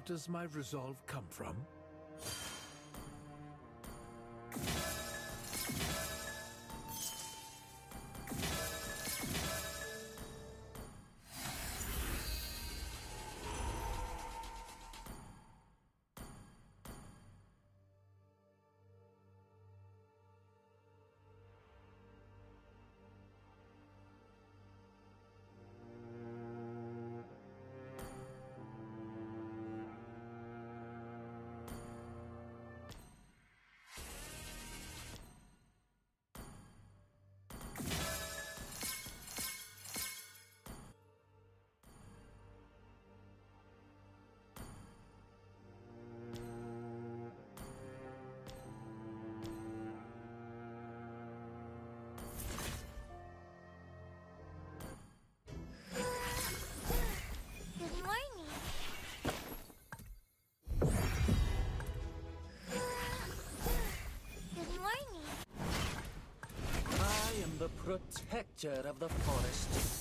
does my resolve come from? The protector of the forest.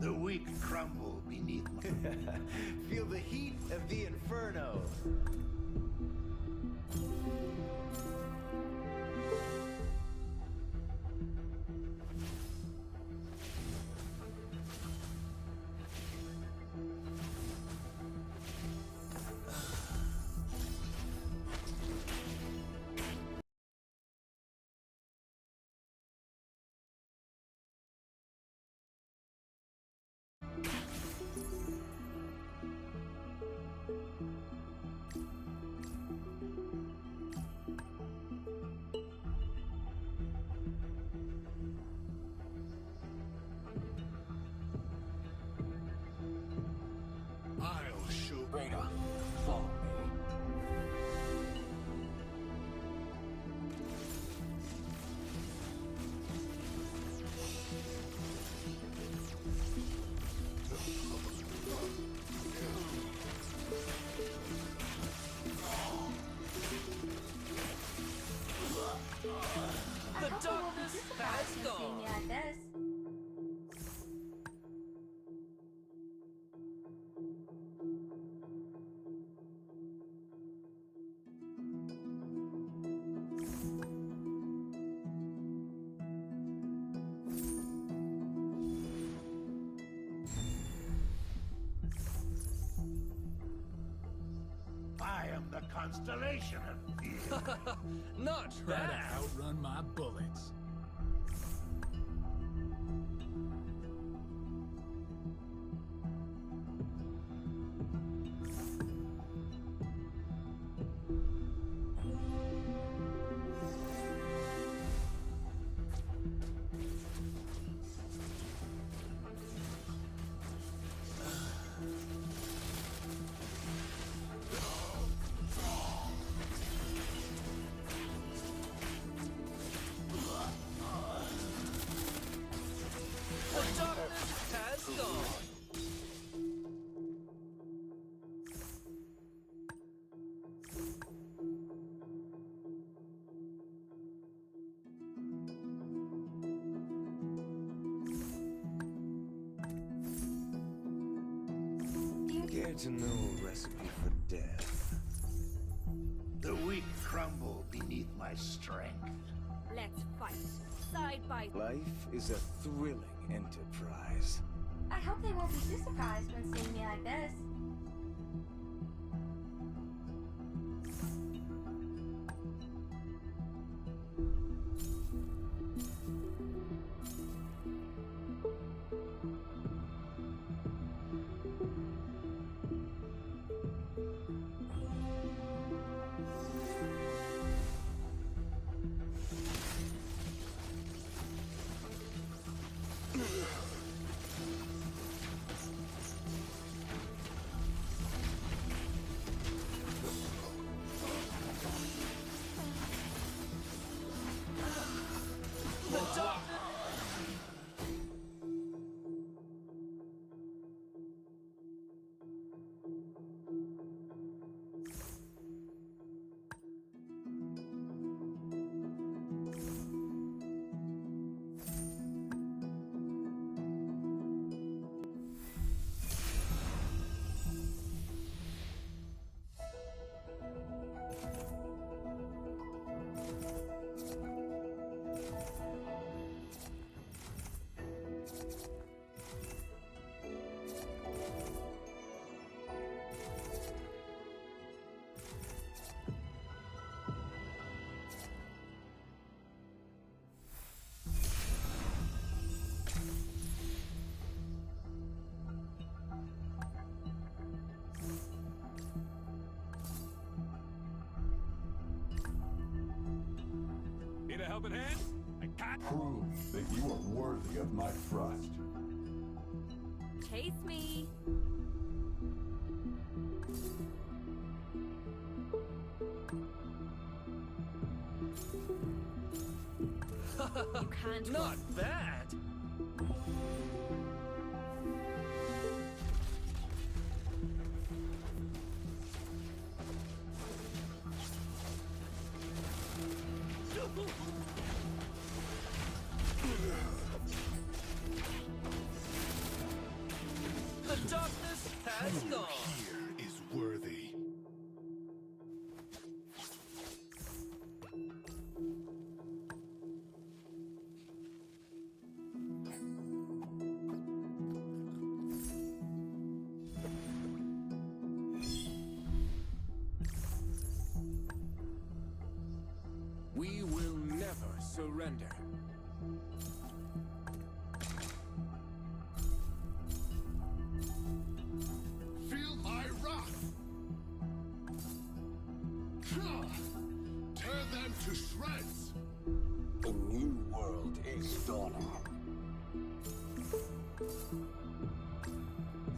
The weak crumble beneath my... Feel the heat of the inferno. constellation of fear. Not Try to bad. outrun my bullets. The darkness has gone. Care to know a recipe for death? The weak crumble beneath my strength. Let's fight. Side by Life is a thrilling enterprise. I hope they won't be too surprised when seeing me like this. The darkness. Need a helping hand? I can't. Prove that you are worthy of my trust. chase me. You can't Not bad. The darkness has gone. Here is worthy. We will never surrender. Feel my wrath. Tear them to shreds. A new world is dawning.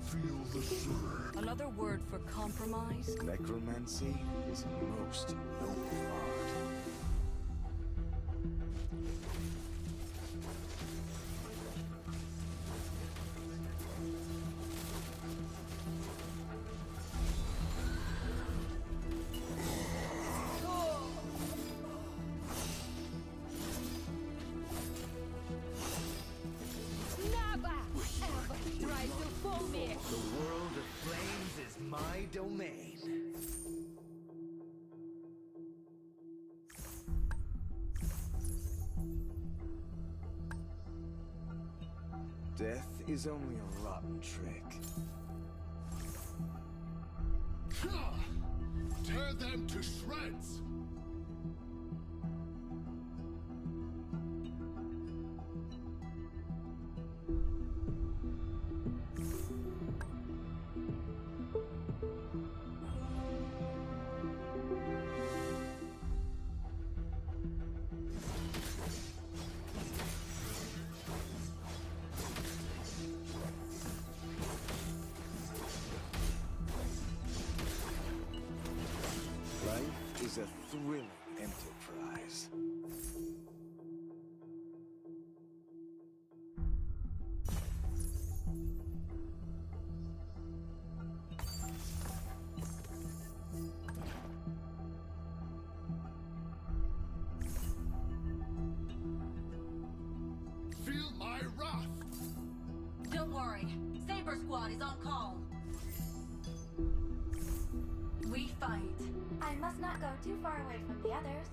Feel the surge. Another word for compromise? Necromancy is a most noble art. Never ever try to fool me! The world of flames is my domain. Death is only a rotten trick. Tear them to shreds! Life is a thrilling enterprise. Feel my wrath! Don't worry. Saber Squad is on call. We fight. I must not go too far away from the others.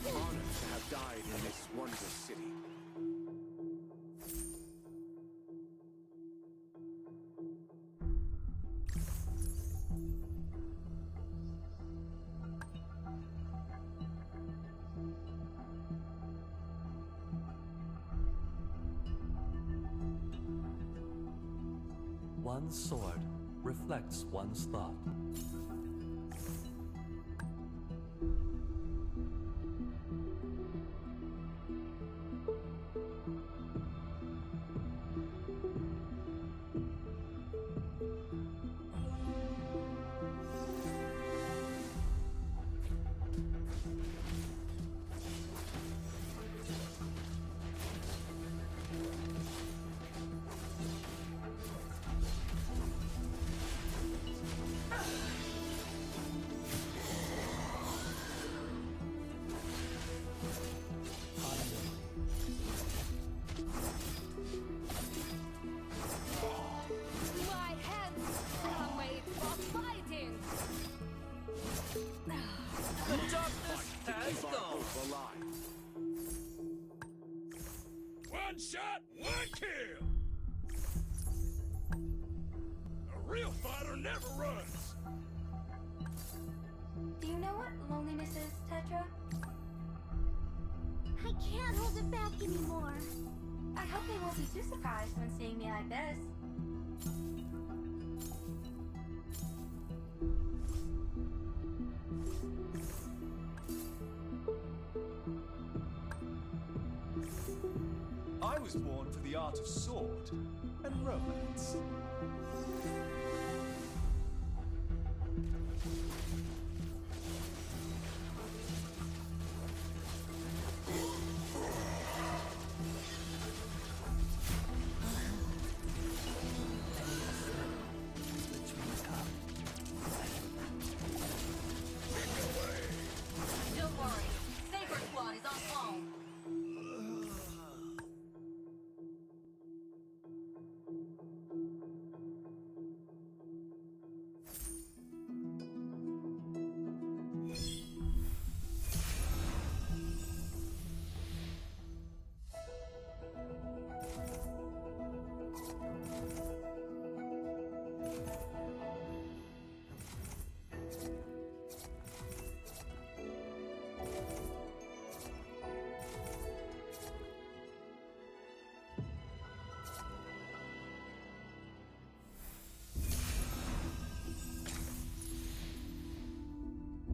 Honored to have died in this wonder city. One's sword reflects one's thought. My hands are made for fighting. The darkness has Keep our gone. hope alive. One shot, one kill! A real fighter never runs! Do you know what loneliness is, Tetra? I can't hold it back anymore. I hope they won't be too surprised when seeing me like this. I was born for the art of sword and romance. Don't worry. Saber Squad is on call.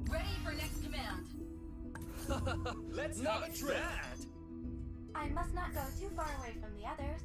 Ready for next command. Let's have Not a drink. bad. I must not go too far away from the others.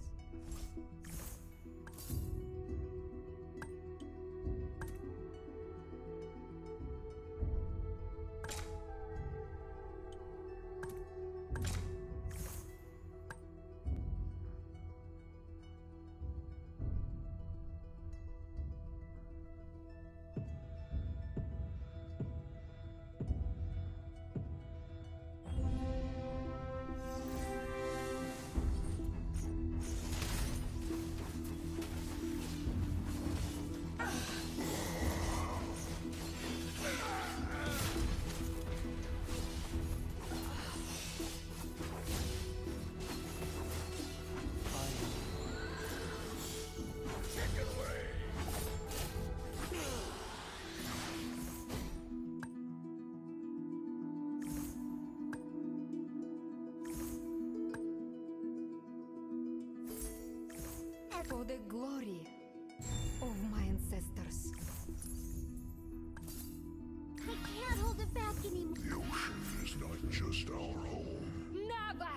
just our home. Never,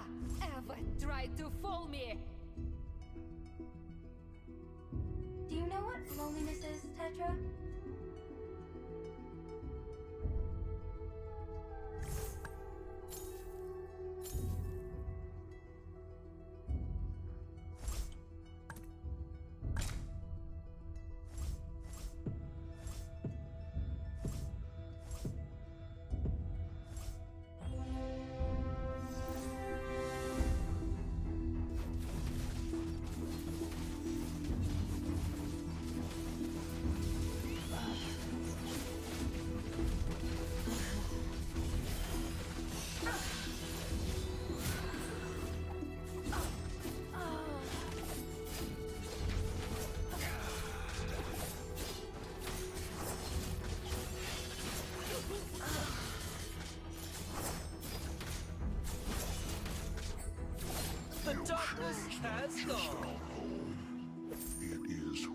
ever try to fool me! Do you know what loneliness is, Tetra? The darkness has Just gone. our home. It is who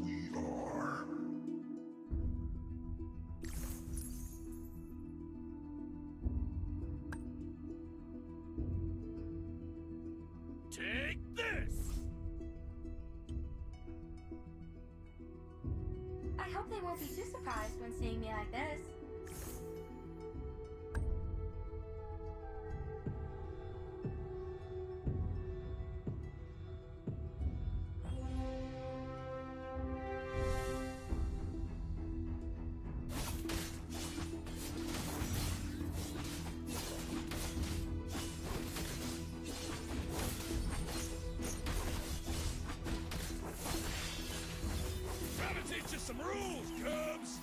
we are. Take this! I hope they won't be too surprised when seeing me like this. Gotta teach you some rules, cubs!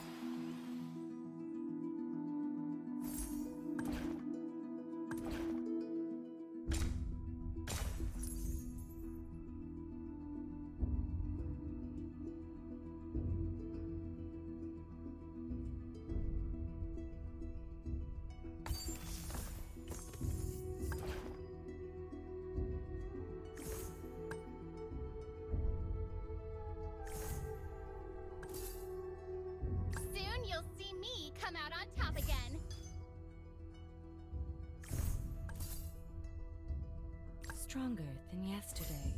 Soon you'll see me come out on top again. Stronger than yesterday.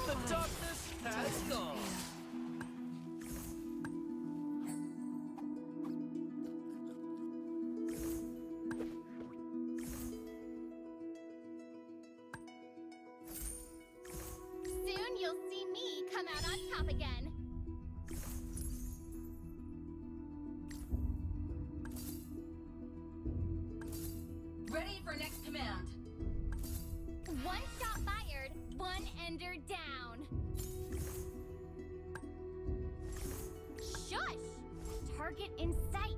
The darkness has gone. Soon you'll see me come out on top again. Ready for next command. One shot fired, one ender down. Shush! Target in sight.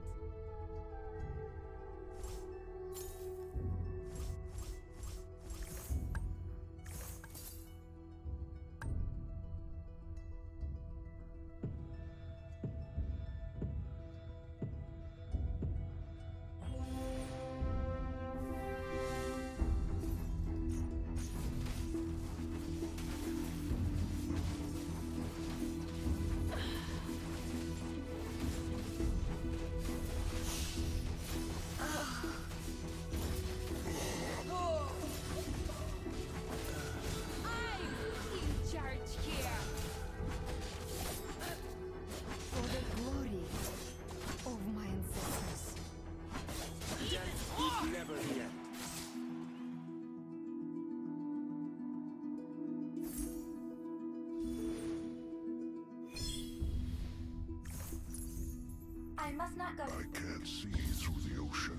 I must not go. I can't see through the ocean.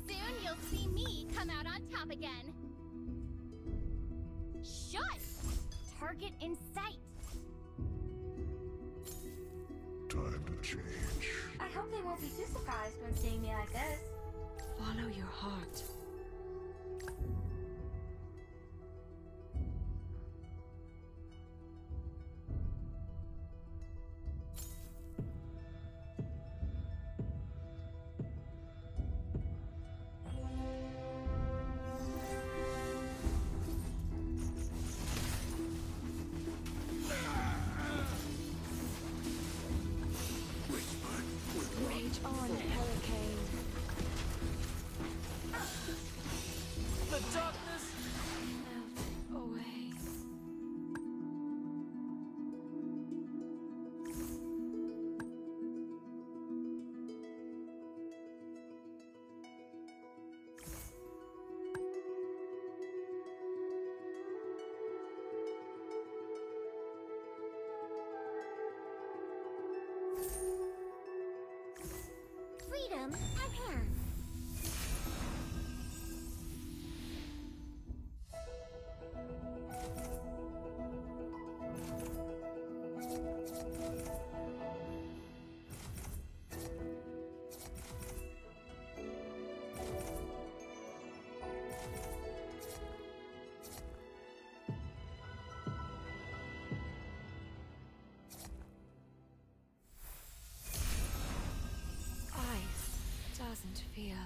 Soon you'll see me come out on top again. Shut! Target in sight. Time to change. I hope they won't be too surprised when seeing me like this. Follow your heart. Rage on, hurricane. The darkness. Melt away. Freedom at hand. Ice doesn't fear.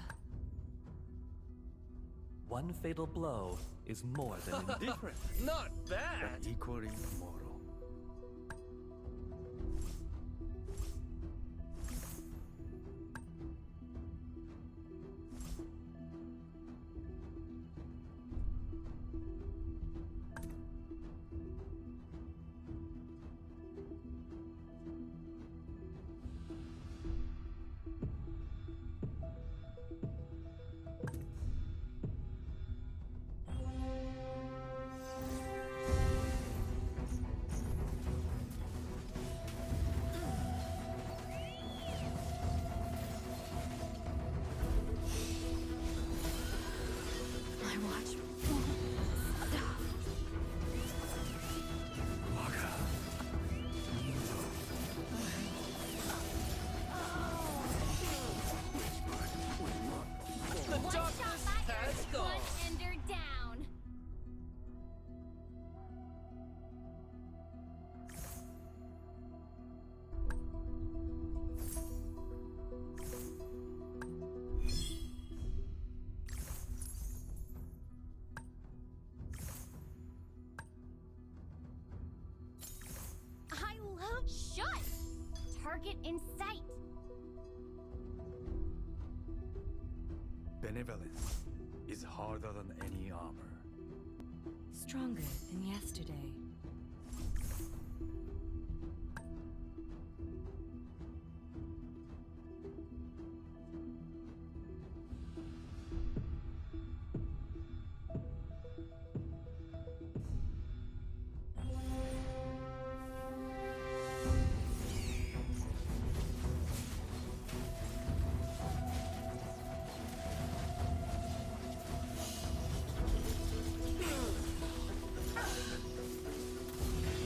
One fatal blow is more than Different, Not bad. equally mortal. My watch won't stop. The One shot darkness by has Earth, gone. one ender down. I love shut. Target in sight. Benevolence is harder than any armor. Stronger than yesterday.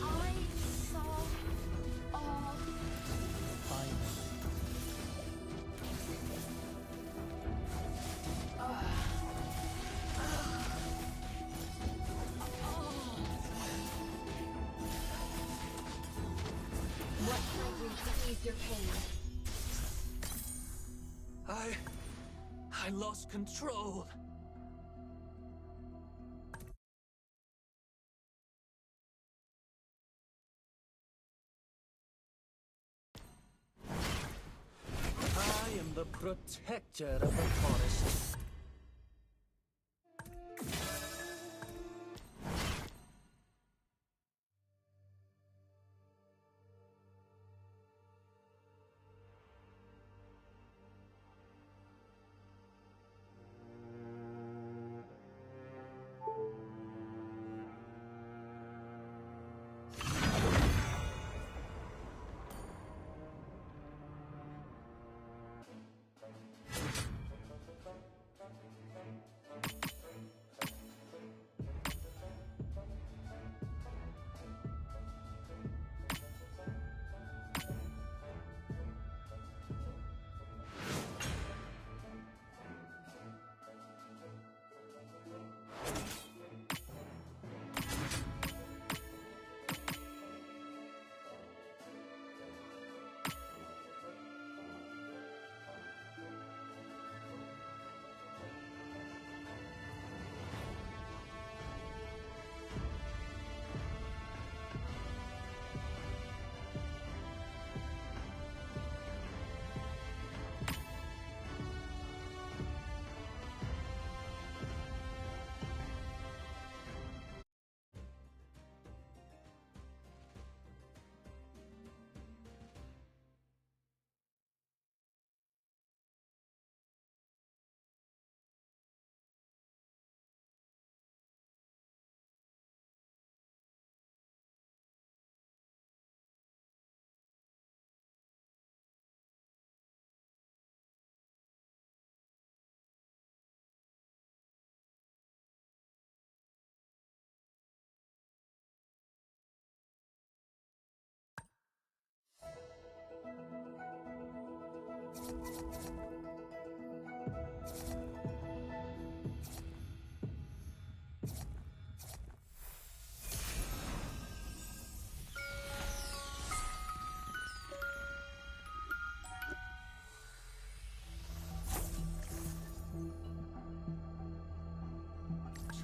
I saw all. What fragrance to ease your pain? I lost control. I am the protector of the forest.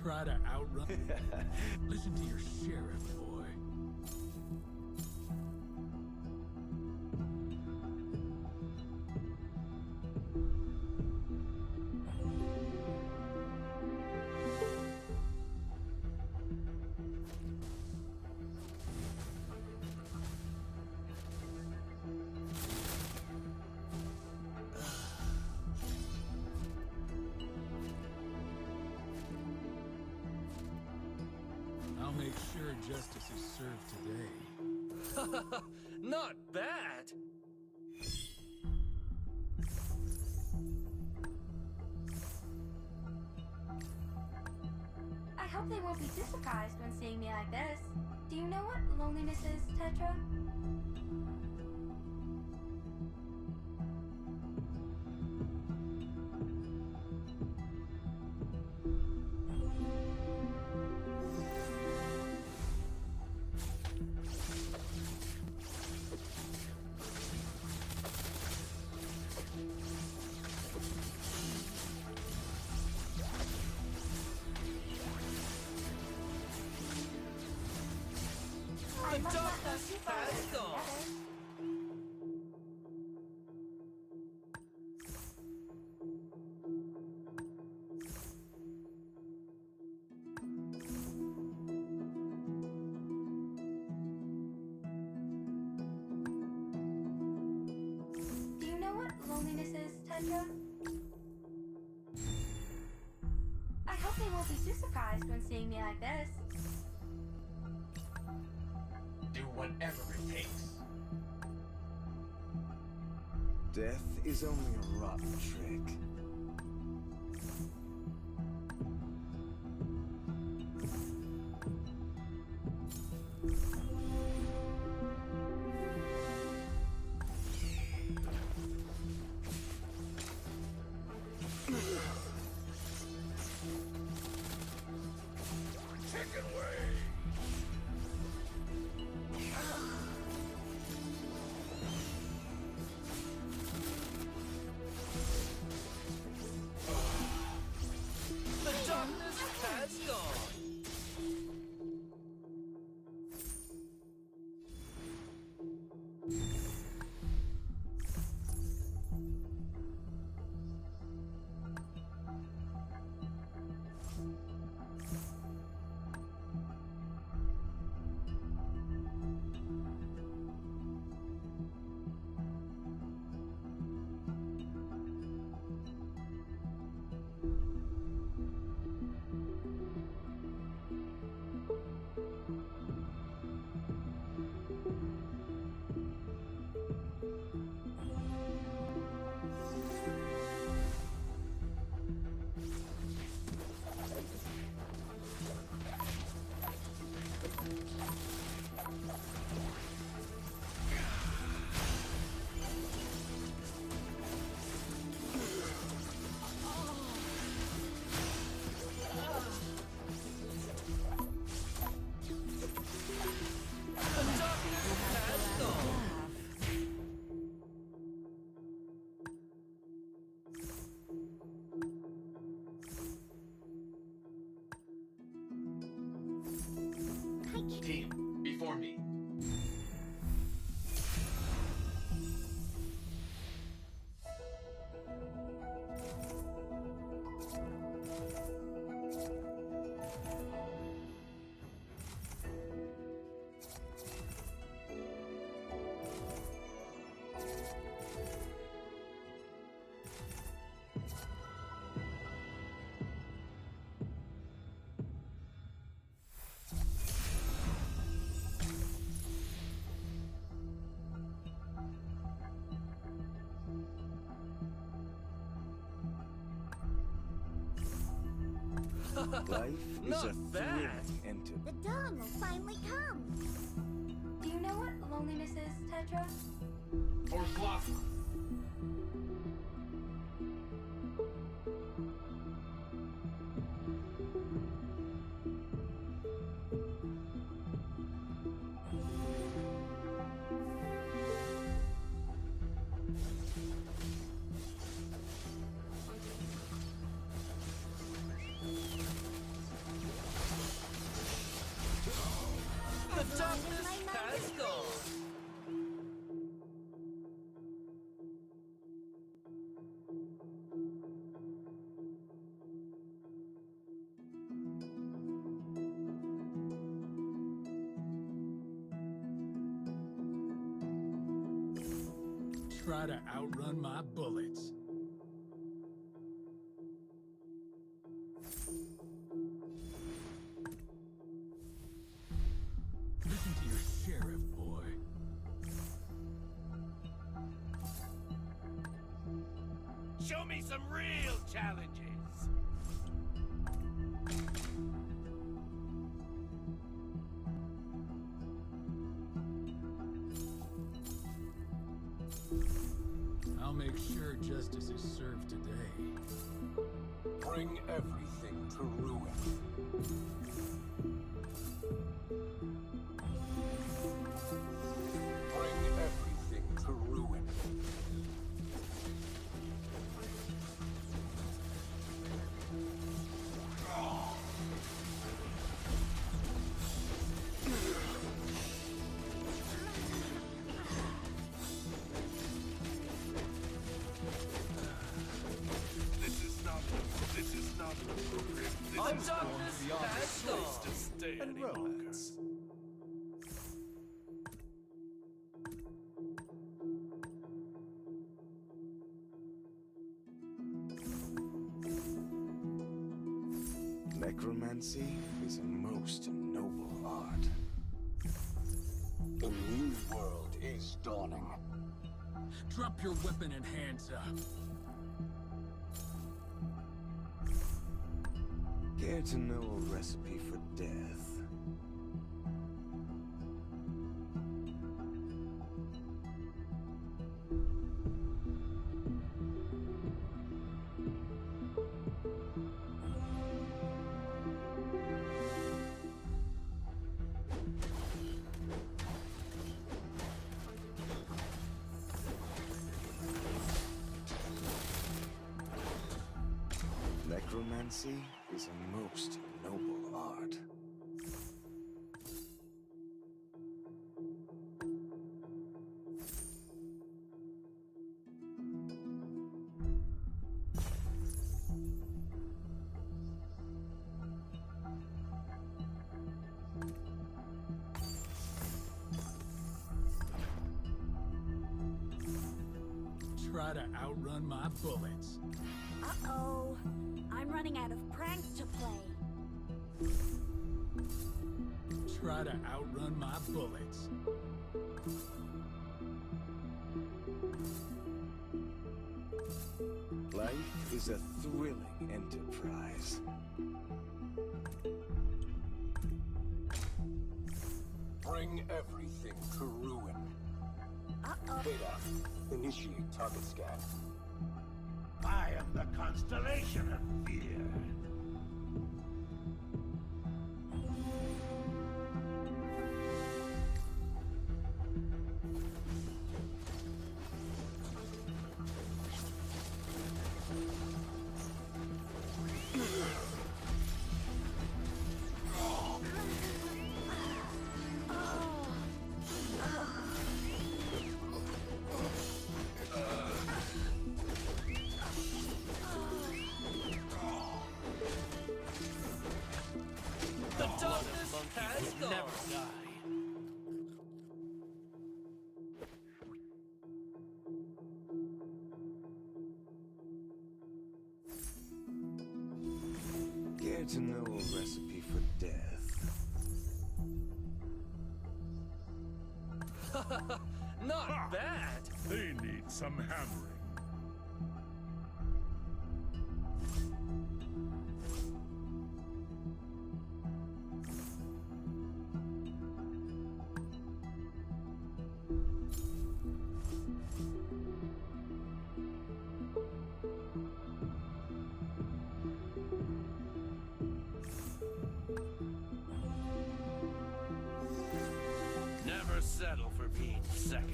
Try to outrun. Listen to your sheriff, boy. I'll make sure justice is served today. Not bad! I hope they won't be too surprised when seeing me like this. Do you know what loneliness is, Tetra? The darkness has gone! Do you know what loneliness is, Tetra? I hope they won't be too surprised when seeing me like this. Do whatever it takes. Death is only a rotten trick. Chicken way! The darkness has gone! Team, before me. Life is Not a bad. thrilling enterprise. The dawn will finally come. Do you know what loneliness is, Tetra? Or sloth. Try to outrun my bullets. Listen to your sheriff, boy. Show me some real challenges. I'll make sure justice is served today. Bring everything to ruin. Bring everything to ruin. This is not appropriate. The darkness has gone. Stay and romance. Necromancy is a most noble art. The new world is dawning. Drop your weapon and hands up. Care to know a recipe for death? Necromancy is a most noble art. Try to outrun my bullets. Uh-oh. I'm running out of pranks to play. Try to outrun my bullets. Life is a thrilling enterprise. Bring everything to ruin. Uh-oh. Beta, initiate target scan. I am the constellation of fear. The darkness has gone. Never die. Care to know a recipe for death? Not bad. They need some hammering. Never settle for being second.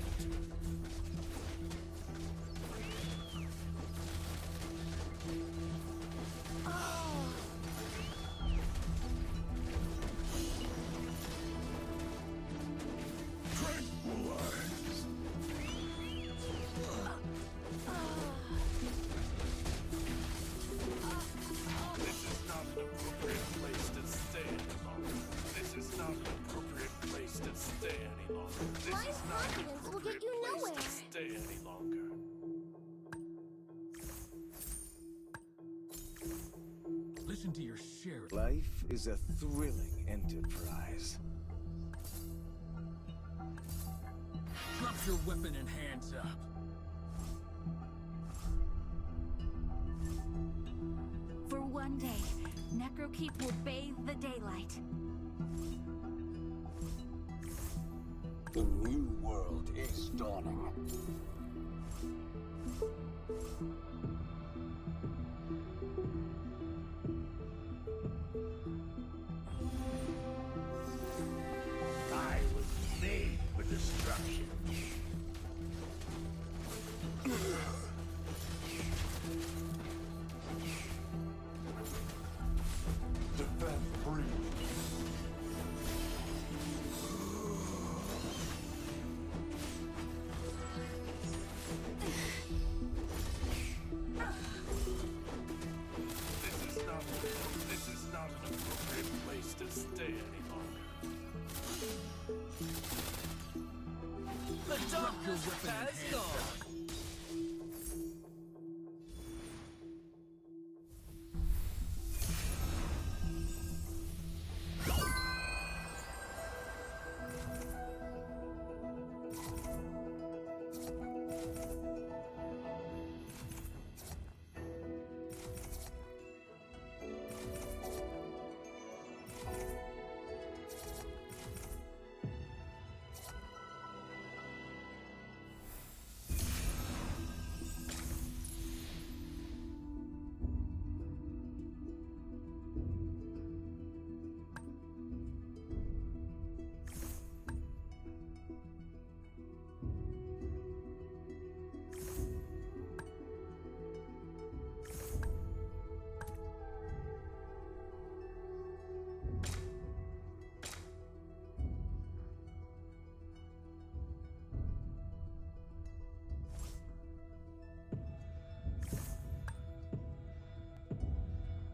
Listen to your sheriff. Life is a thrilling enterprise. Drop your weapon and hands up. For one day, Necrokeep will bathe the daylight. The new world is dawning. I was made for destruction. Defend free. This is not an appropriate place to stay any longer. The darkness has gone.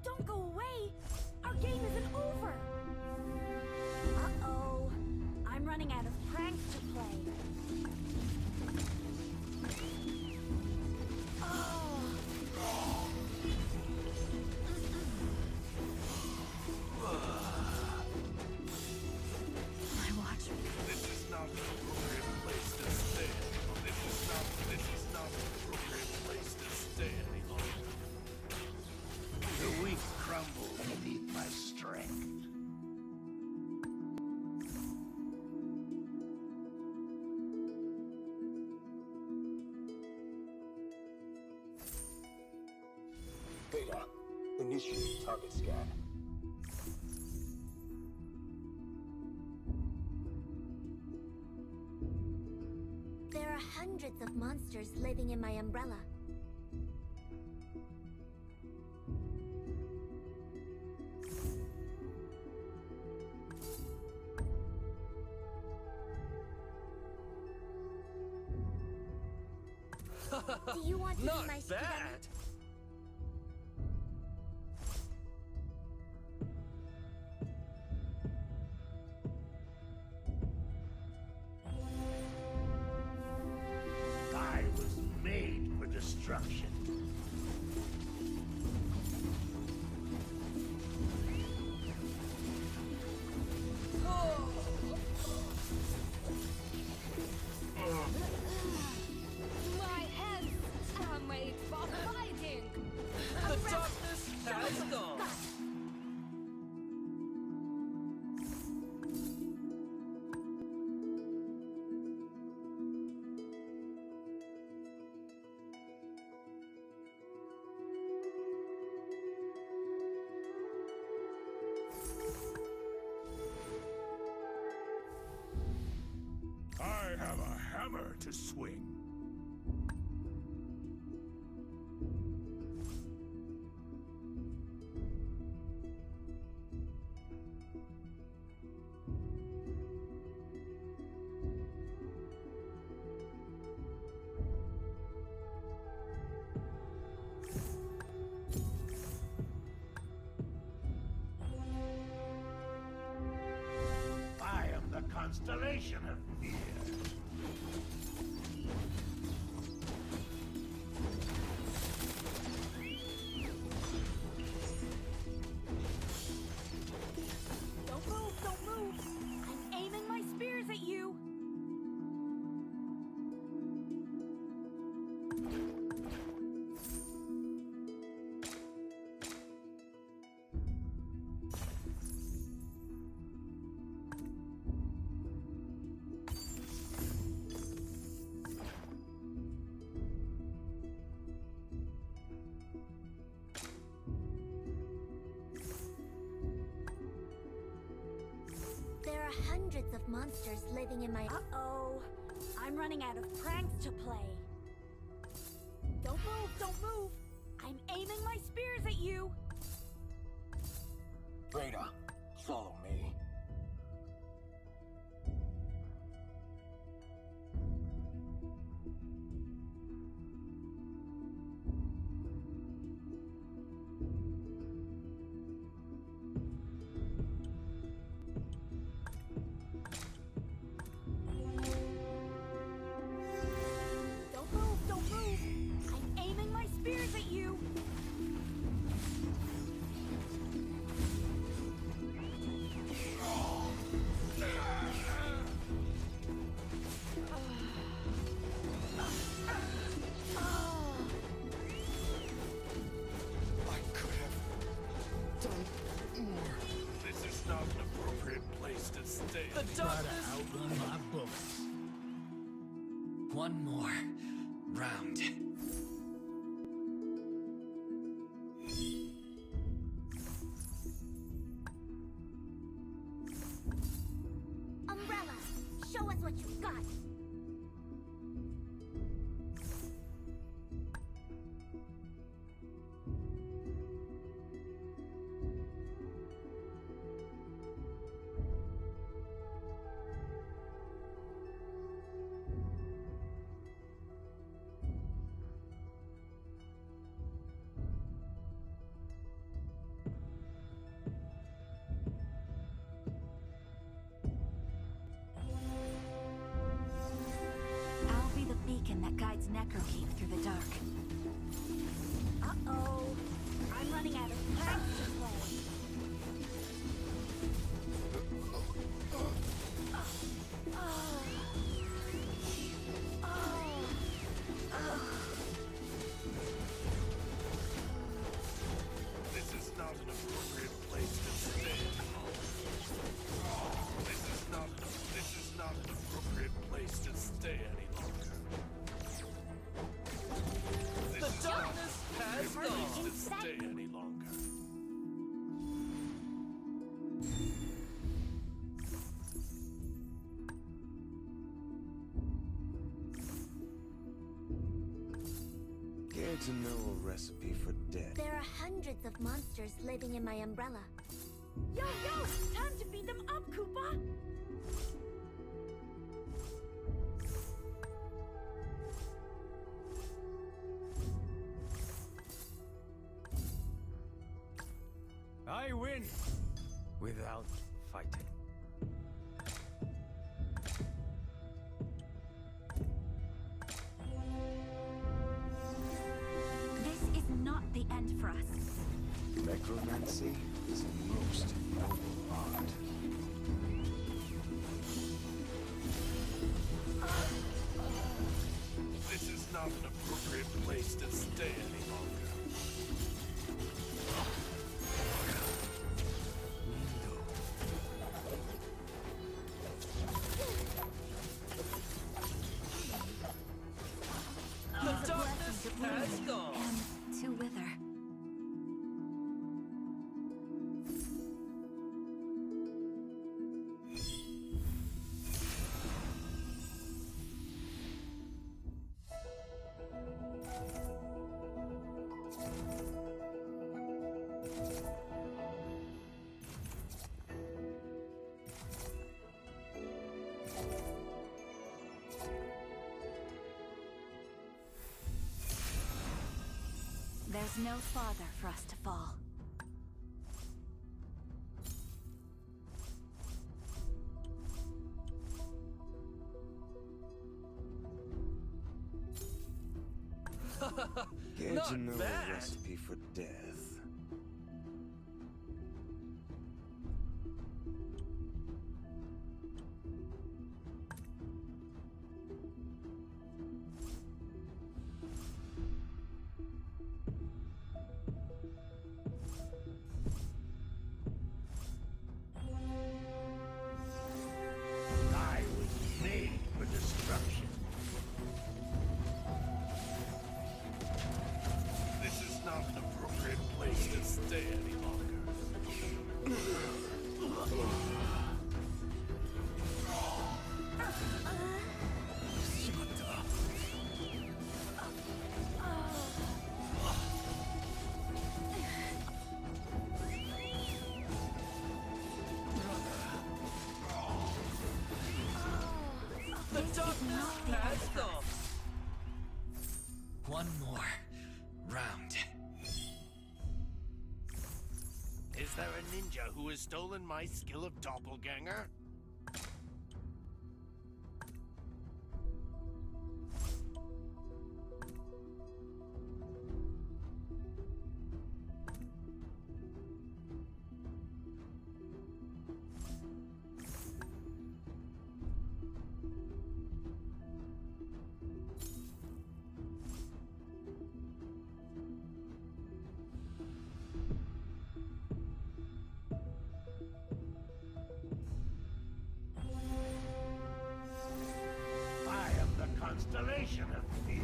Don't go away! Our game isn't over! Uh-oh. I'm running out of pranks to play. My watch. This is not an appropriate place to stay. This is not an appropriate place to stay any longer. The weak crumble beneath my strength. Beta, initiate target scan. There are hundreds of monsters living in my umbrella. Do you want to Not be my bad. I was made for destruction. My hands are made for fighting. The darkness has gone. I have a hammer to swing. I am the constellation of fear. of monsters living in my... Uh-oh. I'm running out of pranks to play. Don't move, don't move. I'm aiming my spears at you. Rada, follow me. Don't move, don't move. I'm aiming my spears at you. I could have done more. This is not an appropriate place to stay. The Try darkness. to outrun my bullets. One more round. Umbrella, show us what you've got. I'll be the beacon that guides Necrokeep through the dark. Uh-oh. I'm running out of pranks to play. This is not an appropriate place to stay. This is not an appropriate place to stay any longer. This The is not darkness has an appropriate gone. place to stay any longer. Care to know a recipe for death? There are hundreds of monsters living in my umbrella. Yo, yo! Time to beat them up, Koopa! I win without fighting. This is not the end for us. Necromancy is a most noble art. This is not an appropriate place to stay any longer. The darkness has gone. And to wither. There's no farther for us to fall. Care Not to know bad. a recipe for death? I was made for destruction. This is not an appropriate place Round. Is there a ninja who has stolen my skill of doppelganger? I am the constellation of fear.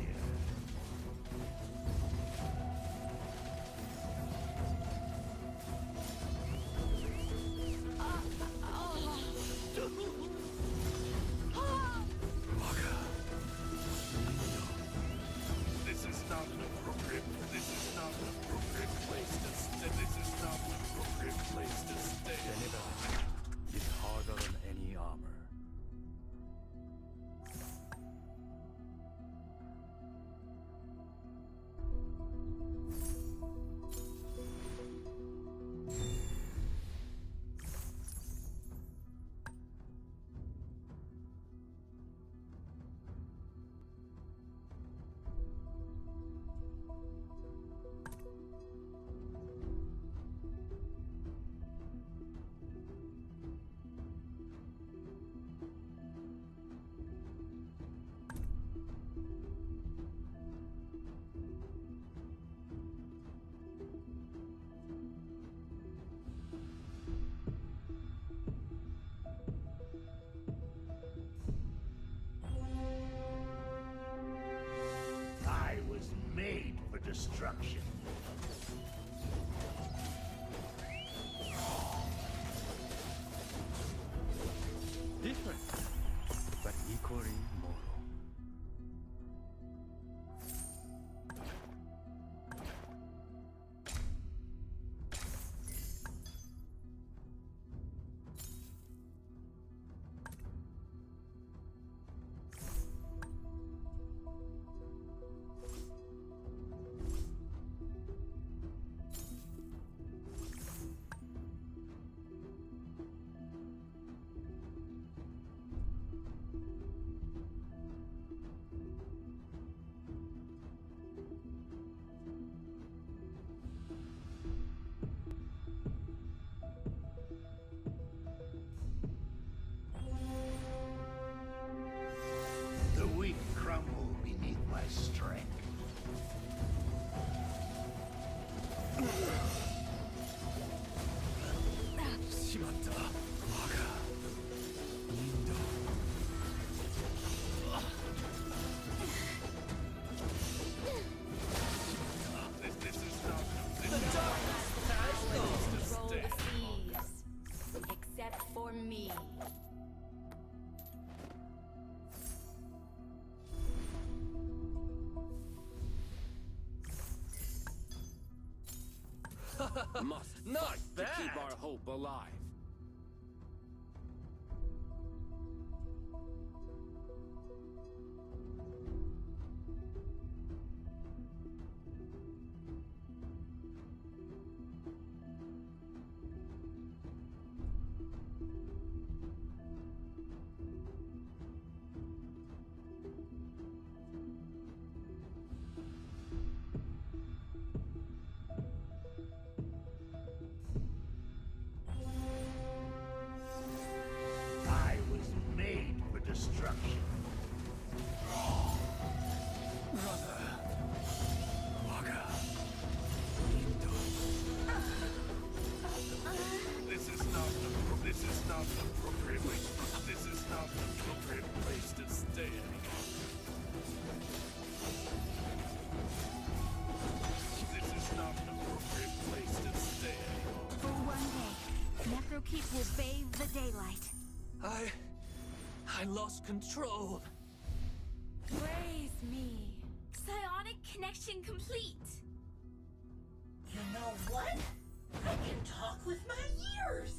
This is not an appropriate. This is not an appropriate place to stay. This is not an appropriate place to stay. It's harder than any armor. I was made for destruction. Different, but equally mortal. The weak crumble beneath my strength. This is not. Roll the seas. Except for me. Must not to keep our hope alive. I was made for destruction. This is not an this is not an appropriate place. This is not an appropriate place to stay anymore. This is not an appropriate place to stay anymore. For one day, Necrokeep will bathe the daylight. I lost control. Praise me. Psionic connection complete. You know what? I can talk with my ears.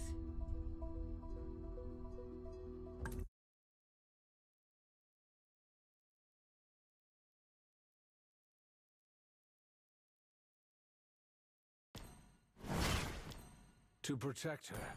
To protect her.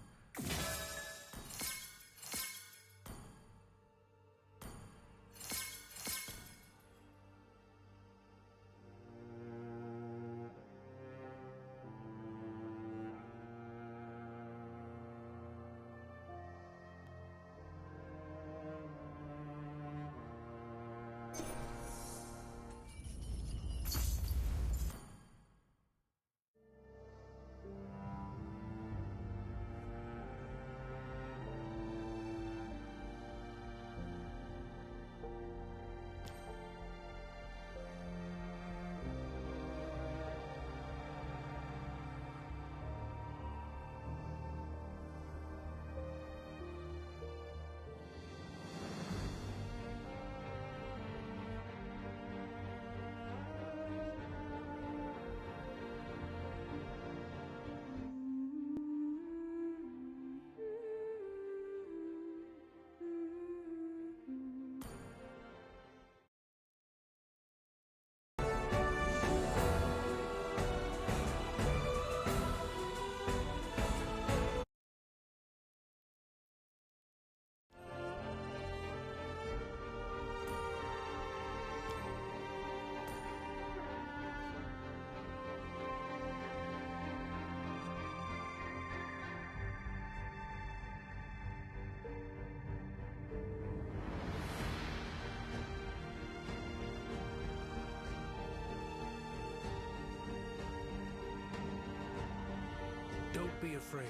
Don't be afraid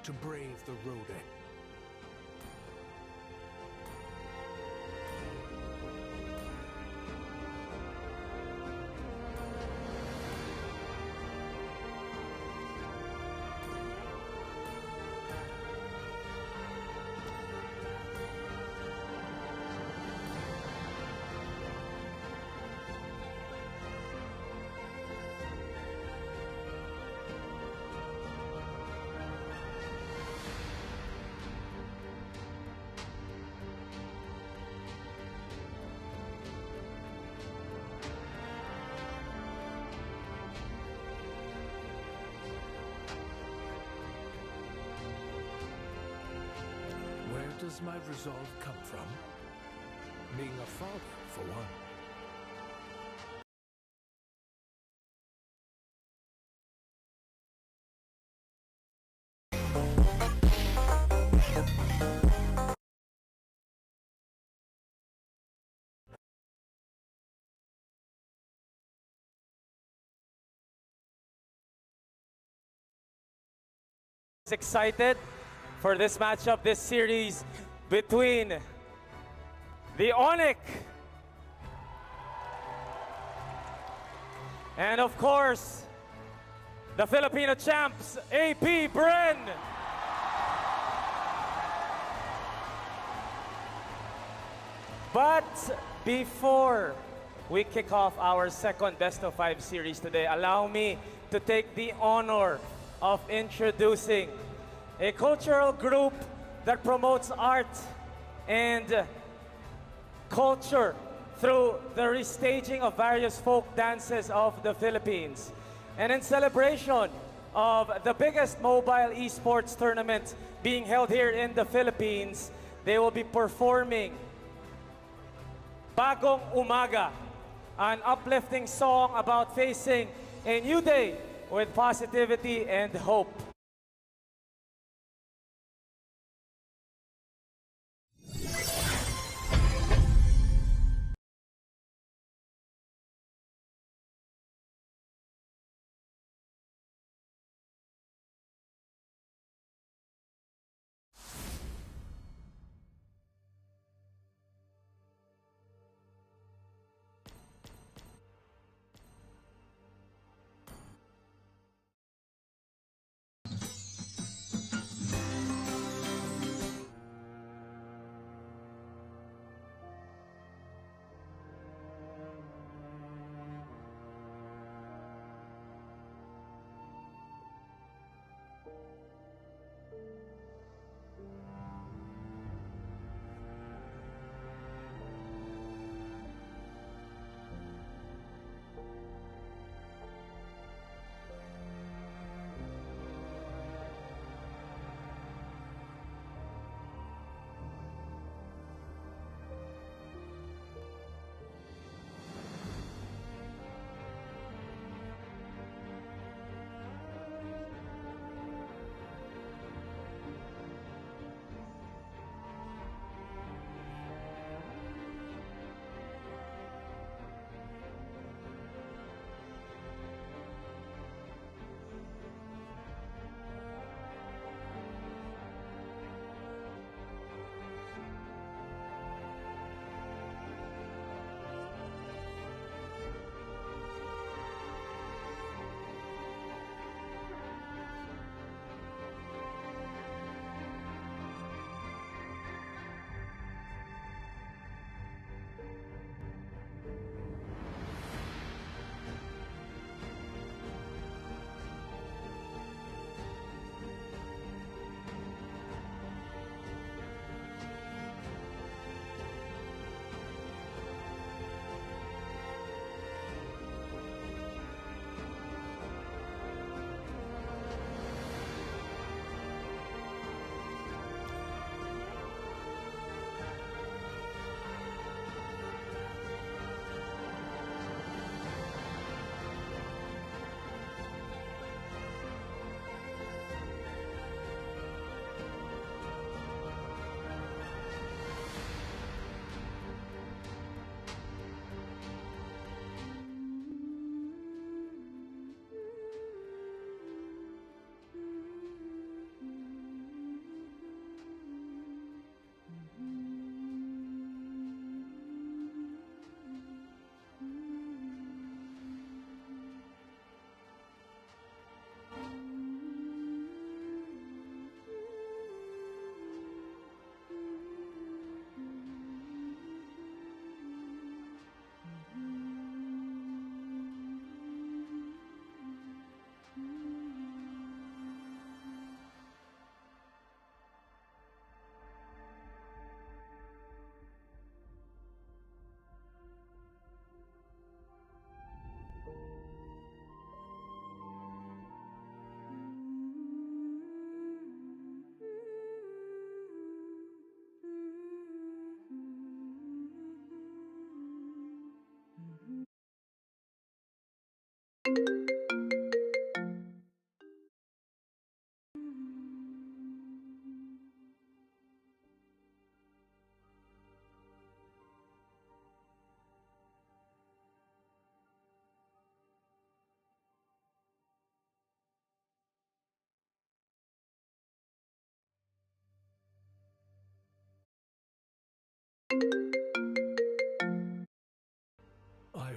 to brave the road ahead. Where does my resolve come from? Being a father, for one. Excited for this matchup, this series between the Onyx and of course the Filipino champs, AP Bren. But before we kick off our second best of 5 series today, allow me to take the honor of introducing a cultural group that promotes art and culture through the restaging of various folk dances of the Philippines. And in celebration of the biggest mobile esports tournament being held here in the Philippines, they will be performing Bagong Umaga, an uplifting song about facing a new day with positivity and hope.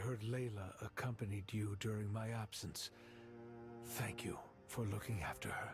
heard Layla accompanied you during my absence. Thank you for looking after her.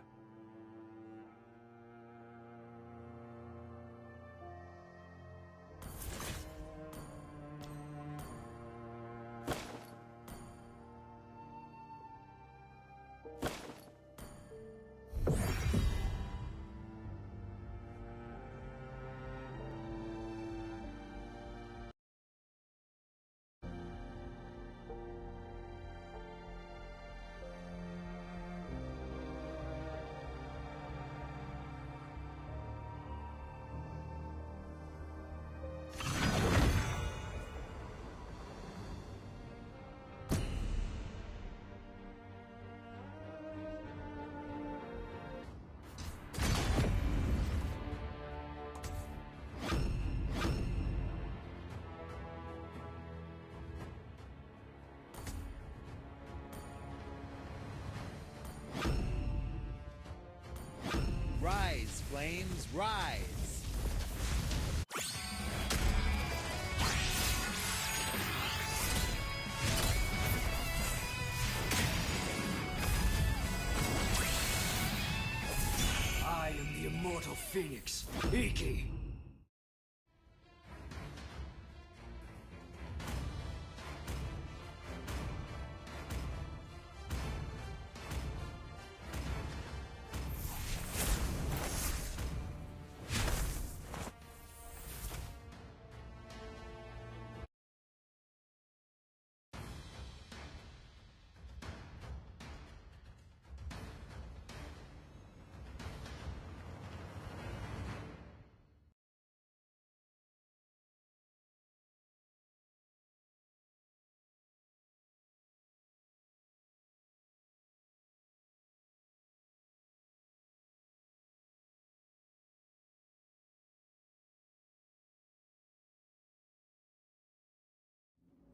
Rise, flames, rise! I am the immortal Phoenix, Iki!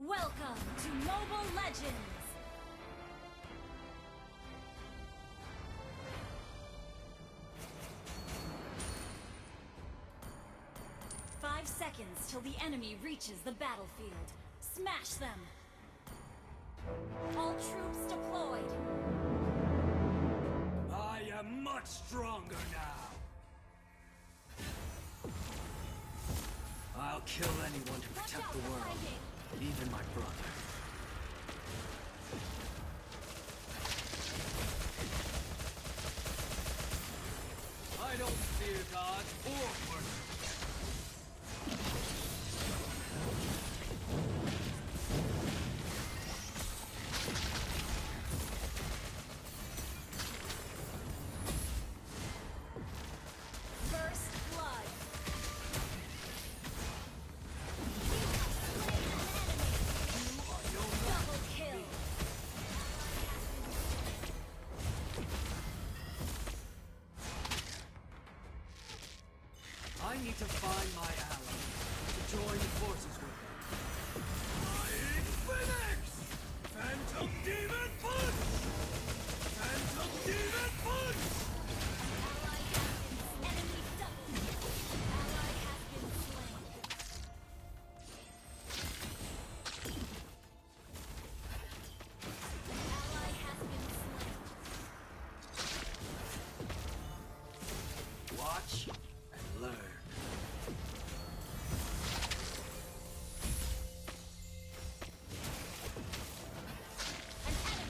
Welcome to Mobile Legends! Five seconds till the enemy reaches the battlefield. Smash them! All troops deployed! I am much stronger now! I'll kill anyone to protect the world. Even my brother. I don't fear God or murder. First blood! Double kill! I need to find my ally to join forces with them. Flying Phoenix! Phantom Demon Punch! Phantom Demon Punch! Enemy double! Ally has been slain. Ally has been slain. Watch and learn. An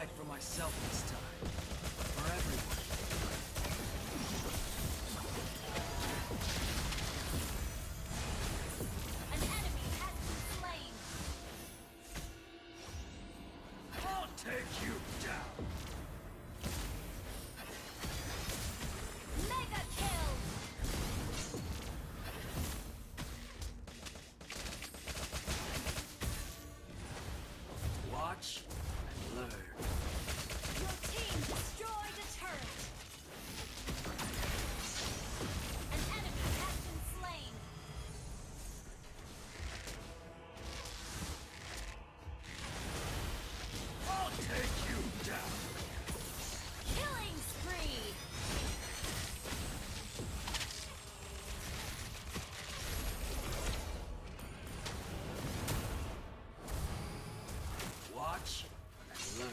fight for myself this time. For everyone. An enemy has been slain. I'll take you down. Mega kill. Watch and learn. Your team destroyed a turret. An enemy has been slain. I'll take you down. Killing spree. Watch and learn.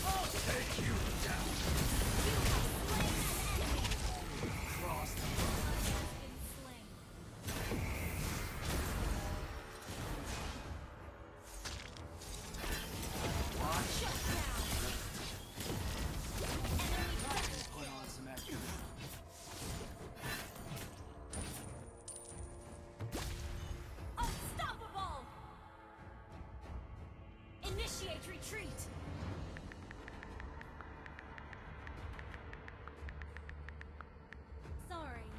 I'll take you down. You have slain an enemy. Cross the Ally has been slain. watch. Shut down. Enemy double. Put on some extra. Unstoppable. Initiate retreat. Sorry.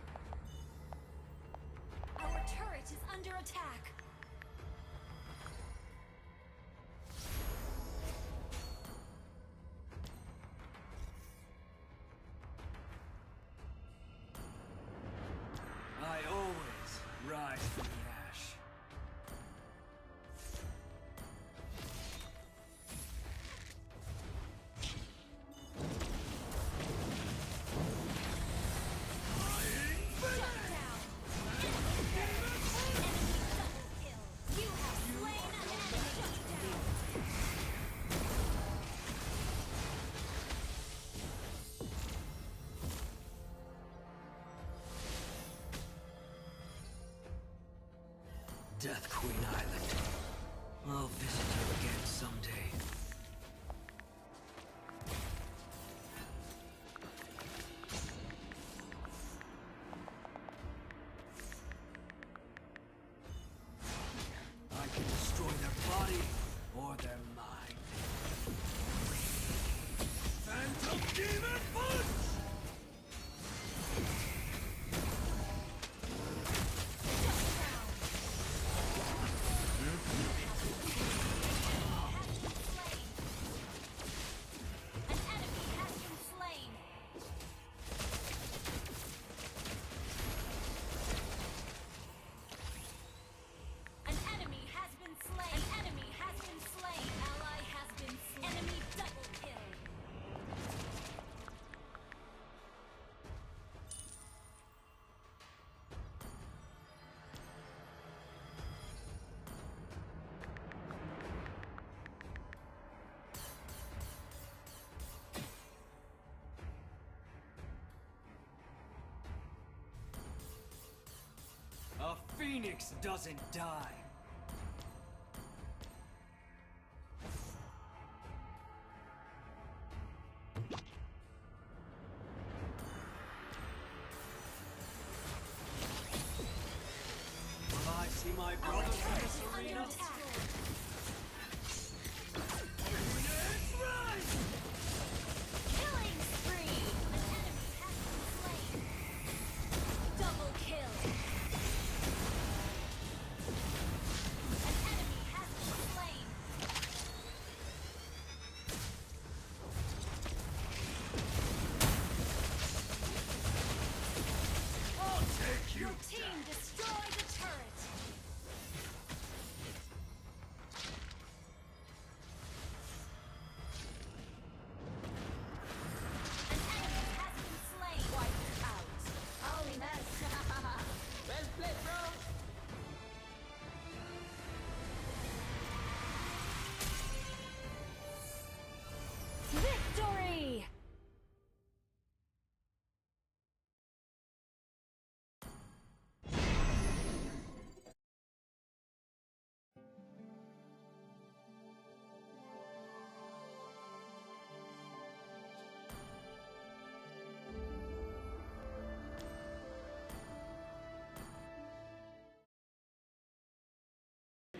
Our turret is under attack. I always rise from the ash. Shut down. Enemy double kill. You have slain an enemy. Shut down. Death Queen Island. I'll visit you again someday. I can destroy their body or their mind. Phantom Demon Punch! An enemy has been slain. An enemy has been slain. An enemy has been slain. Ally has been slain. Enemy double kill. A phoenix doesn't die. Will I see my Our brothers in turret this is under arena? attack. Rise! Killing spree. An enemy has been slain. Double kill. An enemy has been slain. I'll take you Your team destroyed a turret. An enemy has been slain. Wiped out. Holy mess. Well played, bro.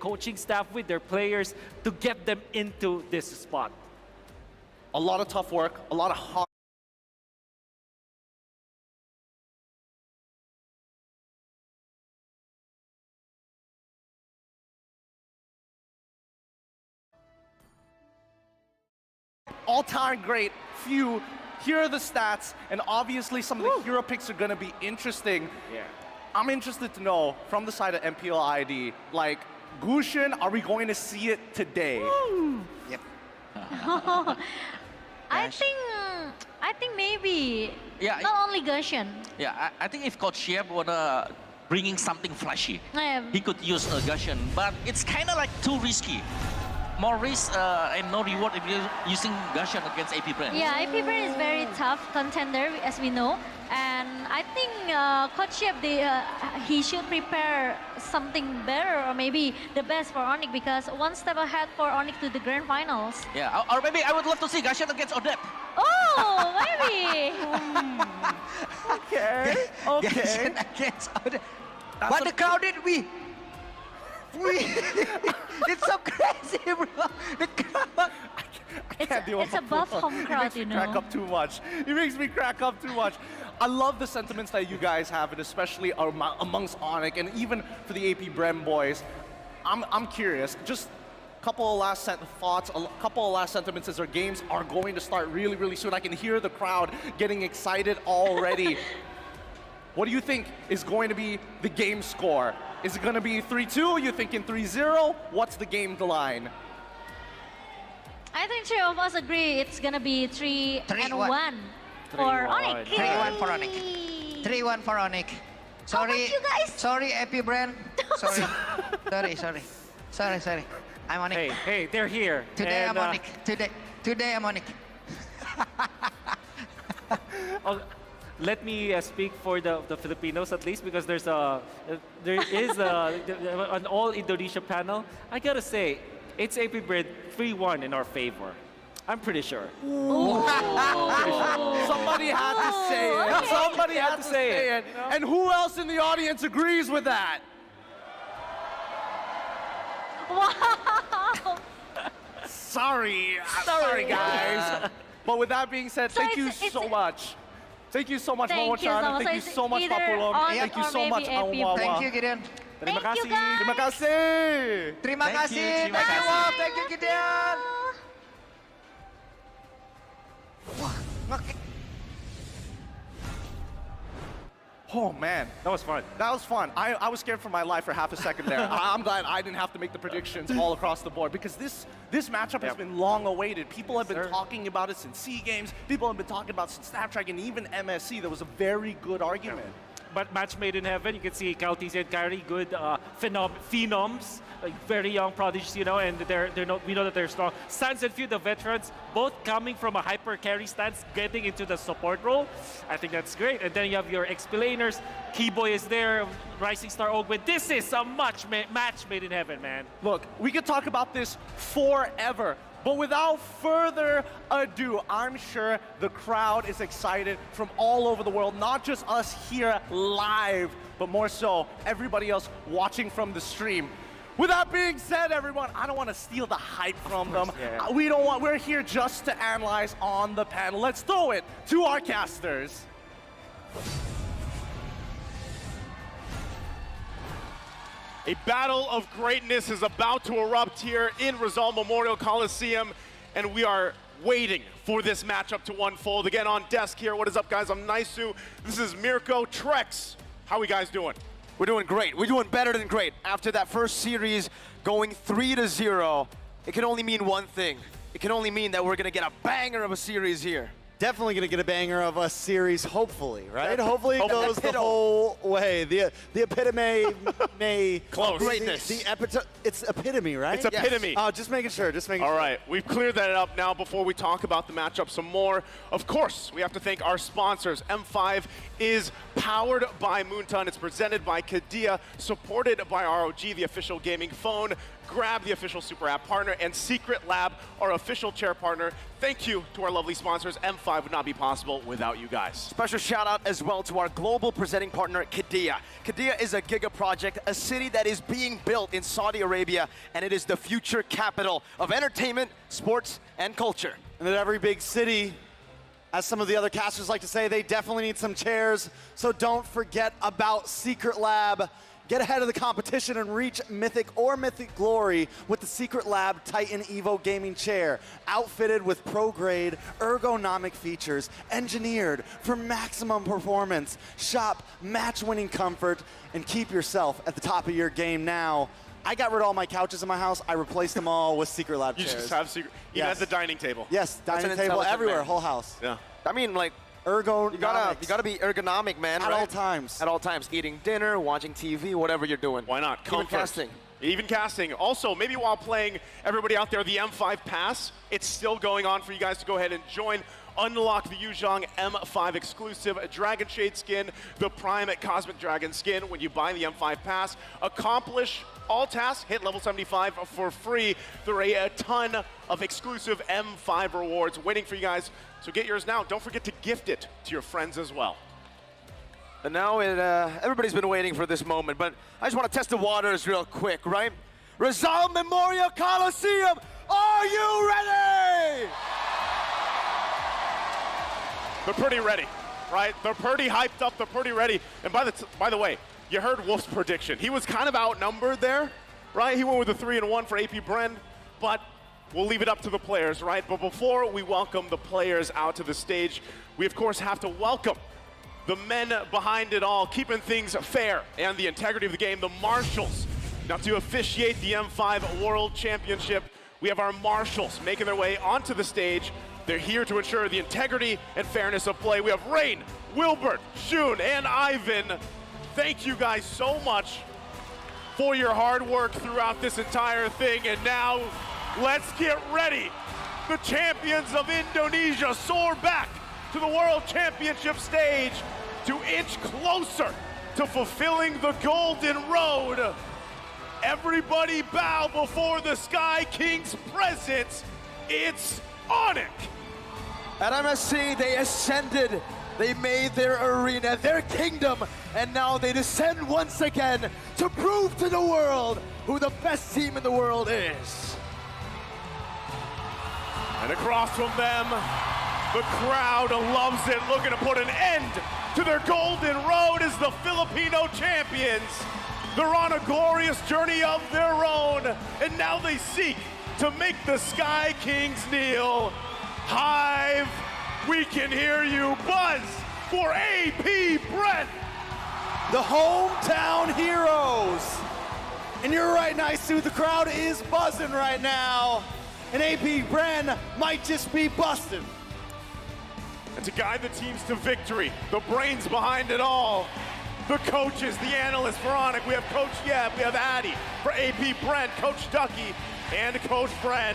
coaching staff, with their players to get them into this spot. A lot of tough work, a lot of hard. All-time great, few. Here are the stats, and obviously some of the hero picks are going to be interesting. Yeah. I'm interested to know, from the side of MPL ID, like, Gusion, are we going to see it today? Yep. I think maybe not only Gusion. Yeah, I think if Coach Chiep wanna bringing something flashy, he could use a Gusion, but it's kind of like too risky. More risk and no reward if you're using Gusion against AP Brand. Yeah, AP Brand is very tough contender, as we know. And I think Coach Chiep, he should prepare something better, or maybe the best for Onyx, because one step ahead for Onyx to the grand finals. Yeah, or maybe I would love to see Gusion against Odette. Oh, maybe. Okay. Okay. Against Odette. But the crowd did we? It's so crazy, bro. The crowd. It's a buff home crowd, you know. Crack up too much. It makes me crack up too much. I love the sentiments that you guys have, and especially amongst Onyx, and even for the AP Brem boys. I'm curious. Just a couple of last thoughts, a couple of last sentiments as our games are going to start really, really soon. I can hear the crowd getting excited already. What do you think is going to be the game score? Is it going to be 3-2? Are you thinking 3-0? What's the game line? I think three of us agree it's going to be 3-1 for Onyx. 3-1 for Onyx. 3-1 for Onyx. Sorry, you guys? Sorry, AP Brand. Sorry. Sorry. I'm Onyx. Hey, they're here. Today and, I'm Onyx. Today I'm Onyx. Let me speak for the Filipinos at least, because there is an all Indonesia panel. I gotta say, it's AP Brand 3-1 in our favor. I'm pretty sure. Somebody had to say it. Okay. Somebody had to say it. And who else in the audience agrees with that? Wow. Sorry guys. But with that being said, thank you so much. Thank you so much, Momo-chan. Thank you so much, Papulong. Thank you so much, Awawa. Thank you, Gideon. Terima kasih. Terima kasih. Terima kasih. Thank you, Wap. Thank you, Gideon. Oh man, that was fun. That was fun. I was scared for my life for half a second there. I'm glad I didn't have to make the predictions all across the board, because this matchup has been long awaited. People have been talking about it since SEA Games. People have been talking about it since Snapdragon, and even MSC. There was a very good argument. But match made in heaven. You can see Kautis and Kyrie, good phenoms, like very young prodigies, you know, and we know that they're strong. Sans and Few, the veterans, both coming from a hyper carry stance, getting into the support role. I think that's great. And then you have your explainers. Keyboy is there, Rising Star Ogwen. This is a match made in heaven, man. Look, we could talk about this forever. But without further ado, I'm sure the crowd is excited from all over the world, not just us here live, but more so everybody else watching from the stream. With that being said, everyone, I don't want to steal the hype from them. Yeah. We're here just to analyze on the panel. Let's throw it to our casters. A battle of greatness is about to erupt here in Rizal Memorial Coliseum, and we are waiting for this matchup to unfold. Again, on desk here, what is up, guys? I'm Naisu. This is Mirko. Trex, how are we guys doing? We're doing great. We're doing better than great. After that first series going 3-0, it can only mean one thing. It can only mean that we're going to get a banger of a series here. Definitely going to get a banger of a series, hopefully, right? Hopefully it goes the whole way. The epitome may... Close. Greatness. It's epitome, right? It's epitome. Yes. Just making sure, All right, we've cleared that up now before we talk about the matchup some more. Of course, we have to thank our sponsors. M5 is powered by Moonton. It's presented by Kadia, supported by ROG, the official gaming phone. Grab, the official Super App partner, and Secret Lab, our official chair partner. thank you to our lovely sponsors. M5 would not be possible without you guys. Special shout out as well to our global presenting partner, Qiddiya. Qiddiya is a giga project, a city that is being built in Saudi Arabia, and it is the future capital of entertainment, sports, and culture. And in every big city, as some of the other casters like to say, they definitely need some chairs. So don't forget about Secret Lab. Get ahead of the competition and reach Mythic or Mythic Glory with the Secret Lab Titan Evo gaming chair, outfitted with pro-grade ergonomic features, engineered for maximum performance. Shop match-winning comfort and keep yourself at the top of your game now. I got rid of all my couches in my house. I replaced them all with Secret Lab chairs. You just have Secret, even at the dining table. Yes, dining table everywhere, man. Whole house. Yeah. I mean, like, you gotta be ergonomic, man. At all times. At all times. Eating dinner, watching TV, whatever you're doing. Why not? Even Comfort. casting. Even casting. Also, maybe while playing, everybody out there, the M5 Pass, it's still going on for you guys to go ahead and join. Unlock the Yuzhong M5 exclusive Dragon Shade skin, the Prime Cosmic Dragon skin when you buy the M5 Pass. Accomplish all tasks, hit level 75 for free. There are a ton of exclusive M5 rewards waiting for you guys. So get yours now. Don't forget to gift it to your friends as well. And now everybody's been waiting for this moment, but I just want to test the waters real quick, right? Rizal Memorial Coliseum, are you ready? They're pretty ready, right? They're pretty hyped up. They're pretty ready. And by the way, you heard Wolf's prediction. He was kind of outnumbered there, right? He went with a 3-1 for AP Bren, but we'll leave it up to the players, right? But before we welcome the players out to the stage, we of course have to welcome the men behind it all, keeping things fair and the integrity of the game, the Marshals. Now to officiate the M5 World Championship, we have our Marshals making their way onto the stage. They're here to ensure the integrity and fairness of play. We have Rain, Wilbert, Shun, and Ivan. Thank you guys so much for your hard work throughout this entire thing. And now, let's get ready. The champions of Indonesia soar back to the World Championship stage to inch closer to fulfilling the Golden Road. Everybody bow before the Sky King's presence. It's Onic. At MSC, they ascended. They made their arena, their kingdom, and now they descend once again to prove to the world who the best team in the world is. And across from them, the crowd loves it, looking to put an end to their Golden Road as the Filipino champions. They're on a glorious journey of their own, and now they seek to make the Sky Kings kneel. Hive, we can hear you. Buzz for AP Bren. The hometown heroes. And you're right, Nisu, the crowd is buzzing right now. And AP Bren might just be busting. And to guide the teams to victory, the brains behind it all, the coaches, the analysts for Onic. We have Coach Yeb, we have Addy for AP Bren, Coach Ducky, and Coach Bren.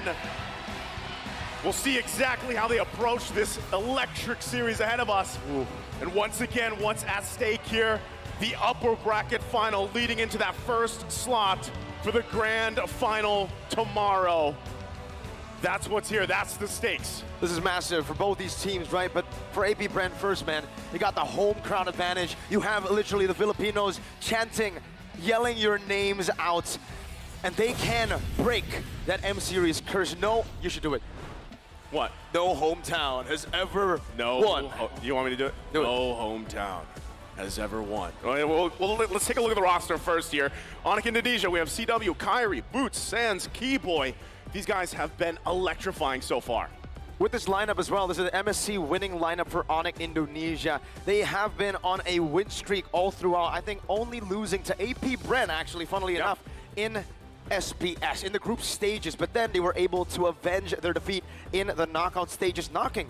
We'll see exactly how they approach this electric series ahead of us. Ooh. And once again, what's at stake here, the upper bracket final leading into that first slot for the grand final tomorrow. That's what's here, that's the stakes. This is massive for both these teams, right? But for AP Bren first, man, you got the home crowd advantage. You have literally the Filipinos chanting, yelling your names out, and they can break that M-Series curse. No, you should do it. What? No hometown has ever won. You want me to do it? Do no hometown has ever won. Well, let's take a look at the roster first here. Onic Indonesia, we have CW, Kyrie, Boots, Sans, Keyboy. These guys have been electrifying so far. With this lineup as well, this is the MSC winning lineup for Onic Indonesia. They have been on a win streak all throughout, I think only losing to AP Bren, actually, funnily enough, in SPS, in the group stages, but then they were able to avenge their defeat in the knockout stages, knocking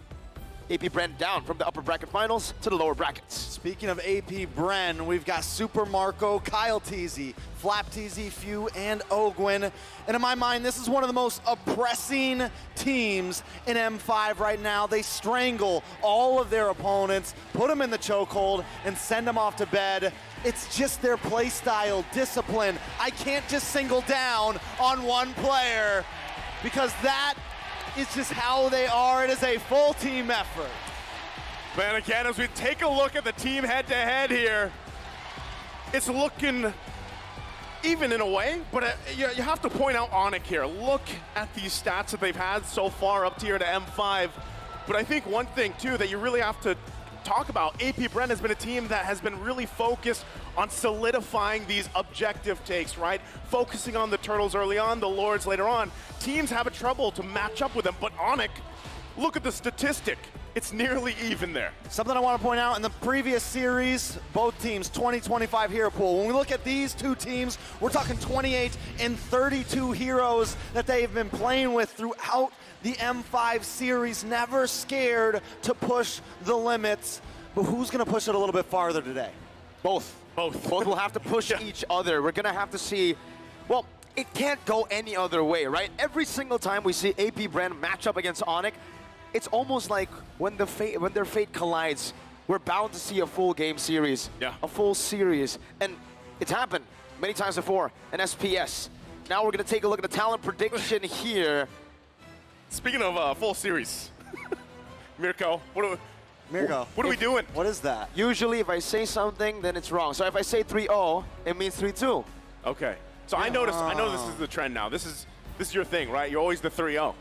AP Bren down from the upper bracket finals to the lower brackets. Speaking of AP Bren, we've got Super Marco, Kyle Teasy, Flap Teasy, Few, and Ogwin. And in my mind, this is one of the most oppressing teams in M5 right now. They strangle all of their opponents, put them in the chokehold, and send them off to bed. It's just their play style, discipline. I can't just single down on one player because that is just how they are. It is a full team effort. Man, again, as we take a look at the team head-to-head here, it's looking even in a way, but you have to point out Onic here. Look at these stats that they've had so far up tier to M5. But I think one thing, too, that you really have to talk about, AP Bren has been a team that has been really focused on solidifying these objective takes, right? Focusing on the Turtles early on, the Lords later on. Teams have a trouble to match up with them, but Onic, look at the statistic. It's nearly even there. Something I want to point out, in the previous series, both teams, 20-25 hero pool. When we look at these two teams, we're talking 28 and 32 heroes that they've been playing with throughout the M5 series, never scared to push the limits. But who's going to push it a little bit farther today? Both. Both will have to push each other. We're going to have to see, well, it can't go any other way, right? Every single time we see AP Bren match up against Onic, it's almost like when their fate collides, we're bound to see a full game series, a full series. And it's happened many times before in SPS. Now we're going to take a look at the talent prediction here. Speaking of full series, Mirko, what are we doing? What is that? Usually if I say something, then it's wrong. So if I say 3-0, it means 3-2. Okay. So I know this is the trend now. This is your thing, right? You're always the 3-0.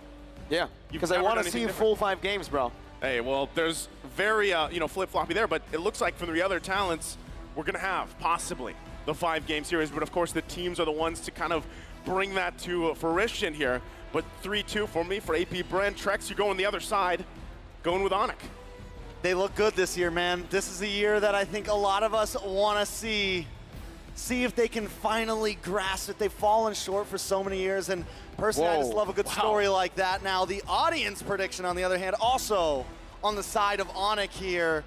Yeah, because I want to see full 5 games, bro. Hey, well, there's very, flip-floppy there, but it looks like from the other talents, we're going to have possibly the 5-game series, but of course the teams are the ones to kind of bring that to fruition here. But 3-2 for me, for AP Bren. Trex, you're going the other side, going with Onic. They look good this year, man. This is a year that I think a lot of us want to see if they can finally grasp it. They've fallen short for so many years, and personally, I just love a good story like that. Now, the audience prediction, on the other hand, also on the side of Onic here,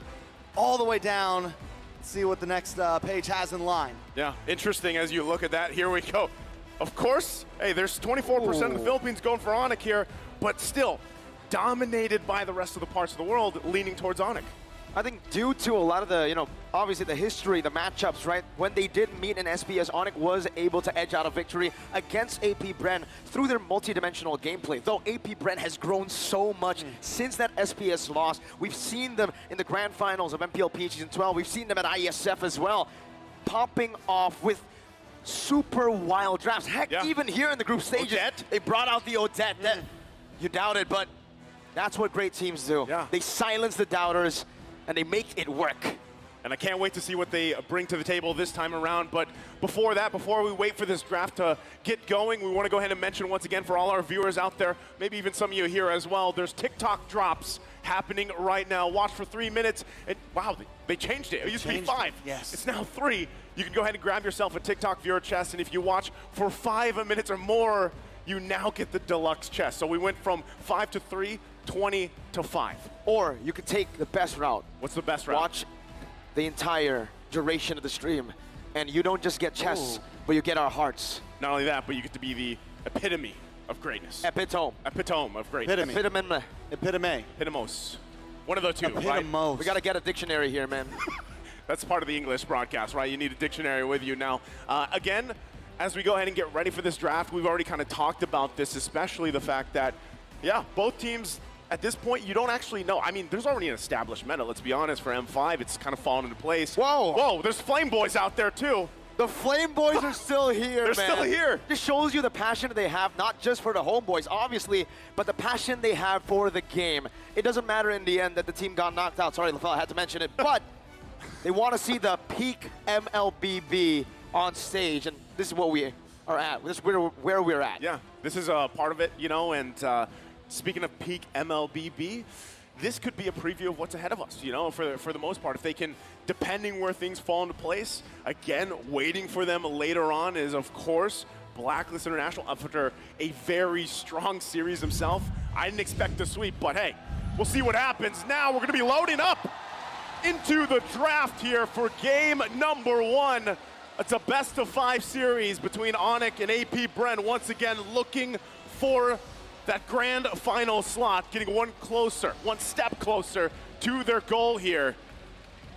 all the way down. Let's see what the next page has in line. Yeah, interesting as you look at that. Here we go. Of course, hey, there's 24% of the Philippines going for Onic here, but still dominated by the rest of the parts of the world, leaning towards Onic. I think due to a lot of the, obviously the history, the matchups, right? When they did meet in SPS, Onic was able to edge out a victory against AP Bren through their multi-dimensional gameplay. Though AP Bren has grown so much since that SPS loss. We've seen them in the grand finals of MPLP Season 12. We've seen them at ISF as well, popping off with super wild drafts. Heck, even here in the group stages, Odette? They brought out the Odette. You doubt it, but that's what great teams do. They silence the doubters, and they make it work. And I can't wait to see what they bring to the table this time around. But before that, before we wait for this draft to get going, we want to go ahead and mention once again for all our viewers out there, maybe even some of you here as well, there's TikTok drops happening right now. Watch for 3 minutes. And wow, they changed it. It used to be 5. Yes. It's now 3. You can go ahead and grab yourself a TikTok viewer chest, and if you watch for 5 minutes or more, you now get the deluxe chest. So we went from 5 to 3, 20 to 5. Or you could take the best route. What's the best route? Watch the entire duration of the stream, and you don't just get chests, but you get our hearts. Not only that, but you get to be the epitome of greatness. Epitome. Epitome of greatness. Epitome. Epitome. Epitomos. One of the two, right? We got to get a dictionary here, man. That's part of the English broadcast, right? You need a dictionary with you now. Again, as we go ahead and get ready for this draft, we've already kind of talked about this, especially the fact that, both teams, at this point, you don't actually know. I mean, there's already an established meta, let's be honest, for M5. It's kind of fallen into place. Whoa, there's Flame Boys out there, too. The Flame Boys are still here, They're still here. This shows you the passion that they have, not just for the homeboys, obviously, but the passion they have for the game. It doesn't matter in the end that the team got knocked out. Sorry, LaFell, I had to mention it. But they want to see the peak MLBB on stage, and this is what we are at. This is where we're at. Yeah, this is a part of it, and speaking of peak MLBB, this could be a preview of what's ahead of us, for the most part. If they can, depending where things fall into place, again, waiting for them later on is, of course, Blacklist International after a very strong series himself. I didn't expect the sweep, but hey, we'll see what happens. Now we're going to be loading up into the draft here for game number 1. It's a best-of-5 series between Onic and AP Bren, once again looking for that grand final slot, getting one step closer to their goal here.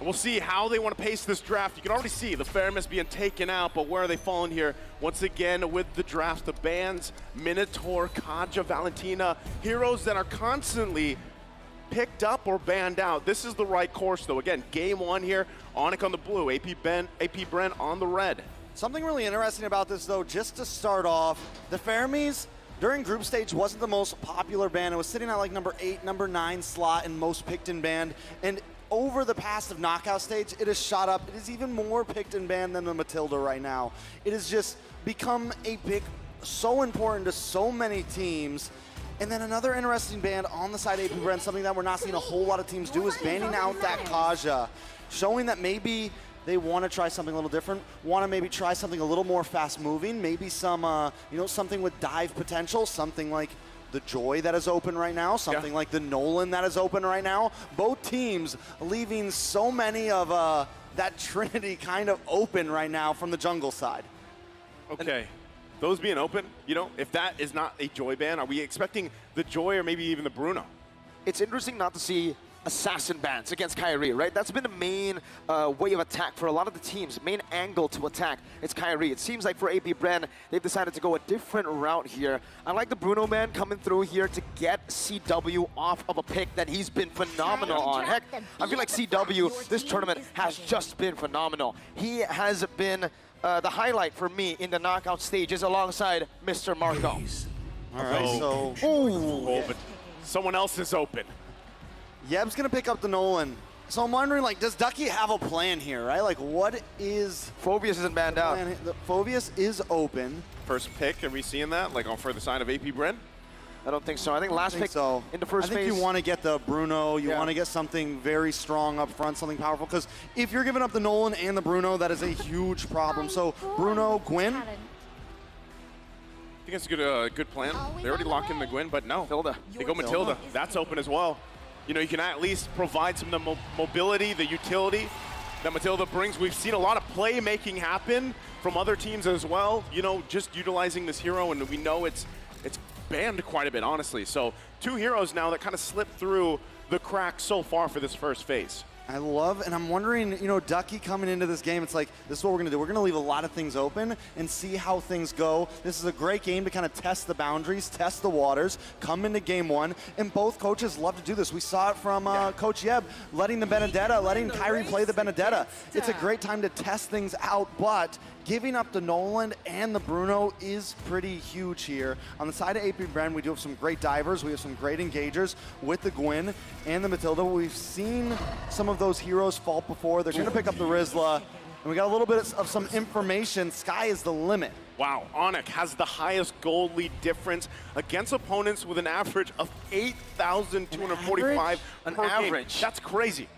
And we'll see how they want to pace this draft. You can already see the Feramis being taken out, but where are they falling here? Once again with the draft, the bans, Minotaur, Kaja, Valentina, heroes that are constantly picked up or banned out. This is the right course, though. Again, game one here, Onic on the blue, AP Bren on the red. Something really interesting about this, though, just to start off, the Feramis during group stage wasn't the most popular band. It was sitting at like number 8, number 9 slot in most picked in band. And over the past of knockout stage, it has shot up. It is even more picked in band than the Matilda right now. It has just become a pick so important to so many teams. And then another interesting band on the side of AP Bren, something that we're not seeing a whole lot of teams do, is banning out that Kaja, showing that maybe they want to try something a little different, want to maybe try something a little more fast-moving, maybe some, something with dive potential, something like the Joy that is open right now, something like the Nolan that is open right now. Both teams leaving so many of that trinity kind of open right now from the jungle side. Okay, those being open, if that is not a Joy ban, are we expecting the Joy or maybe even the Bruno? It's interesting not to see assassin bans against Kairi, right? That's been the main way of attack for a lot of the teams, main angle to attack. It's Kairi. It seems like for AP Bren, they've decided to go a different route here. I like the Bruno man coming through here to get CW off of a pick that he's been phenomenal on. Heck, I feel like CW, this tournament, has just been phenomenal. He has been the highlight for me in the knockout stages alongside Mr. Marco. All right, so... Oh, but someone else is open. Yeb's going to pick up the Nolan. So I'm wondering, does Ducky have a plan here, right? what is... Phoveus isn't banned out. Phoveus is open. First pick, are we seeing that, on for the side of AP Bren? I don't think so. I think last pick in the first phase. I think you want to get the Bruno. You want to get something very strong up front, something powerful. Because if you're giving up the Nolan and the Bruno, that is a huge problem. So Bruno, Gwen. I think it's a good plan. They already lock in the Gwen, but no. Matilda. They go Matilda. That's open as well. You can at least provide some of the mobility, the utility that Matilda brings. We've seen a lot of playmaking happen from other teams as well, just utilizing this hero, and we know it's banned quite a bit, honestly. So 2 heroes now that kind of slipped through the cracks so far for this first phase. I love, and I'm wondering, Ducky coming into this game, it's like, this is what we're going to do. We're going to leave a lot of things open and see how things go. This is a great game to kind of test the boundaries, test the waters, come into game one, and both coaches love to do this. We saw it from Coach Yeb, letting the Benedetta, letting Kairi play the Benedetta. It's a great time to test things out, but giving up the Nolan and the Bruno is pretty huge here. On the side of AP Bren, we do have some great divers. We have some great engagers with the Gwen and the Matilda. We've seen some of those heroes fall before. They're going to pick up the Rizla. And we got a little bit of some information. Sky is the limit. Wow, Onic has the highest gold lead difference against opponents with an average of 8,245 An per average. game. That's crazy.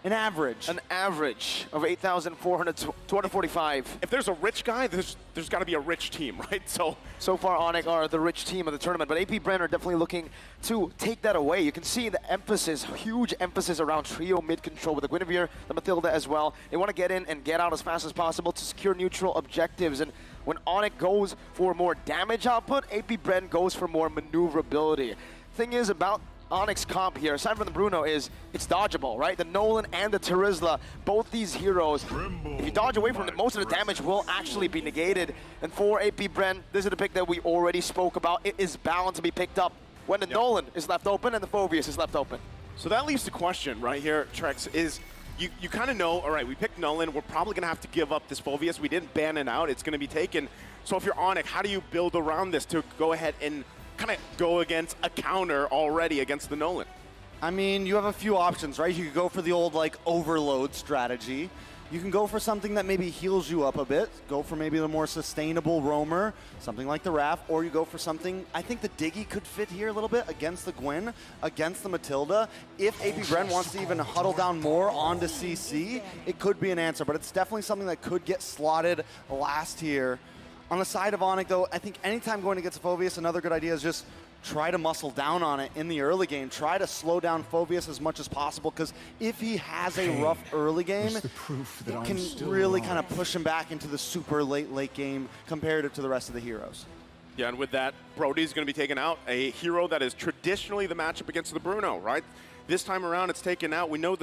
An average. An average of 8,245. If there's a rich guy, there's got to be a rich team, right? So far, Onic are the rich team of the tournament, but AP Bren are definitely looking to take that away. You can see the emphasis, huge emphasis around trio mid-control with the Guinevere, the Matilda as well. They want to get in and get out as fast as possible to secure neutral objectives. And when Onic goes for more damage output, AP Bren goes for more maneuverability. Thing is about Onyx comp here, aside from the Bruno, is it's dodgeable, right? The Nolan and the Terizla, both these heroes, if you dodge away from them, most of the damage will actually be negated. And for AP Bren, this is the pick that we already spoke about. It is bound to be picked up when the Nolan is left open and the Phoveus is left open. So that leaves the question right here, Trex, is you kind of know, all right, we picked Nolan, we're probably going to have to give up this Phoveus. We didn't ban it out, it's going to be taken. So if you're Onic, how do you build around this to go ahead and kind of go against a counter already against the Nolan? I mean, you have a few options, right? You could go for the old, overload strategy. You can go for something that maybe heals you up a bit, go for maybe the more sustainable roamer, something like the Raph, or you go for something, I think the Diggy could fit here a little bit against the Gwen, against the Matilda. If AP Bren wants to even huddle down more onto CC, it could be an answer, but it's definitely something that could get slotted last here. On the side of Onic, though, I think anytime going against Phoveus, another good idea is just try to muscle down on it in the early game. Try to slow down Phoveus as much as possible, because if he has a rough early game, it can really kind of push him back into the super late game comparative to the rest of the heroes. Yeah, and with that, Brody's going to be taking out a hero that is traditionally the matchup against the Bruno, right? This time around, it's taken out. We know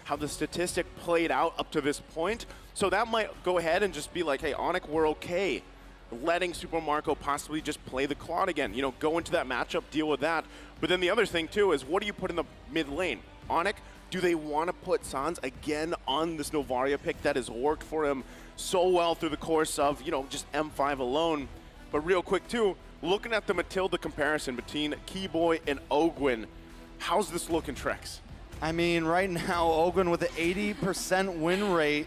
how the statistic played out up to this point. So that might go ahead and just be like, hey, Onic, we're okay letting Super Marco possibly just play the Claude again. You know, go into that matchup, deal with that. But then the other thing, too, is what do you put in the mid lane? Onic, do they want to put Sans again on this Novaria pick that has worked for him so well through the course of, you know, just M5 alone? But real quick, too, looking at the Matilda comparison between Keyboy and Ogwyn, how's this looking, Trex? I mean, right now, Ogwyn with an 80% win rate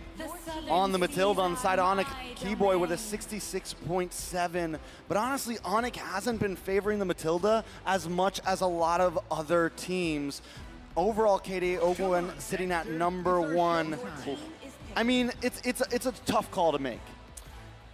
on the Matilda on the side of Onic. Keyboy with a 66.7. But honestly, Onic hasn't been favoring the Matilda as much as a lot of other teams. Overall, KDA Ogwyn sitting at number 1. I mean, it's a tough call to make.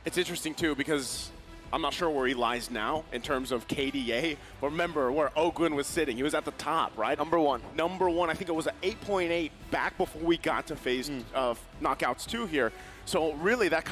It's interesting, too, because I'm not sure where he lies now in terms of KDA, but remember where Ogwyn was sitting. He was at the top, right? Number 1. Number 1. I think it was an 8.8 back before we got to phase of knockouts 2 here. So really that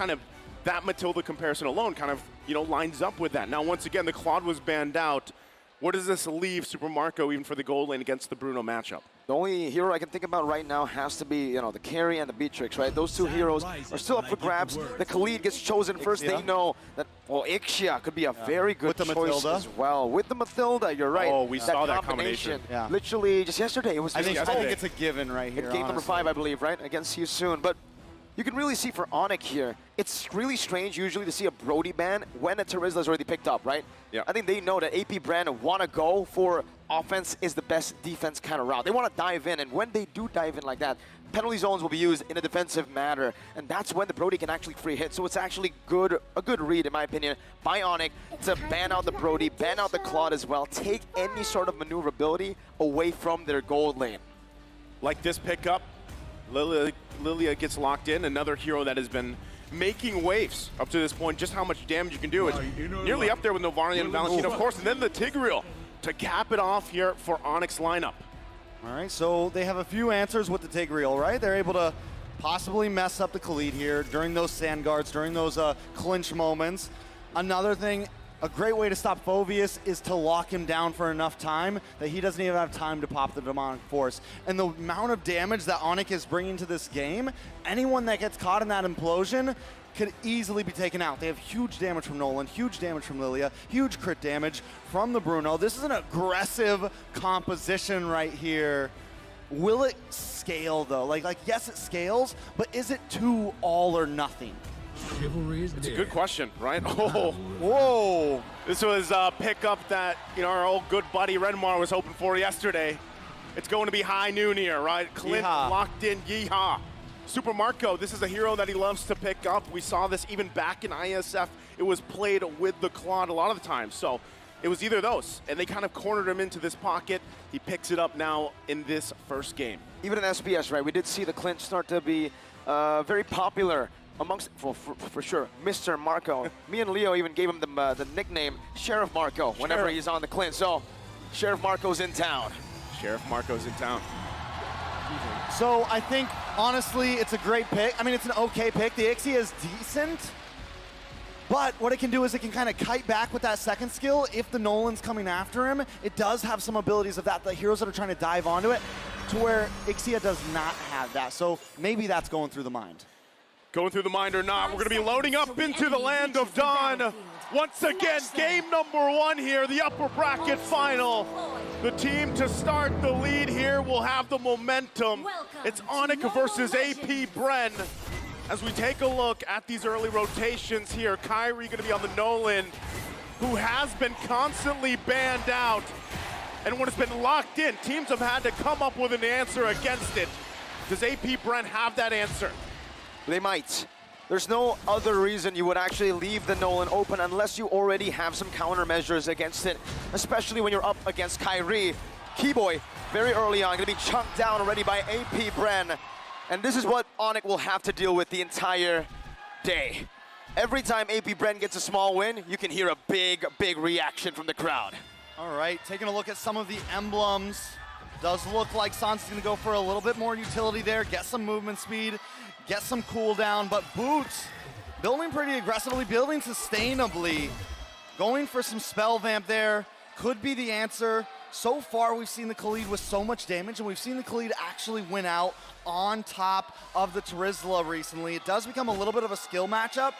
Matilda comparison alone kind of, you know, lines up with that. Now, once again, the Claude was banned out. Where does this leave Super Marco even for the gold lane against the Bruno matchup? The only hero I can think about right now has to be, you know, the carry and the Beatrix, right? Those two heroes are still up for grabs. The Khalid gets chosen first. They know that, well, Ixia could be a very good choice as well. With the Matilda, you're right. Oh, we saw that combination. Yeah. Literally just yesterday. It was I think it's a given right here, game number 5, I believe, right? Against you soon. But you can really see for Onic here, it's really strange usually to see a Brody ban when a Terizla is already picked up, right? Yeah. I think they know that AP Brand want to go for offense is the best defense kind of route. They want to dive in, and when they do dive in like that, penalty zones will be used in a defensive manner, and that's when the Brody can actually free hit. So it's actually a good read, in my opinion, by Onic to ban out the Brody, ban out the Claude as well, take any sort of maneuverability away from their gold lane. Like this pickup, Lilia gets locked in, another hero that has been making waves up to this point, just how much damage you can do. It's nearly up there with Novaria and Valentino, of course, and then the Tigreal to cap it off here for Onyx lineup. All right, so they have a few answers with the Tigreal, right? They're able to possibly mess up the Khalid here during those sand guards, during those clinch moments. Another thing, a great way to stop Phoveus is to lock him down for enough time that he doesn't even have time to pop the Demonic Force. And the amount of damage that Onic is bringing to this game, anyone that gets caught in that implosion could easily be taken out. They have huge damage from Nolan, huge damage from Lilia, huge crit damage from the Bruno. This is an aggressive composition right here. Will it scale though? Like yes, it scales, but is it too all or nothing? Chivalry is It's a good question, right? Oh, whoa! This was a pickup that, you know, our old good buddy Redmar was hoping for yesterday. It's going to be high noon here, right? Clint locked in, yeehaw. Super Marco, this is a hero that he loves to pick up. We saw this even back in ISF. It was played with the Claude a lot of the time. So it was either those, and they kind of cornered him into this pocket. He picks it up now in this first game. Even in SPS, right, we did see the Clint start to be very popular amongst, for sure, Mr. Marco. Me and Leo even gave him the nickname Sheriff Marco whenever he's on the Clint. So Sheriff Marco's in town. Sheriff Marco's in town. So I think, honestly, it's a great pick. I mean, it's an okay pick. The Ixia is decent, but what it can do is it can kind of kite back with that second skill. If the Nolan's coming after him, it does have some abilities of that, the heroes that are trying to dive onto it, to where Ixia does not have that. So maybe that's going through the mind. Going through the mind or not, we're going to be loading up into the Land of Dawn. Once again, game number 1 here, the upper bracket final. The team to start the lead here will have the momentum. It's Onic versus AP Bren. As we take a look at these early rotations here, Kyrie going to be on the Nolan, who has been constantly banned out. And when it's been locked in, teams have had to come up with an answer against it. Does AP Bren have that answer? They might. There's no other reason you would actually leave the Nolan open unless you already have some countermeasures against it, especially when you're up against Kyrie. Keyboy, very early on, gonna be chunked down already by AP Bren. And this is what Onic will have to deal with the entire day. Every time AP Bren gets a small win, you can hear a big, big reaction from the crowd. All right, taking a look at some of the emblems. Does look like Sans is gonna go for a little bit more utility there, get some movement speed, get some cooldown, but Boots building pretty aggressively, building sustainably, going for some spell vamp there, could be the answer. So far, we've seen the Khalid with so much damage, and we've seen the Khalid actually win out on top of the Terizla recently. It does become a little bit of a skill matchup,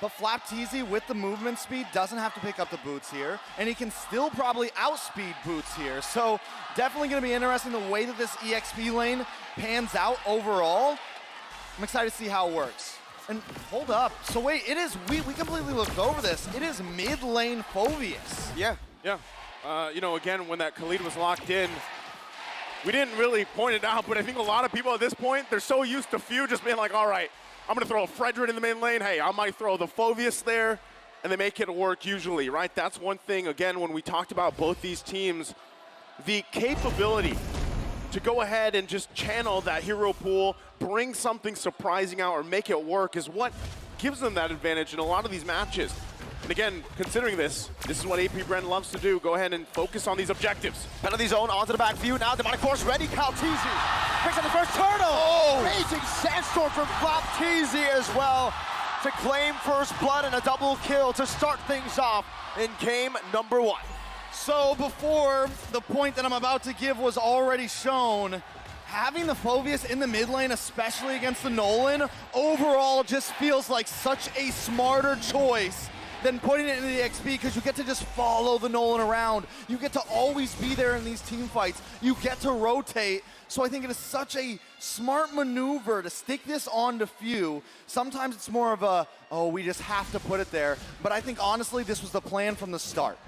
but Flapteezy with the movement speed doesn't have to pick up the boots here, and he can still probably outspeed boots here. So definitely going to be interesting the way that this EXP lane pans out overall. I'm excited to see how it works. And hold up, so wait, it is, we completely looked over this. It is mid lane Phoveus. Yeah. You know, again, when that Khalid was locked in, we didn't really point it out, but I think a lot of people at this point, they're so used to Few just being like, all right, I'm going to throw a Fredrin in the main lane. Hey, I might throw the Phoveus there, and they make it work usually, right? That's one thing, again, when we talked about both these teams, the capability to go ahead and just channel that hero pool, bring something surprising out, or make it work is what gives them that advantage in a lot of these matches. And again, considering this is what AP Bren loves to do. Go ahead and focus on these objectives. Penalty zone onto the back view. Now Demonic Force ready. Kal'Tezi picks up the first turtle. Oh! Raging Sandstorm from Flapteezy as well to claim first blood and a double kill to start things off in game number 1. So before the point that I'm about to give was already shown, having the Phoveus in the mid lane, especially against the Nolan, overall just feels like such a smarter choice than putting it into the XP, because you get to just follow the Nolan around. You get to always be there in these team fights. You get to rotate. So I think it is such a smart maneuver to stick this on to Few. Sometimes it's more of a, oh, we just have to put it there. But I think honestly, this was the plan from the start.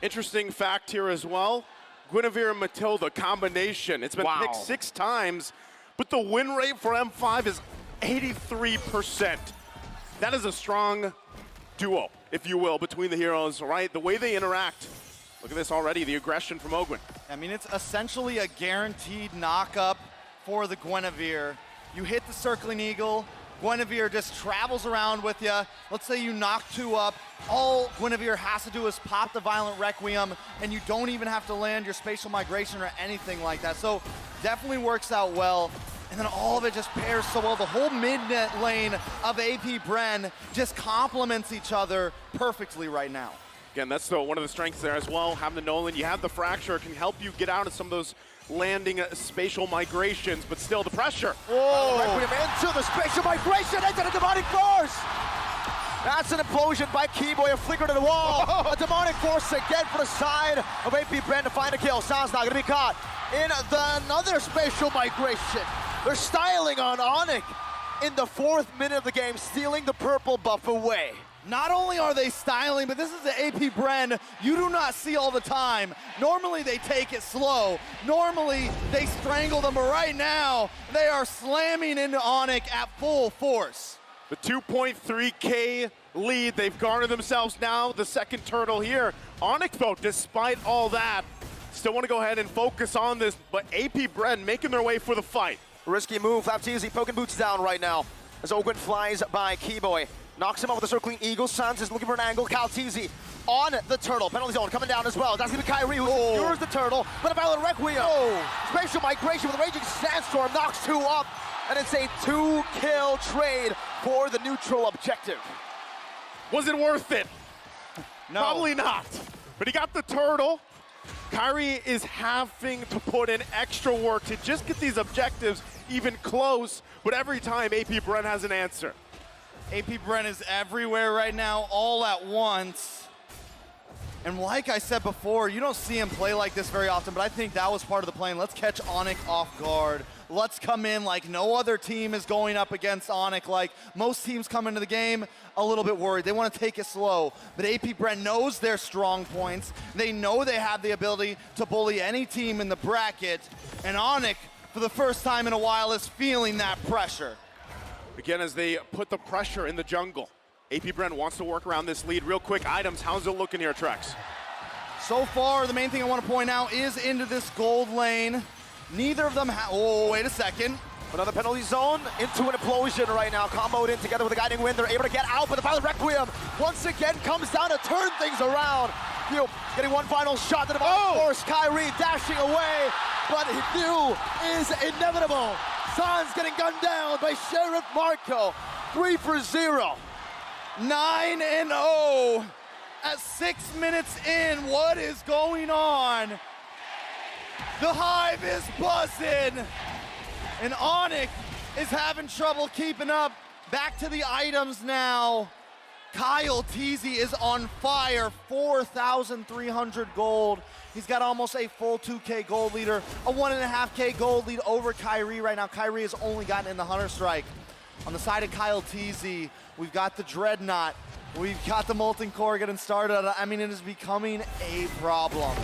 Interesting fact here as well. Guinevere and Matilda combination. It's been picked 6 times, but the win rate for M5 is 83%. That is a strong duo, if you will, between the heroes, right? The way they interact. Look at this already, the aggression from Ogwyn. I mean, it's essentially a guaranteed knock-up for the Guinevere. You hit the Circling Eagle, Guinevere just travels around with you. Let's say you knock 2 up. All Guinevere has to do is pop the Violent Requiem, and you don't even have to land your Spatial Migration or anything like that. So definitely works out well. And then all of it just pairs so well. The whole mid-net lane of AP Bren just complements each other perfectly right now. Again, that's one of the strengths there as well. Having the Nolan, you have the Fracture, can help you get out of some of those landing spatial migrations, but still the pressure. Whoa! Requiem into the spatial migration, into the Demonic Force! That's an implosion by Keyboy, a flicker to the wall. A Demonic Force again for the side of AP Bren to find a kill. Sounds not gonna be caught in another spatial migration. They're styling on Onyx in the 4th minute of the game, stealing the purple buff away. Not only are they styling, but this is the AP Bren you do not see all the time. Normally they take it slow. Normally they strangle them, but right now they are slamming into Onyx at full force. The 2.3K lead they've garnered themselves now, the second turtle here. Onyx, though, despite all that, still want to go ahead and focus on this, but AP Bren making their way for the fight. Risky move, Flapteezy poking boots down right now as Ogwyn flies by Keyboy. Knocks him out with a Circling Eagle. Sans is looking for an angle. Kal'Tezi on the turtle. Penalty zone coming down as well. That's going to be Kairi who secures the turtle. But a Violent Requiem. Spatial Migration with a Raging Sandstorm knocks 2 up. And it's a 2-kill trade for the neutral objective. Was it worth it? No. Probably not. But he got the turtle. Kairi is having to put in extra work to just get these objectives even close. But every time, AP Bren has an answer. AP Bren is everywhere right now, all at once. And like I said before, you don't see him play like this very often, but I think that was part of the plan. Let's catch Onyx off guard. Let's come in like no other team is going up against Onyx. Like most teams come into the game a little bit worried. They want to take it slow. But AP Bren knows their strong points. They know they have the ability to bully any team in the bracket. And Onyx, for the first time in a while, is feeling that pressure. Again, as they put the pressure in the jungle. AP Bren wants to work around this lead. Real quick, items, how's it looking here, Trex? So far, the main thing I want to point out is into this gold lane. Neither of them oh, wait a second. Another penalty zone into an implosion right now. Comboed in together with a Guiding Wind. They're able to get out, but the Violent Requiem once again comes down to turn things around. Few getting one final shot to the Force. Kairi dashing away, but Few is inevitable. Sans getting gunned down by Sheriff Marco. 3-0. 9-0 at 6 minutes in. What is going on? The Hive is buzzing. And Onyx is having trouble keeping up. Back to the items now. Kyle Teasy is on fire, 4,300 gold. He's got almost a full 2K gold leader, a 1.5K gold lead over Kyrie right now. Kyrie has only gotten in the Hunter Strike. On the side of Kyle Teasy, we've got the Dreadnought. We've got the Molten Core getting started. I mean, it is becoming a problem.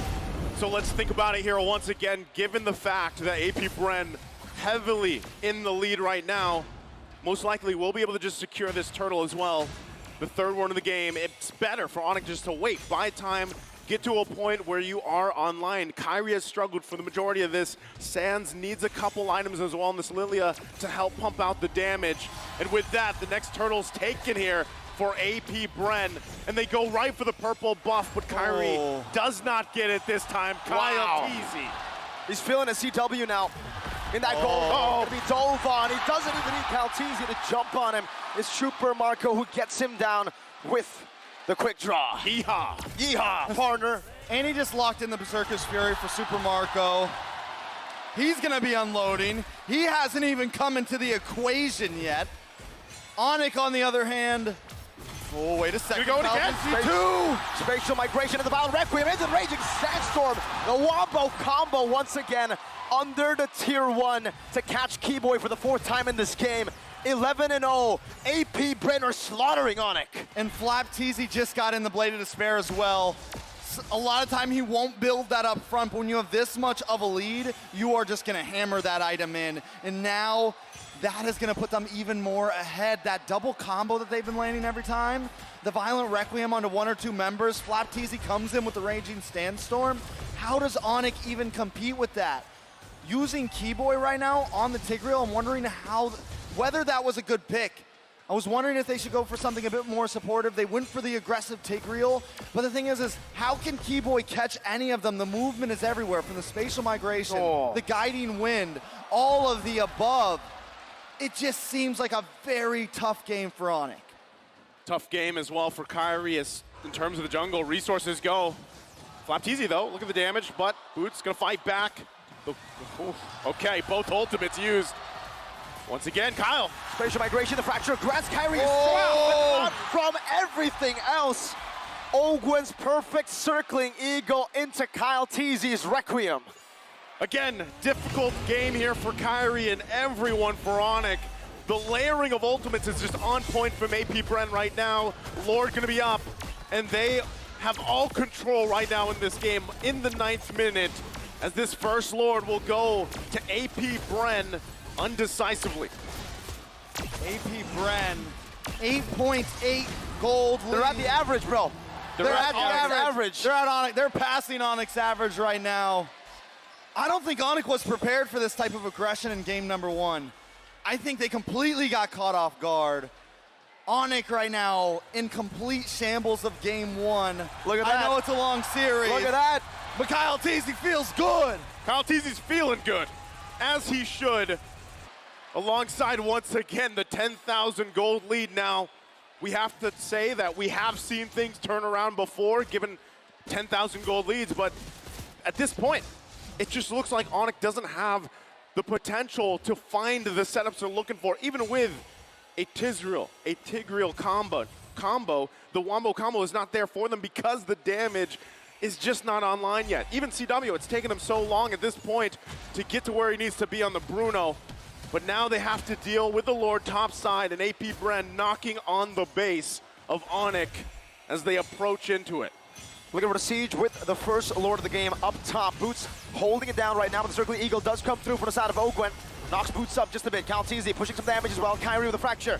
So let's think about it here once again, given the fact that AP Bren heavily in the lead right now, most likely we'll be able to just secure this turtle as well. The third one of the game, it's better for Onyx just to wait, buy time, get to a point where you are online. Kyrie has struggled for the majority of this. Sands needs a couple items as well in this Lilia to help pump out the damage. And with that, the next turtle's taken here for AP Bren, and they go right for the purple buff, but Kyrie does not get it this time. Kyle Teasy. He's feeling a CW now. In that goal, it'll be Dovan. He doesn't even need Kaltizi to jump on him. It's Super Marco who gets him down with the quick draw. Yeehaw. Yeehaw, partner. And he just locked in the Berserker's Fury for Super Marco. He's gonna be unloading. He hasn't even come into the equation yet. Onyx, on the other hand, oh, wait a second. You're going again? Spatial migration of the Violent Requiem into the Raging Sandstorm. The Wombo combo once again under the tier 1 to catch Keyboy for the 4th time in this game. 11-0, AP Brenner slaughtering Onyx. And Flap Teasy just got in the Blade of Despair as well. A lot of time he won't build that up front, but when you have this much of a lead, you are just gonna hammer that item in. And now that is gonna put them even more ahead. That double combo that they've been landing every time, the Violent Requiem onto 1 or 2 members, Flap Teasy comes in with the Raging Sandstorm. How does Onyx even compete with that? Using Keyboy right now on the Tigreal, I'm wondering whether that was a good pick. I was wondering if they should go for something a bit more supportive. They went for the aggressive Tigreal, but the thing is how can Keyboy catch any of them? The movement is everywhere, from the spatial migration, the guiding wind, all of the above. It just seems like a very tough game for Onyx. Tough game as well for Kyrie as in terms of the jungle, resources go. Flap Teasy though, look at the damage, but Boots gonna fight back. Okay, both ultimates used. Once again, Kyle. Spatial migration, the fracture grants Kyrie from everything else. Ogwen's perfect circling eagle into Kyle Teasy's Requiem. Again, difficult game here for Kyrie and everyone for Onyx. The layering of ultimates is just on point from AP Bren right now. Lord gonna be up, and they have all control right now in this game in the 9th minute, as this first Lord will go to AP Bren undecisively. AP Bren, 8.8 gold lead. They're at the average, bro. They're at the average. They're at Onyx. They're passing Onyx average right now. I don't think Onyx was prepared for this type of aggression in game number 1. I think they completely got caught off guard. Onyx right now in complete shambles of game 1. Look at that. I know it's a long series. Look at that. But Kyle Teasy feels good. Kyle Teasy's feeling good, as he should. Alongside, once again, the 10,000 gold lead now. We have to say that we have seen things turn around before, given 10,000 gold leads, but at this point, it just looks like Onyx doesn't have the potential to find the setups they're looking for, even with a Tigreal combo. The Wombo combo is not there for them because the damage is just not online yet. Even CW, it's taken him so long at this point to get to where he needs to be on the Bruno. But now they have to deal with the Lord topside and AP Bren knocking on the base of Onyx as they approach into it. Looking for the siege with the first Lord of the game up top. Boots holding it down right now, but the Circling Eagle does come through from the side of Ogwen. Knocks Boots up just a bit. Kyle Teasy pushing some damage as well. Kyrie with a fracture.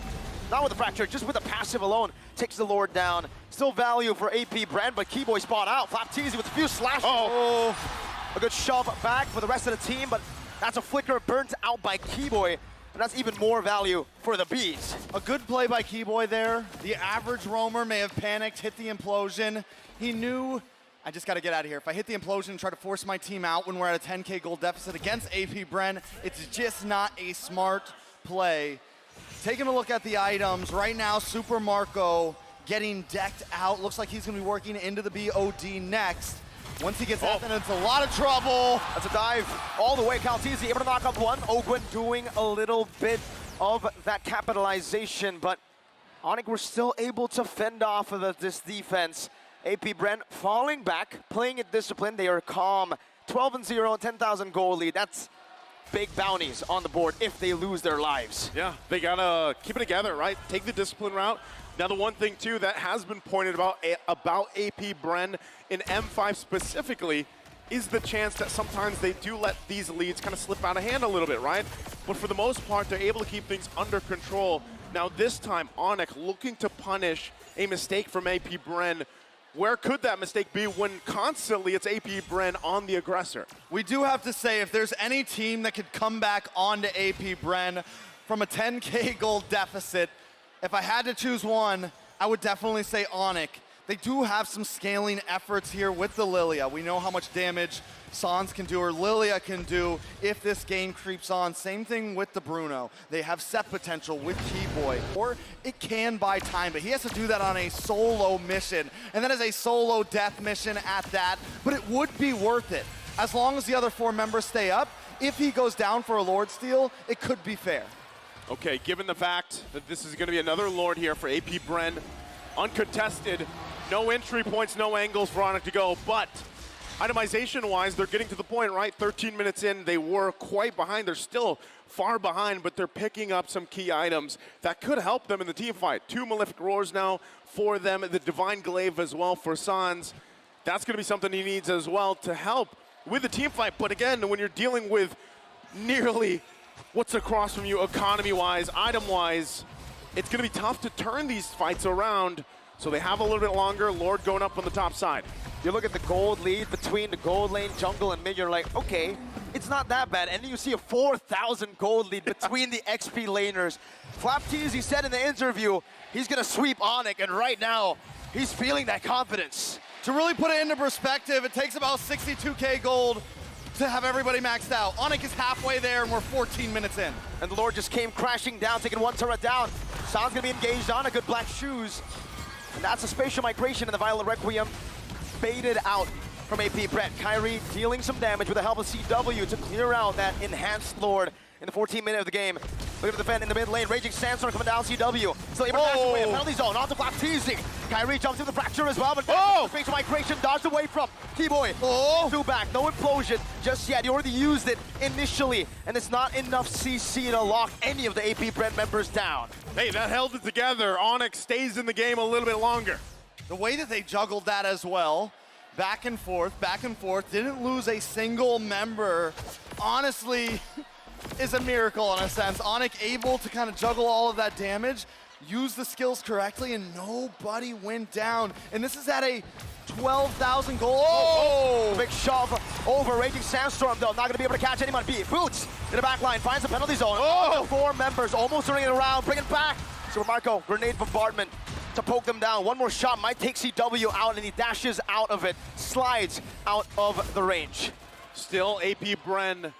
Not with the fracture, just with the passive alone. Takes the Lord down. Still value for AP Bren, but Keyboy spot out. Flap Teasy with a few slashes. A good shove back for the rest of the team, but that's a flicker burnt out by Keyboy, and that's even more value for the Bees. A good play by Keyboy there. The average roamer may have panicked, hit the implosion. He knew, I just gotta get out of here. If I hit the implosion and try to force my team out when we're at a 10K gold deficit against AP Bren, it's just not a smart play. Taking a look at the items, right now Super Marco getting decked out. Looks like he's gonna be working into the BOD next. Once he gets that, then it's a lot of trouble. That's a dive all the way. Calteezy able to knock up one. Ogwin doing a little bit of that capitalization, but Onic were still able to fend off of this defense. AP Bren falling back, playing it disciplined. They are calm. 12-0, 10,000 gold lead. That's big bounties on the board if they lose their lives. Yeah, they gotta keep it together, right? Take the discipline route. Now, the one thing, too, that has been pointed about AP Bren in M5 specifically is the chance that sometimes they do let these leads kind of slip out of hand a little bit, right? But for the most part, they're able to keep things under control. Now, this time, Onic looking to punish a mistake from AP Bren. Where could that mistake be when constantly it's AP Bren on the aggressor? We do have to say, if there's any team that could come back onto AP Bren from a 10K gold deficit, if I had to choose one, I would definitely say Onic. They do have some scaling efforts here with the Lilia. We know how much damage Sans can do or Lilia can do if this game creeps on. Same thing with the Bruno. They have set potential with Keyboy, or it can buy time, but he has to do that on a solo mission, and that is a solo death mission at that, but it would be worth it. As long as the other 4 members stay up, if he goes down for a Lord Steal, it could be fair. Okay, given the fact that this is going to be another Lord here for AP Bren, uncontested, no entry points, no angles for Onic to go, but itemization-wise, they're getting to the point, right? 13 minutes in, they were quite behind. They're still far behind, but they're picking up some key items that could help them in the team fight. 2 Malefic Roars now for them, the Divine Glaive as well for Sans. That's going to be something he needs as well to help with the team fight. But again, when you're dealing with nearly what's across from you economy-wise, item-wise, it's going to be tough to turn these fights around. So they have a little bit longer. Lord going up on the top side. You look at the gold lead between the gold lane, jungle, and mid, you're like, okay, it's not that bad. And then you see a 4,000 gold lead between the XP laners. Flapteasy said in the interview, he's going to sweep Onic, and right now, he's feeling that confidence. To really put it into perspective, it takes about 62K gold to have everybody maxed out. Onic is halfway there, and we're 14 minutes in. And the Lord just came crashing down, taking 1 turret down. Sans going to be engaged on a good black shoes. And that's a spatial migration in the Violet Requiem. Baited out from AP Bren. Kairi dealing some damage with the help of CW to clear out that enhanced Lord in the 14th minute of the game. Look at the defend in the mid lane. Raging Sandstorm coming down. CW still able to dash away. A penalty zone onto Flapteasy. Kairi jumps into the fracture as well, but spatial migration dodged away from Keyboy. Two back, no implosion just yet. He already used it initially, and it's not enough CC to lock any of the AP Bren members down. Hey, that held it together. Onic stays in the game a little bit longer. The way that they juggled that as well, back and forth, didn't lose a single member, honestly, is a miracle in a sense. Onic able to kind of juggle all of that damage, use the skills correctly, and nobody went down. And this is at a 12,000 gold. Oh! Big shove over Raging Sandstorm, though. Not going to be able to catch anyone. Boots in the back line, finds the penalty zone. Oh! 4 members, almost turning it around, bring it back. Super Marco, grenade bombardment to poke them down. One more shot might take CW out, and he dashes out of it, slides out of the range. Still, AP Bren,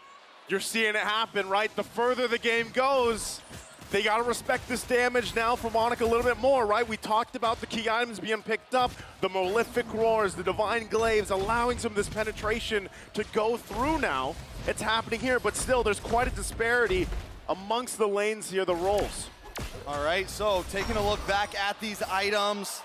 you're seeing it happen, right? The further the game goes, they got to respect this damage now from Onic a little bit more, right? We talked about the key items being picked up, the Malefic Roars, the Divine Glaives, allowing some of this penetration to go through now. It's happening here, but still, there's quite a disparity amongst the lanes here, the roles. All right, so taking a look back at these items,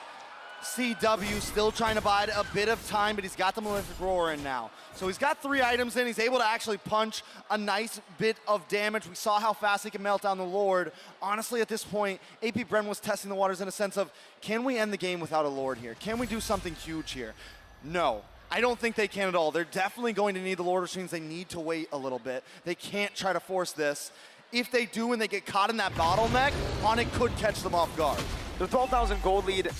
CW still trying to bide a bit of time, but he's got the Malefic Roar in now. So he's got 3 items in. He's able to actually punch a nice bit of damage. We saw how fast he can melt down the Lord. Honestly, at this point, AP Bren was testing the waters in a sense of, can we end the game without a Lord here? Can we do something huge here? No. I don't think they can at all. They're definitely going to need the Lord Machines. They need to wait a little bit. They can't try to force this. If they do and they get caught in that bottleneck, Onic could catch them off guard. The 12,000 gold lead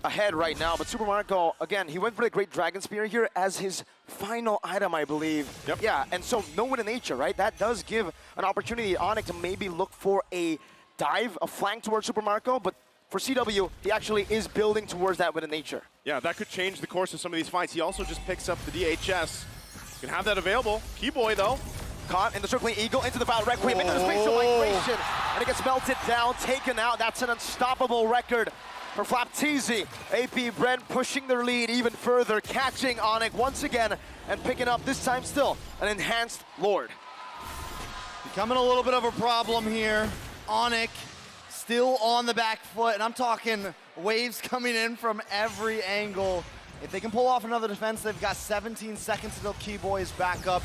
ahead right now, but Super Marco, again, he went for the Great Dragon Spear here as his final item, I believe. Yep. Yeah, and so no Wind of Nature, right? That does give an opportunity to Onic to maybe look for a dive, a flank towards Super Marco, but for CW, he actually is building towards that Wind of Nature. Yeah, that could change the course of some of these fights. He also just picks up the DHS. Can have that available. Keyboy, though. Caught in the Circling Eagle into the Violet Requiem, into the spatial migration, and it gets melted down, taken out. That's an unstoppable record for Flapteezy. AP Bren pushing their lead even further, catching Onyx once again and picking up, this time still, an enhanced Lord. Becoming a little bit of a problem here. Onyx still on the back foot, and I'm talking waves coming in from every angle. If they can pull off another defense, they've got 17 seconds until Keyboy is back up.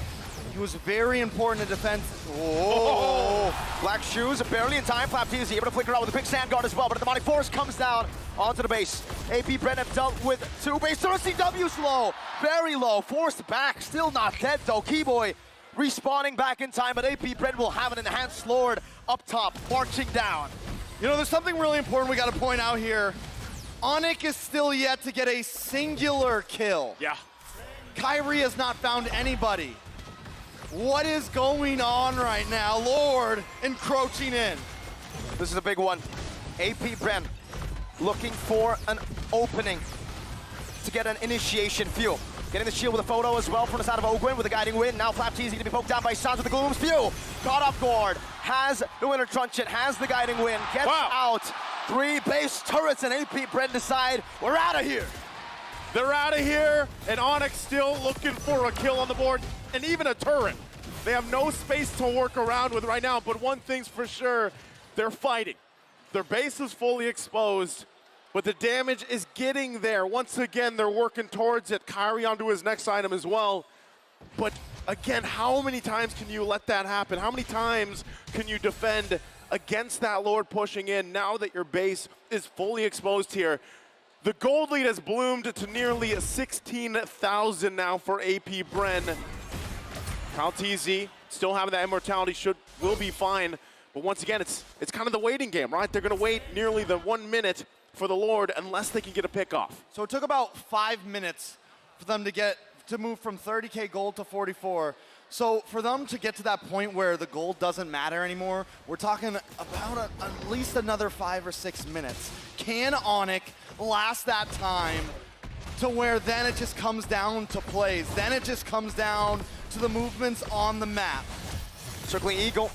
He was very important in defense. Oh! Black Shoes barely in time. Flapteezy able to flicker out with a big sand guard as well, but the Demonic Force comes down onto the base. AP Bren have dealt with 2 base. CW's low, very low, forced back, still not dead though. Keyboy respawning back in time, but AP Bren will have an enhanced Lord up top, marching down. You know, there's something really important we got to point out here. Onyx is still yet to get a singular kill. Yeah. Kairi has not found anybody. What is going on right now? Lord encroaching in. This is a big one. AP Bren looking for an opening to get an initiation few. Getting the shield with a photo as well from the side of Ogwyn with a guiding wind. Now Flapteezy to be poked down by Sans with the Gloom's Few. Caught off guard. Has the Winter Truncheon. Has the guiding wind. Gets out. 3 base turrets and AP Bren decide we're out of here. They're out of here, and Onyx still looking for a kill on the board, and even a turret. They have no space to work around with right now, but one thing's for sure, they're fighting. Their base is fully exposed, but the damage is getting there. Once again, they're working towards it. Kairi onto his next item as well. But again, how many times can you let that happen? How many times can you defend against that Lord pushing in now that your base is fully exposed here? The gold lead has bloomed to nearly 16,000 now for AP Bren. Flapteezy still having that immortality, will be fine. But once again, it's kind of the waiting game, right? They're going to wait nearly the 1 minute for the Lord unless they can get a pick off. So it took about 5 minutes for them to move from 30K gold to 44. So for them to get to that point where the gold doesn't matter anymore, we're talking about at least another 5 or 6 minutes. Can Onyx last that time to where then it just comes down to plays? Then it just comes down to the movements on the map. Circling Eagle.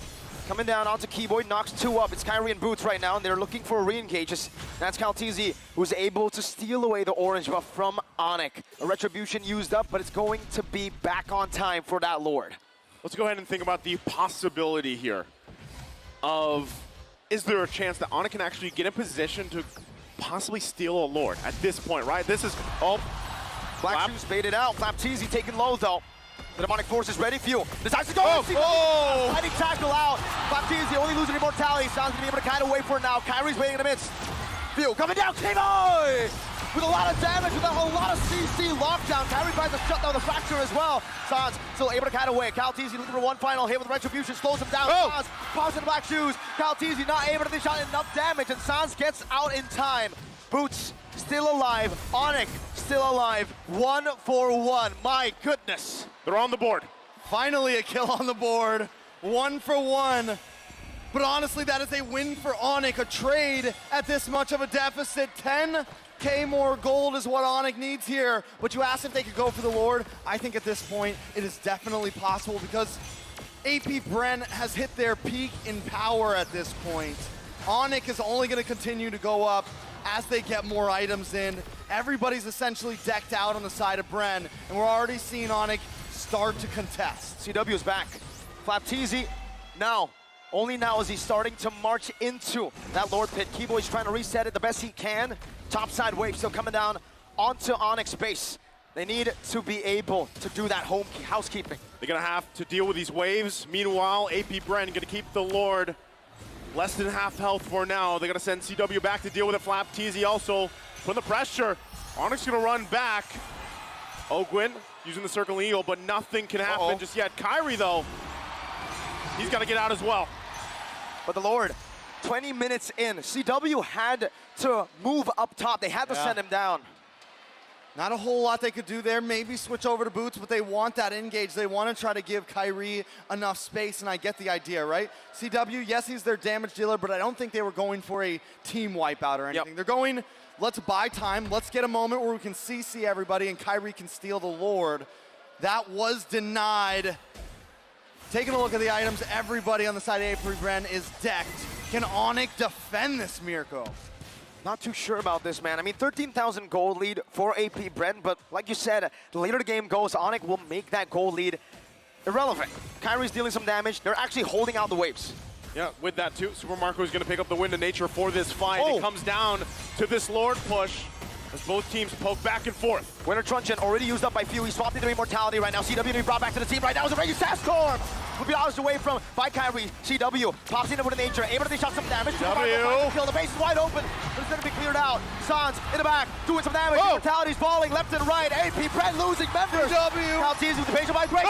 Coming down onto Keyboy, knocks 2 up. It's Kairi and Boots right now, and they're looking for a re-engage. That's Flapteezy, who's able to steal away the orange buff from Onyx. A retribution used up, but it's going to be back on time for that Lord. Let's go ahead and think about the possibility here of, is there a chance that Onyx can actually get in position to possibly steal a Lord at this point, right? This is, Black Shoes baited out. Flapteezy taken low, though. The Demonic Force is ready. Few decides to go. Fighting tackle out. Flapteezy only losing immortality. Sounds to be able to kind of wait for it now. Kairi's waiting in the midst. Few coming down. Keyboy with a lot of damage, with a lot of CC lockdown. Kairi tries to shut down the Fracture as well. Sans still able to kind of wait. Flapteezy looking for one final hit with Retribution. Slows him down. Sans pops in Black Shoes. Flapteezy not able to dish out enough damage, and Sans gets out in time. Boots still alive. Onyx still alive. 1 for 1. My goodness. They're on the board. Finally a kill on the board. 1 for 1. But honestly, that is a win for Onyx. A trade at this much of a deficit. 10K more gold is what Onyx needs here. But you asked if they could go for the Lord. I think at this point, it is definitely possible because AP Bren has hit their peak in power at this point. Onyx is only going to continue to go up as they get more items in. Everybody's essentially decked out on the side of Bren, and we're already seeing Onyx start to contest. CW is back. Flapteezy now, only now is he starting to march into that Lord pit. Keyboy's trying to reset it the best he can. Topside wave still coming down onto Onyx base. They need to be able to do that housekeeping. They're gonna have to deal with these waves. Meanwhile, AP Bren gonna keep the Lord less than half health for now. They're gonna send CW back to deal with it. Flapteezy also putting the pressure. Onyx gonna run back. Ogwyn using the Circle Eagle, but nothing can happen just yet. Kairi though, he's gotta get out as well. But the Lord, 20 minutes in, CW had to move up top. They had to send him down. Not a whole lot they could do there. Maybe switch over to Boots, but they want that engage. They want to try to give Kairi enough space, and I get the idea, right? CW, yes, he's their damage dealer, but I don't think they were going for a team wipeout or anything. They're going, let's buy time. Let's get a moment where we can CC everybody and Kairi can steal the Lord. That was denied. Taking a look at the items, everybody on the side of AP Bren is decked. Can Onyx defend this, Mirko? Not too sure about this, man. I mean, 13,000 gold lead for AP Bren, but like you said, the later the game goes, Onyx will make that gold lead irrelevant. Kyrie's dealing some damage. They're actually holding out the waves. Yeah, with that too, Super Marco is going to pick up the Wind of Nature for this fight. It comes down to this Lord push as both teams poke back and forth. Winter Truncheon already used up by Few. He swapped into Immortality right now. CW to be brought back to the team right now. Is a regular Sastorm. Will be hours away from by Kyrie. CW pops into Wind of Nature, able to shot some damage. Kill. The base is wide open, but it's going to be cleared out. Sans in the back, doing some damage. Immortality's falling left and right. AP Bren losing members. Caltese with the patient by break.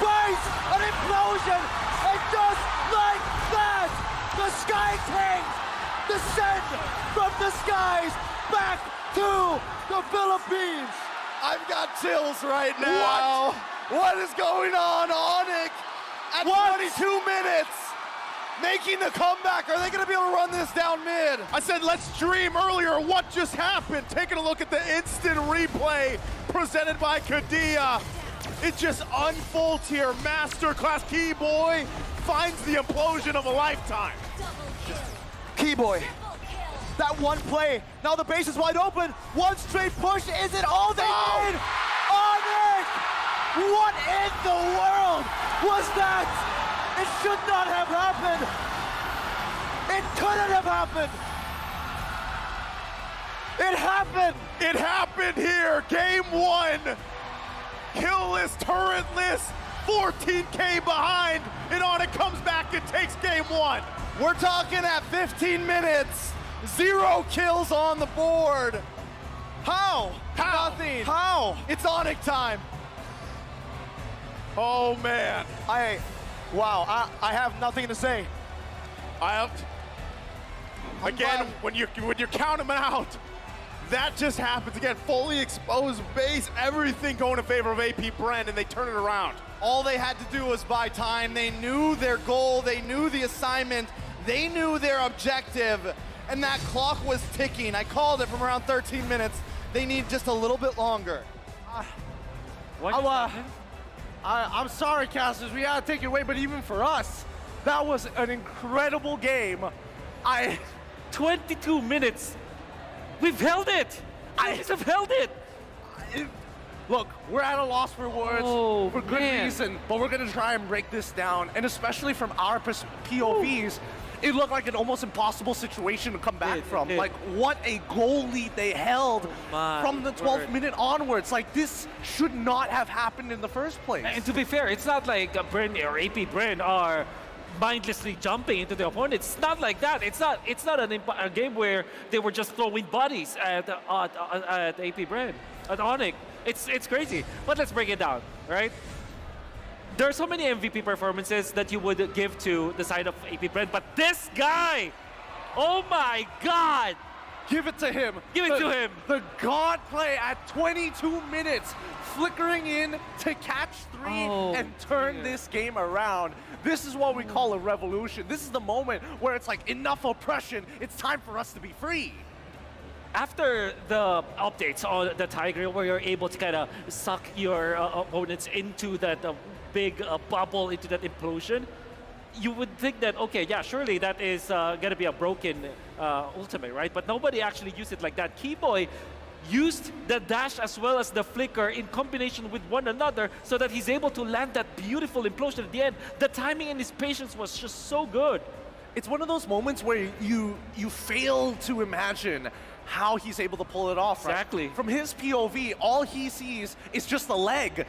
Base an implosion, and just like that, the Sky Kings descend from the skies back to the Philippines. I've got chills right now. What is going on, Onyx? At 22 minutes, making the comeback. Are they going to be able to run this down mid? I said let's dream earlier. What just happened? Taking a look at the instant replay presented by Kadia. It just unfolds here. Masterclass Keyboy finds the implosion of a lifetime. Keyboy, that one play. Now the base is wide open. One straight push. Is it all they need? Onyx! What in the world was that? It should not have happened. It couldn't have happened. It happened. It happened here. Game 1. Killless, turretless, 14K behind, and Onyx comes back and takes game 1. We're talking at 15 minutes, 0 kills on the board. How? Nothing. How? It's Onyx time. Oh man. I have nothing to say. Again, when you count them out, that just happens again. Fully exposed base, everything going in favor of AP Bren, and they turn it around. All they had to do was buy time. They knew their goal, they knew the assignment, they knew their objective, and that clock was ticking. I called it from around 13 minutes. They need just a little bit longer. I'm sorry, casters, we gotta take it away, but even for us, that was an incredible game. 22 minutes. We've held it! You guys have held it! Look, we're at a loss for words for good reason, but we're going to try and break this down. And especially from our POVs, it looked like an almost impossible situation to come back from. Like, what a goal lead they held from the 12th minute onwards. Like, this should not have happened in the first place. And to be fair, it's not like Bren or AP Bren are mindlessly jumping into the opponent. It's not like that. It's not a game where they were just throwing bodies at AP Bren, at Onyx. It's crazy. But let's break it down, right? There are so many MVP performances that you would give to the side of AP Bren, but this guy, oh my God! Give it to him. Give it to him. The God play at 22 minutes, flickering in to catch 3 and turn this game around. This is what we call a revolution. This is the moment where it's like, enough oppression. It's time for us to be free. After the updates on the Tiger, where you're able to kind of suck your opponents into that big bubble, into that implosion, you would think that, okay, yeah, surely that is going to be a broken ultimate, right? But nobody actually used it like that. Keyboy used the dash as well as the flicker in combination with one another so that he's able to land that beautiful implosion at the end. The timing and his patience was just so good. It's one of those moments where you fail to imagine how he's able to pull it off. Exactly. Right? From his POV, all he sees is just a leg.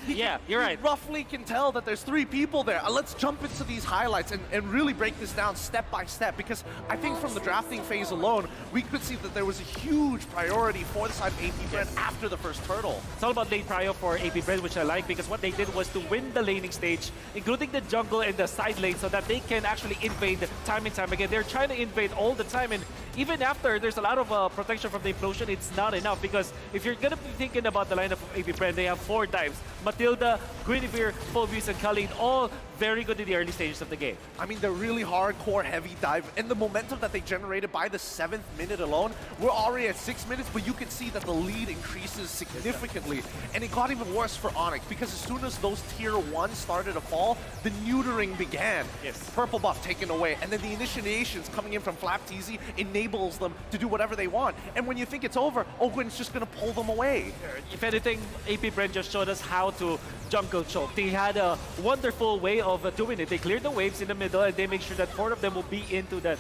Yeah, you're right. He roughly can tell that there's 3 people there. Let's jump into these highlights and really break this down step by step, because I think from the drafting phase alone, we could see that there was a huge priority for the side of AP Bren after the first turtle. It's all about lane prio for AP Bren, which I like, because what they did was to win the laning stage, including the jungle and the side lane, so that they can actually invade time and time again. They're trying to invade all the time, and even after there's a lot of protection from the implosion, it's not enough, because if you're going to be thinking about the lineup of AP Bren, they have 4 dives. Matilda, Guinevere, Phoebus, and Khalid, all very good in the early stages of the game. I mean, they're really hardcore, heavy dive, and the momentum that they generated by the 7th minute alone, we're already at 6 minutes, but you can see that the lead increases significantly, and it got even worse for Onyx, because as soon as those tier 1 started to fall, the neutering began. Yes. Purple buff taken away, and then the initiations coming in from Flapteasy enables them to do whatever they want, and when you think it's over, Ogwen's just going to pull them away. If anything, AP Bren just showed us how to jungle choke. They had a wonderful way of doing it. They cleared the waves in the middle, and they make sure that 4 of them will be into that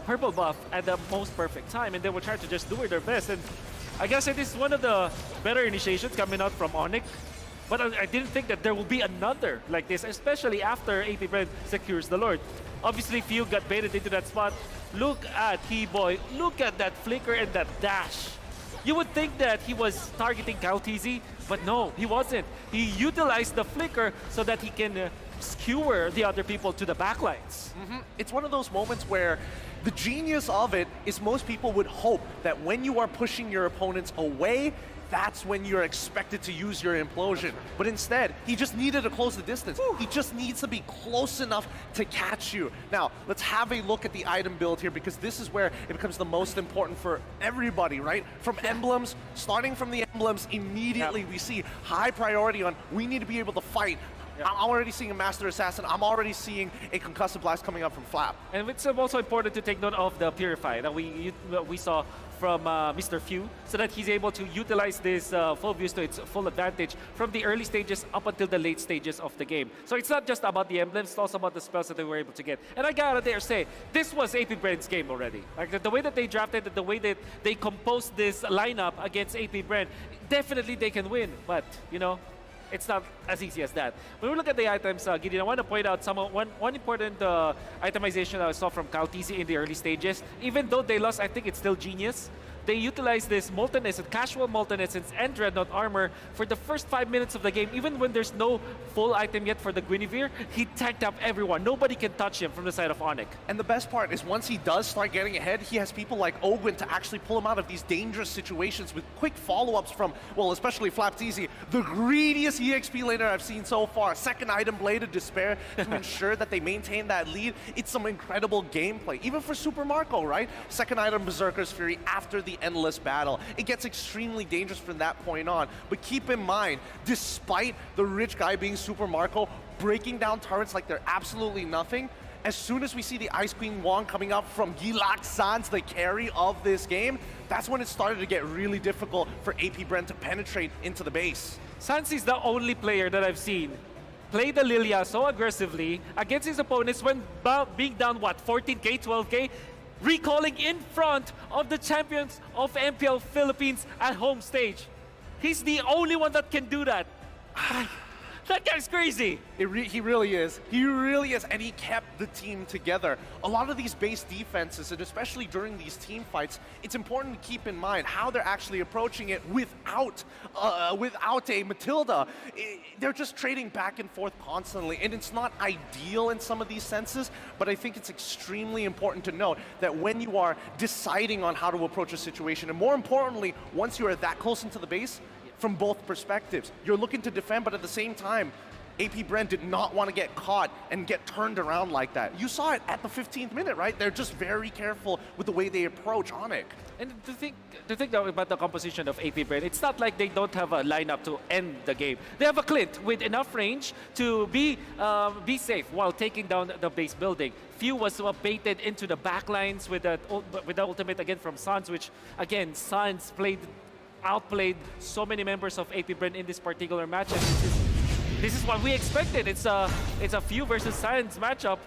purple buff at the most perfect time, and they will try to just do it their best. And I guess it is one of the better initiations coming out from Onyx, but I didn't think that there will be another like this, especially after AP Bren secures the Lord. Obviously, Few got baited into that spot. Look at He-Boy. Look at that flicker and that dash. You would think that he was targeting Kaltizi, but no, he wasn't. He utilized the flicker so that he can skewer the other people to the backlines. It's one of those moments where the genius of it is most people would hope that when you are pushing your opponents away, that's when you're expected to use your implosion. But instead, he just needed to close the distance. He just needs to be close enough to catch you. Now, let's have a look at the item build here, because this is where it becomes the most important for everybody, right? From emblems, starting from the emblems, immediately we see high priority on we need to be able to fight. I'm already seeing a Master Assassin. I'm already seeing a Concussive Blast coming up from Flap. And it's also important to take note of the Purify that we saw from Mr. Few, so that he's able to utilize this full views to its full advantage from the early stages up until the late stages of the game. So it's not just about the emblems, it's also about the spells that they were able to get. And I gotta dare say, this was AP Bren's game already. Like the way that they drafted it, the way that they composed this lineup against AP Bren, definitely they can win. But, you know, it's not as easy as that. When we look at the items, Gideon, I want to point out one important itemization that I saw from Kaltizi in the early stages. Even though they lost, I think it's still genius. They utilized this Molten Essence, casual Molten Essence and Dreadnought Armor for the first 5 minutes of the game. Even when there's no full item yet for the Guinevere, he tanked up everyone. Nobody can touch him from the side of Onyx. And the best part is once he does start getting ahead, he has people like Ogwen to actually pull him out of these dangerous situations with quick follow-ups from, well, especially Flapteasy, the greediest EXP laner I've seen so far. Second item, Blade of Despair, to ensure that they maintain that lead. It's some incredible gameplay, even for Super Marco, right? Second item, Berserker's Fury after the endless battle. It gets extremely dangerous from that point on. But keep in mind, despite the rich guy being Super Marco, breaking down turrets like they're absolutely nothing, as soon as we see the Ice Queen Wong coming up from Gilak Sans, the carry of this game, that's when it started to get really difficult for AP Bren to penetrate into the base. Sans is the only player that I've seen play the Lilia so aggressively against his opponents when being down, what, 14k, 12k? Recalling in front of the champions of MPL Philippines at home stage. He's the only one that can do that. That guy's crazy. He really is. He really is. And he kept the team together. A lot of these base defenses, and especially during these team fights, it's important to keep in mind how they're actually approaching it without a Matilda. They're just trading back and forth constantly. And it's not ideal in some of these senses, but I think it's extremely important to note that when you are deciding on how to approach a situation, and more importantly, once you are that close into the base, from both perspectives. You're looking to defend, but at the same time, AP Bren did not want to get caught and get turned around like that. You saw it at the 15th minute, right? They're just very careful with the way they approach Onyx. And to think about the composition of AP Bren, it's not like they don't have a lineup to end the game. They have a Clint with enough range to be safe while taking down the base building. Few was baited into the backlines with the ultimate again from Sans, which again, Sans outplayed so many members of AP Bren in this particular match, and this is what we expected. It's a Few versus Sans matchup,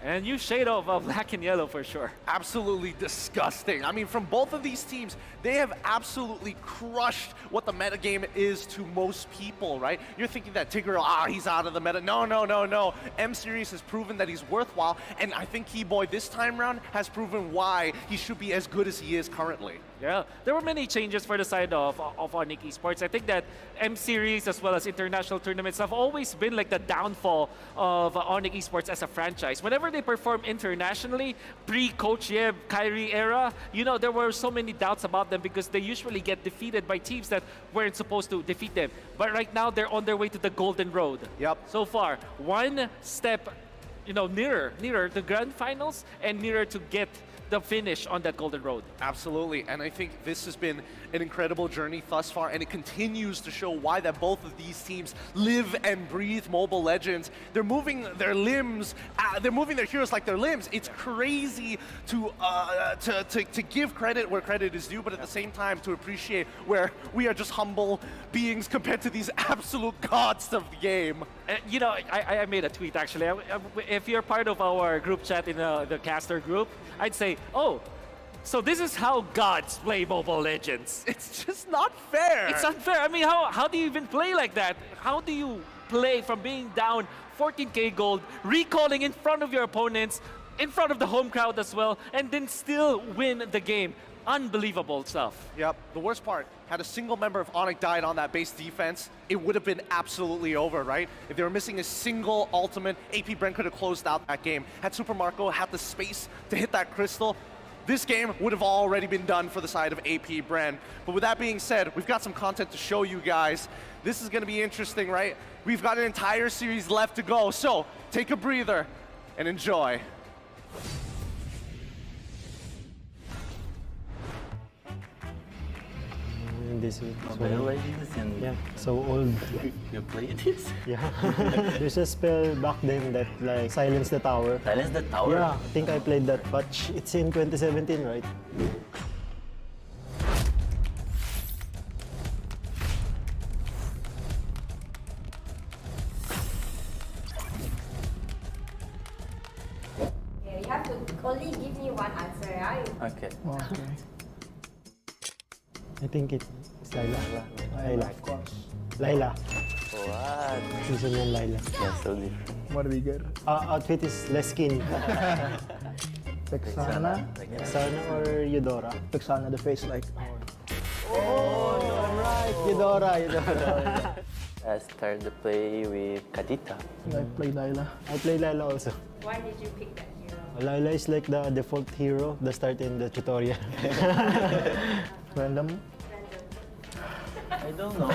and a new shade of black and yellow for sure. Absolutely disgusting. I mean, from both of these teams, they have absolutely crushed what the metagame is to most people, right? You're thinking that Tigreal, he's out of the meta. No. M-Series has proven that he's worthwhile, and I think He-Boy this time around has proven why he should be as good as he is currently. Yeah, there were many changes for the side of Onyx Esports. I think that M-Series as well as international tournaments have always been like the downfall of Onyx Esports as a franchise. Whenever they perform internationally, pre-Coach Yeb, Kyrie era, you know, there were so many doubts about them because they usually get defeated by teams that weren't supposed to defeat them. But right now, they're on their way to the golden road. Yep. So far, one step, you know, nearer the grand finals and nearer to get the finish on that golden road. Absolutely, and I think this has been an incredible journey thus far, and it continues to show why that both of these teams live and breathe Mobile Legends. They're moving their limbs, they're moving their heroes like their limbs. It's crazy to give credit where credit is due, but at the same time to appreciate where we are just humble beings compared to these absolute gods of the game. You know, I made a tweet actually. If you're part of our group chat in the caster group, I'd say, oh, so this is how gods play Mobile Legends. It's just not fair. It's unfair. I mean, how do you even play like that? How do you play from being down 14k gold, recalling in front of your opponents, in front of the home crowd as well, and then still win the game? Unbelievable stuff. Yep. The worst part, had a single member of Onic died on that base defense, it would have been absolutely over, right? If they were missing a single ultimate, AP Bren could have closed out that game. Had Super Marco had the space to hit that crystal, this game would have already been done for the side of AP Bren. But with that being said, we've got some content to show you guys. This is going to be interesting, right? We've got an entire series left to go, so take a breather and enjoy. This week. Mobile Legends and yeah, so old. You play this? Yeah. There's a spell back then that like silence the tower. Silence the tower? Yeah, I think I played that, but it's in 2017, right? Yeah, you have to only give me one answer, right? Okay. Okay. I think it's Layla. Layla. Of course. Layla. What? Season 1 Layla. That's so different. What do we get? Outfit is less skin. Vexana? Vexana or Eudora? Vexana, the face like. Oh, alright. Eudora. I started to play with Kadita. I play Layla. I play Layla also. Why did you pick that hero? Layla is like the default hero that start in the tutorial. Random? I don't know.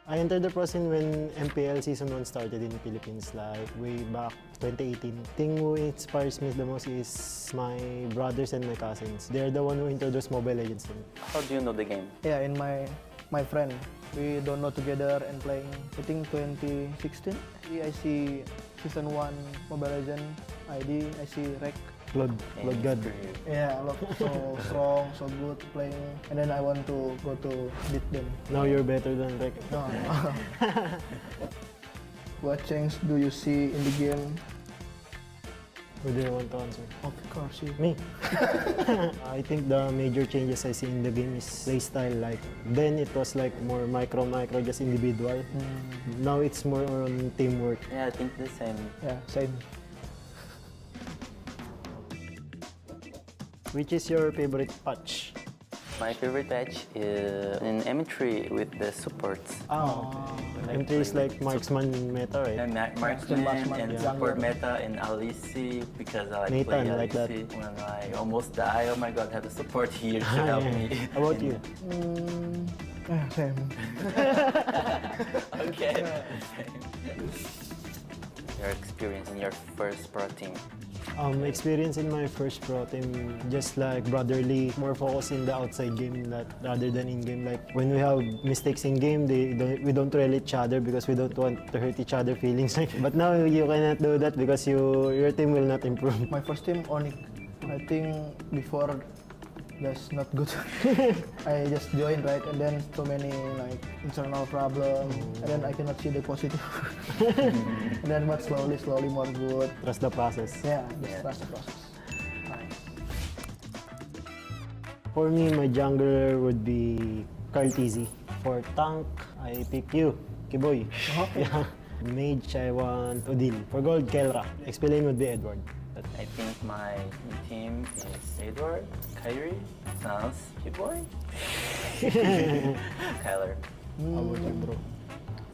I entered the pro scene when MPL Season 1 started in the Philippines, like way back 2018. The thing who inspires me the most is my brothers and my cousins. They're the one who introduced Mobile Legends to me. How do you know the game? Yeah, in my friend. We don't know together and playing, I think 2016. I see Season 1 Mobile Legends ID, I see Rek. Blood God. Yeah, look so strong, so good playing. And then I want to go to beat them. Now you're better than Rek. No. What change do you see in the game? Who do you want to answer? Of course, you. Me. I think the major changes I see in the game is playstyle. Like then it was like more micro, just individual. Now it's more on teamwork. Yeah, I think the same. Yeah, same. Which is your favorite patch? My favorite patch is in M3 with the supports. Oh, M3 is like marksman meta, right? And marksman and support meta and Alici because I like Nathan, playing like that. Alici when I almost die. Oh my god, I have a support here to help me. How about you? Same. Okay. Your experience in your first pro team. Experience in my first pro team, just like brotherly, more focus in the outside game rather than in game. Like when we have mistakes in game, we don't trail each other because we don't want to hurt each other feelings. But now you cannot do that because your team will not improve. My first team, Onic. I think before that's not good. I just joined, right, and then so many like internal problems, and then I cannot see the positive. And then but slowly more good. Trust the process. Yeah, just trust the process. Nice. For me, my jungler would be Carl TZ. For tank, I pick you, Kiboy. Okay. Yeah. Mage, I want Odil. For gold, Kelra. Explain would be Edward. I think my team is Edward, Kyrie, Sans, Kiboy, Kyler. How about you, bro?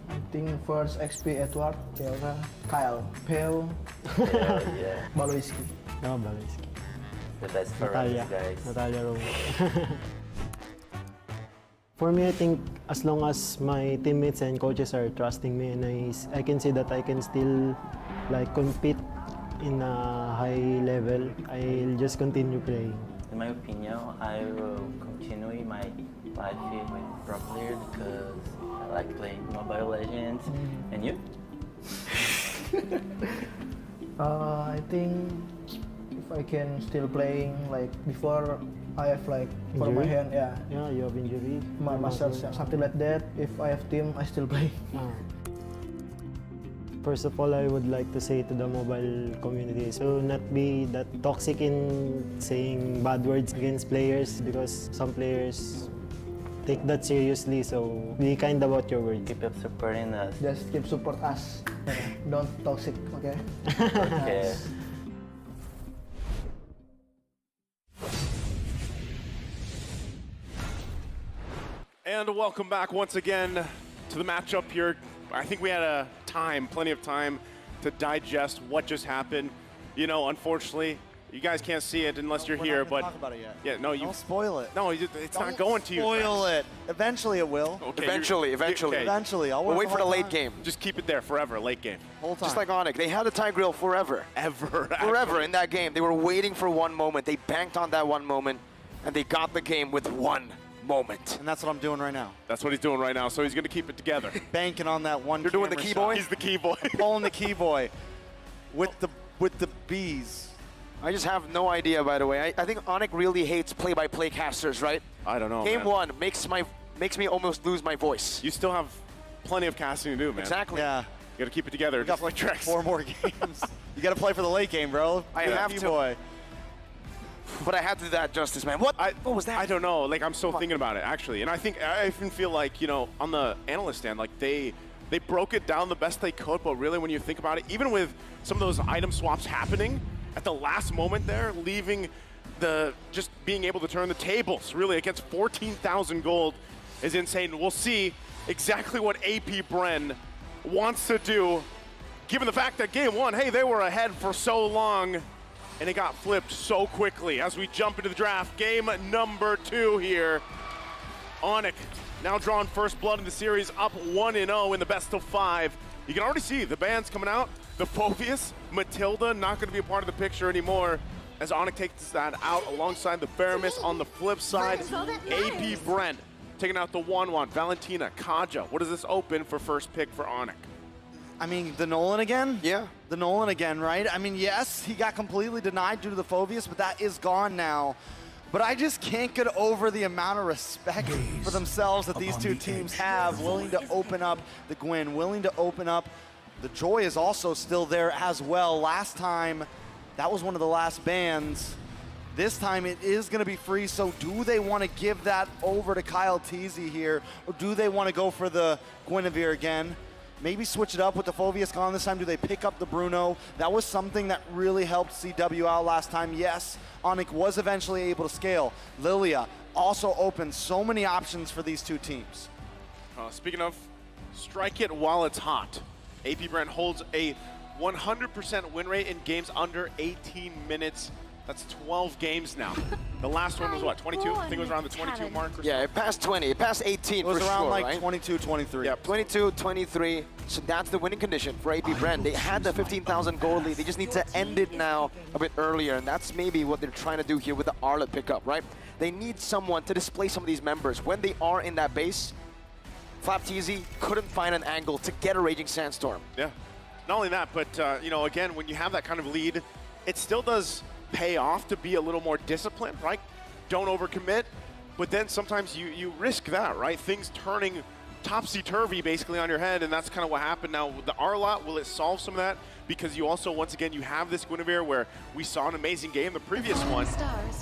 I think first XP Edward, Keora, Kyle, Pale, Yeah. Baloiski. No, Baloiski. The best for Natalia. us, guys. Natalia Roma. For me, I think as long as my teammates and coaches are trusting me and I can see that I can still like compete in a high level, I'll just continue playing. In my opinion, I will continue my life with pro player because I like playing Mobile Legends. And you? I think if I can still playing like before, I have like for my Injury? hand, yeah. Yeah, you have injury. My muscles, something like that. If I have team, I still play. First of all, I would like to say to the mobile community, so not be that toxic in saying bad words against players because some players take that seriously, so be kind about your words. Keep up supporting us. Just keep support us. Don't toxic, okay? Okay. And welcome back once again to the matchup here. I think we had plenty of time to digest what just happened. You know, unfortunately, you guys can't see it unless you're We're here, not gonna but talk about it yet. yeah, no, you Don't spoil it. No, it's not going to you. Spoil it. Eventually it will. Okay, Eventually. okay. Eventually. I'll We'll wait for the late time. game. Just keep it there forever, late game. Whole time. Just like Onyx, they had the Tigreal forever. Forever in that game. They were waiting for one moment. They banked on that one moment, and they got the game with one moment. And that's what I'm doing right now. That's what he's doing right now, so he's going to keep it together. Banking on that one. You're doing the camera key shot. boy? He's the key boy. Pulling the key boy with the bees. I just have no idea, by the way. I think Onyx really hates play-by-play casters, right? I don't know, Game man. one makes me almost lose my voice. You still have plenty of casting to do, man. Exactly. Yeah. You got to keep it together. We got Just like Trex. 4 more games. You got to play for the late game, bro. I You're the have key to. Boy. But I had to do that justice, man. What was that? I don't know. Like, I'm still thinking about it, actually. And I even feel like, you know, on the analyst stand, like, they broke it down the best they could, but really when you think about it, even with some of those item swaps happening at the last moment there, leaving just being able to turn the tables, really, against 14,000 gold is insane. We'll see exactly what AP Bren wants to do, given the fact that game one, hey, they were ahead for so long, and it got flipped so quickly as we jump into the draft. Game number 2 here. Onyx now drawing first blood in the series, up 1-0 in the best of 5. You can already see the bands coming out. The Phoveus, Matilda, not going to be a part of the picture anymore as Onyx takes that out alongside the Baramis. On the flip side, AP Bren taking out the 1-1. Valentina, Kaja. What does this open for first pick for Onyx? I mean, the Nolan again? Yeah. The Nolan again, right? I mean, yes, he got completely denied due to the Phoveus, but that is gone now. But I just can't get over the amount of respect for themselves that these two teams have, willing to open up the Gwyn, willing to open up. The Joy is also still there as well. Last time, that was one of the last bans. This time it is going to be free, so do they want to give that over to Kyle Teasy here, or do they want to go for the Guinevere again? Maybe switch it up with the Phoveus gone this time. Do they pick up the Bruno? That was something that really helped CW out last time. Yes, Onyx was eventually able to scale. Lilia also opened so many options for these two teams. Speaking of, strike it while it's hot. AP Bren holds a 100% win rate in games under 18 minutes. That's 12 games now. The last one was what, 22? I think it was around the 22 mark or Yeah, it passed 20. It passed 18 It was for around sure, like right? 22, 23. Yep, 22, 23. So that's the winning condition for AP Bren. They had the 15,000 gold lead. They just need to end it now a bit earlier, and that's maybe what they're trying to do here with the Arlet pickup, right? They need someone to display some of these members. When they are in that base, FlapTeasy couldn't find an angle to get a Raging Sandstorm. Yeah. Not only that, but you know, again, when you have that kind of lead, it still does pay off to be a little more disciplined, right? Don't overcommit, but then sometimes you risk that, right? Things turning topsy-turvy basically on your head, and that's kind of what happened. Now with the Arlot, will it solve some of that? Because you also, once again, you have this Guinevere where we saw an amazing game the previous one.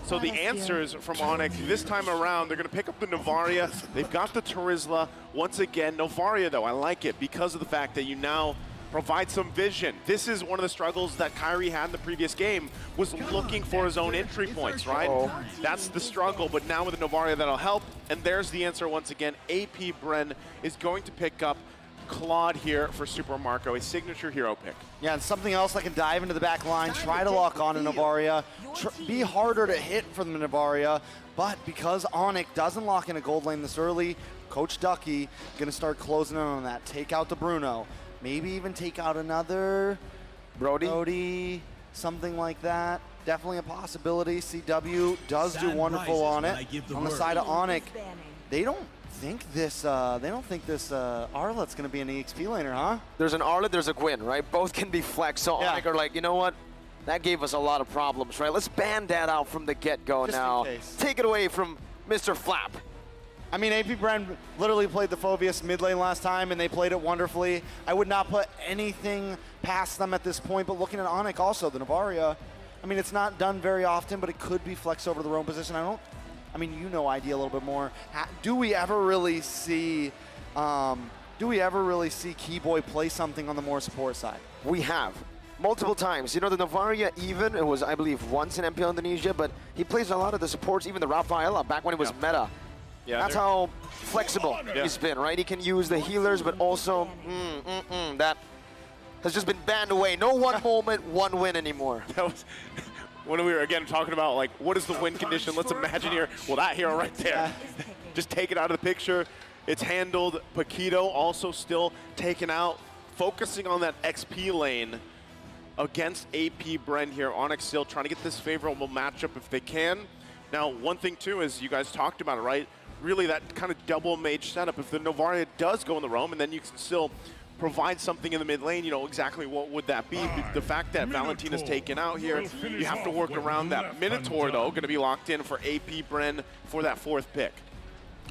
So the answers from Onyx this time around, they're going to pick up the Novaria. They've got the Terizla. Once again, Novaria, though, I like it because of the fact that you now provide some vision. This is one of the struggles that Kyrie had in the previous game, was looking for his own entry points, right? That's the struggle, but now with the Novaria, that'll help. And there's the answer once again. AP Bren is going to pick up Claude here for Super Marco, a signature hero pick. Yeah, and something else that can dive into the back line, try to lock on a Novaria, be harder to hit for the Novaria, but because Onic doesn't lock in a gold lane this early, Coach Ducky gonna start closing in on that. Take out the Bruno, maybe even take out another Brody, something like that. Definitely a possibility. CW does do wonderful on it. On the side of Onic, they don't think this Arlet's gonna be an EXP laner, huh? There's an Arlet, there's a Gwyn, right? Both can be flexed, so Yeah. Onic are like, you know what? That gave us a lot of problems, right? Let's ban that out from the get-go Just now. in case. Take it away from Mr. Flap. I mean, AP Bren literally played the Phoveus mid lane last time, and they played it wonderfully. I would not put anything past them at this point, but looking at Onic also, the Novaria, I mean, it's not done very often, but it could be flexed over to the roam position. I mean, you know ID a little bit more. Do we ever really see Keyboy play something on the more support side? We have. Multiple times. You know, the Novaria even, it was, I believe, once in MPL Indonesia, but he plays a lot of the supports, even the Rafaela, back when it was meta. Yeah, that's how flexible he's been, right? He can use the healers, but also, that has just been banned away. No one moment, one win anymore. That was when we were, again, talking about, like, what is the win condition? Let's imagine here, well, that hero right there. Just take it out of the picture. It's handled. Paquito also still taken out, focusing on that XP lane against AP Bren here. Onyx still trying to get this favorable matchup if they can. Now, one thing, too, is you guys talked about it, right? Really that kind of double mage setup. If the Novaria does go in the roam, and then you can still provide something in the mid lane, you know, exactly what would that be? The fact that Valentina's taken out here, you have to work around that. Minotaur, though, going to be locked in for AP Bren for that 4th pick.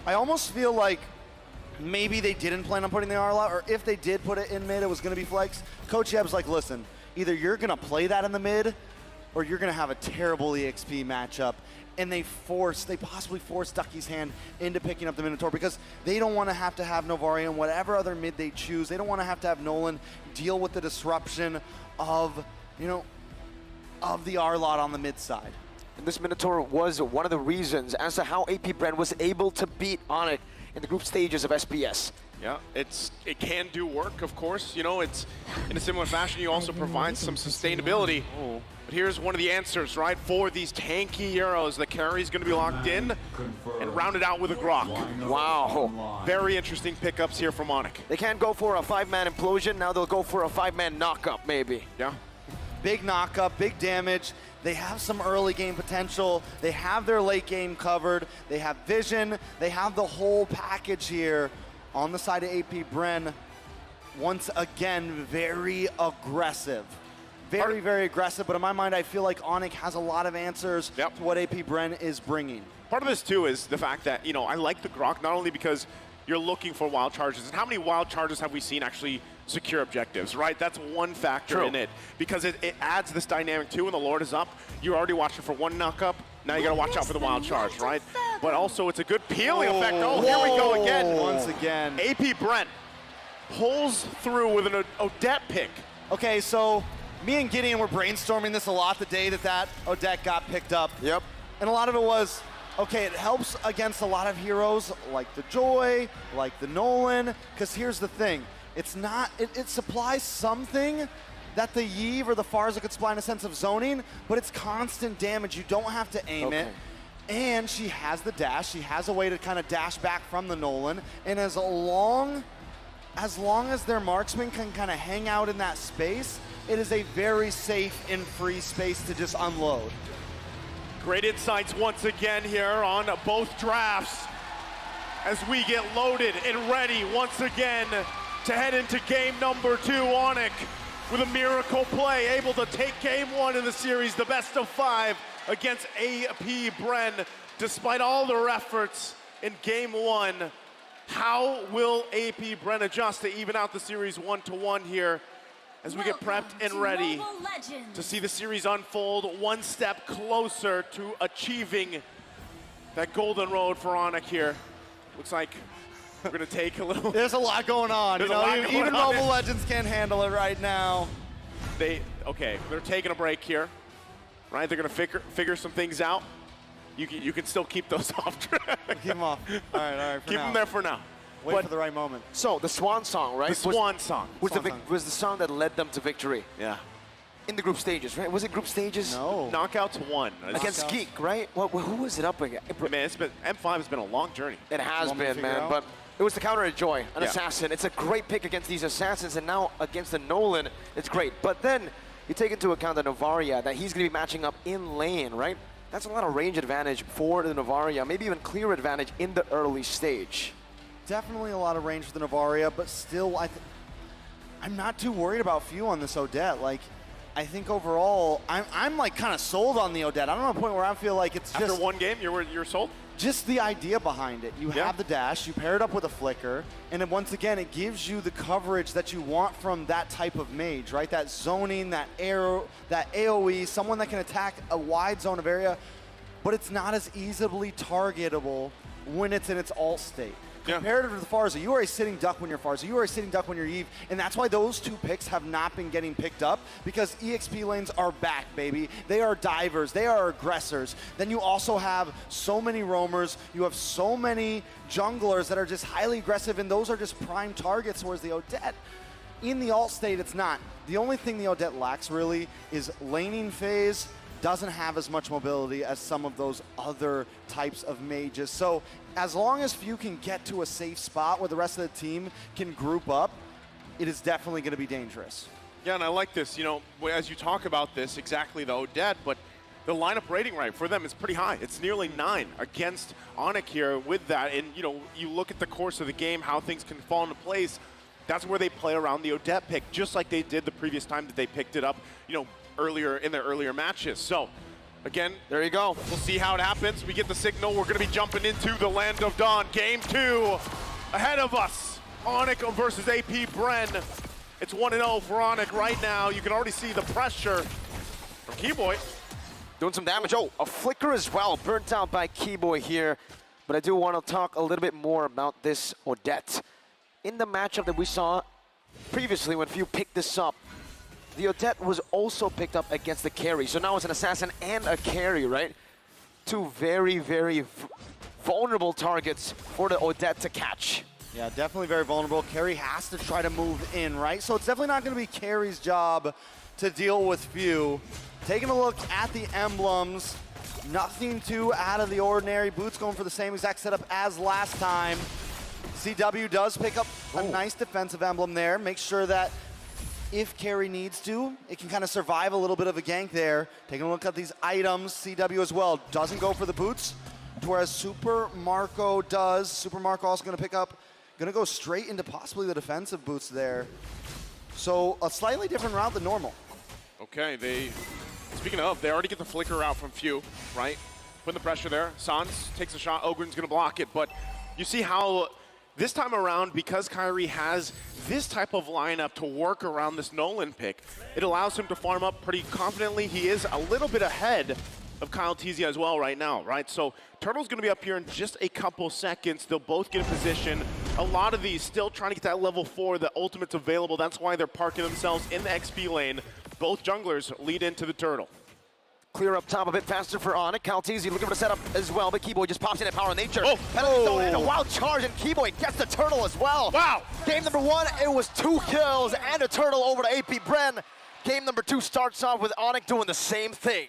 I almost feel like maybe they didn't plan on putting the Arla, or if they did put it in mid, it was going to be flex. Coach Yeb's like, listen, either you're going to play that in the mid, or you're going to have a terrible EXP matchup. And they possibly force Ducky's hand into picking up the Minotaur because they don't want to have Novaria and whatever other mid they choose. They don't want to have Nolan deal with the disruption of, you know, of the R-Lot on the mid side. And this Minotaur was one of the reasons as to how AP Bren was able to beat Onic in the group stages of SPS. Yeah, it can do work, of course. You know, it's in a similar fashion, you also provide some sustainability. But here's one of the answers, right? For these tanky heroes, the carry's going to be locked in and rounded out with a Grok. Wow. Very interesting pickups here from Onic. They can't go for a 5-man implosion. Now they'll go for a 5-man knockup, maybe. Yeah. Big knockup, big damage. They have some early game potential. They have their late game covered. They have vision. They have the whole package here on the side of AP Bren. Once again, very aggressive. Very, very aggressive, but in my mind, I feel like Onic has a lot of answers to what AP Bren is bringing. Part of this, too, is the fact that, you know, I like the Grok not only because you're looking for wild charges, and how many wild charges have we seen actually secure objectives, right? That's one factor in it, because it adds this dynamic, too. When the Lord is up, you're already watching for one knock-up. Now you got to watch out for the wild charge, right? But also, it's a good peeling effect. Oh, here we go again. Once again. AP Bren pulls through with an Odette pick. Okay, so me and Gideon were brainstorming this a lot the day that Odette got picked up. Yep. And a lot of it was, okay, it helps against a lot of heroes like the Joy, like the Nolan, because here's the thing. It's not, it supplies something that the Yve or the Pharsa could supply in a sense of zoning, but it's constant damage. You don't have to aim it. And she has the dash. She has a way to kind of dash back from the Nolan. And as long as their marksman can kind of hang out in that space, it is a very safe and free space to just unload. Great insights once again here on both drafts as we get loaded and ready once again to head into game number 2. Onic with a miracle play, able to take game 1 in the series, the best of 5 against AP Bren. Despite all their efforts in game 1, how will AP Bren adjust to even out the series 1-1 here as we get prepped and ready to see the series unfold one step closer to achieving that golden road for Onic here? Looks like we're gonna take a little. There's a lot going on. There's you know, a lot going even on. Mobile Legends can't handle it right now. They're taking a break here, right? They're gonna figure some things out. You can still keep those off track. Keep them off. All right, Keep them there for now. Wait for the right moment. So, the Swan Song, right? The Swan Song. Was the song that led them to victory. Yeah. In the group stages, right? Was it group stages? No. Knockouts won. Against Geek, right? Who was it up against? Man, M5 has been a long journey. It has been, man, but it was the counter to Joy, an Yeah. assassin. It's a great pick against these assassins, and now against the Nolan, it's great. But then you take into account the Novaria, that he's going to be matching up in lane, right? That's a lot of range advantage for the Novaria, maybe even clear advantage in the early stage. Definitely a lot of range for the Novaria, but still, I'm not too worried about Few on this Odette. Like, I think overall, I'm like kind of sold on the Odette. I'm at a point where I feel like it's just... After one game, you're sold? Just the idea behind it. You Yeah. have the dash, you pair it up with a flicker, and then once again, it gives you the coverage that you want from that type of mage, right? That zoning, that arrow, that AoE, someone that can attack a wide zone of area, but it's not as easily targetable when it's in its alt state. Compared to the Farza, you are a sitting duck when you're Farza, you are a sitting duck when you're Eve, and that's why those two picks have not been getting picked up, because EXP lanes are back, baby. They are divers, they are aggressors. Then you also have so many roamers, you have so many junglers that are just highly aggressive, and those are just prime targets, whereas the Odette, in the alt state, it's not. The only thing the Odette lacks, really, is laning phase, doesn't have as much mobility as some of those other types of mages. So as long as Few can get to a safe spot where the rest of the team can group up, it is definitely going to be dangerous. Yeah, and I like this, as you talk about this, exactly the Odette, but the lineup rating right for them is pretty high. It's nearly 9 against Onyx here with that. And, you look at the course of the game, how things can fall into place. That's where they play around the Odette pick, just like they did the previous time that they picked it up, earlier in their earlier matches. So, again, there you go. We'll see how it happens. We get the signal. We're going to be jumping into the Land of Dawn. Game 2 ahead of us. Onyx versus AP Bren. It's 1-0 for Onyx right now. You can already see the pressure from Keyboy. Doing some damage. Oh, a flicker as well. Burnt out by Keyboy here. But I do want to talk a little bit more about this Odette. In the matchup that we saw previously when Few picked this up, the Odette was also picked up against the carry. So now it's an assassin and a carry, right? Two very, very vulnerable targets for the Odette to catch. Yeah, definitely very vulnerable. Carry has to try to move in, right? So it's definitely not going to be Carry's job to deal with Few. Taking a look at the emblems, nothing too out of the ordinary. Boots going for the same exact setup as last time. CW does pick up a nice defensive emblem there. Make sure that if Carry needs to, it can kind of survive a little bit of a gank there. Taking a look at these items, CW as well doesn't go for the boots, whereas Super Marco does. Super Marco also going to pick up, going to go straight into possibly the defensive boots there. So a slightly different route than normal. Okay, speaking of, they already get the flicker out from Few, right? Putting the pressure there. Sans takes a shot, Ogren's going to block it, but you see how this time around, because Kyrie has this type of lineup to work around this Nolan pick, it allows him to farm up pretty confidently. He is a little bit ahead of Kyle Tizia as well right now, right? So Turtle's going to be up here in just a couple seconds. They'll both get in position. A lot of these still trying to get that level 4. The ultimate's available. That's why they're parking themselves in the XP lane. Both junglers lead into the Turtle. Clear up top a bit faster for Onyx. Caltesi looking for the setup as well, but Keyboy just pops in at Power of Nature. And a wild charge, and Keyboy gets the turtle as well. Wow! Game number 1, it was 2 kills and a turtle over to AP Bren. Game number 2 starts off with Onyx doing the same thing.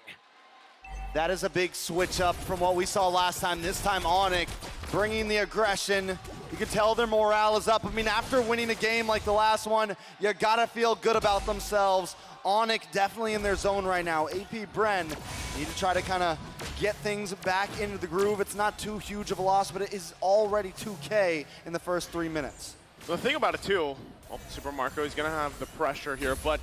That is a big switch up from what we saw last time. This time Onyx bringing the aggression. You can tell their morale is up. I mean, after winning a game like the last one, you gotta feel good about themselves. Onyx definitely in their zone right now. AP Bren need to try to kind of get things back into the groove. It's not too huge of a loss, but it is already 2K in the first 3 minutes. The thing about it too, Super Marco is going to have the pressure here, but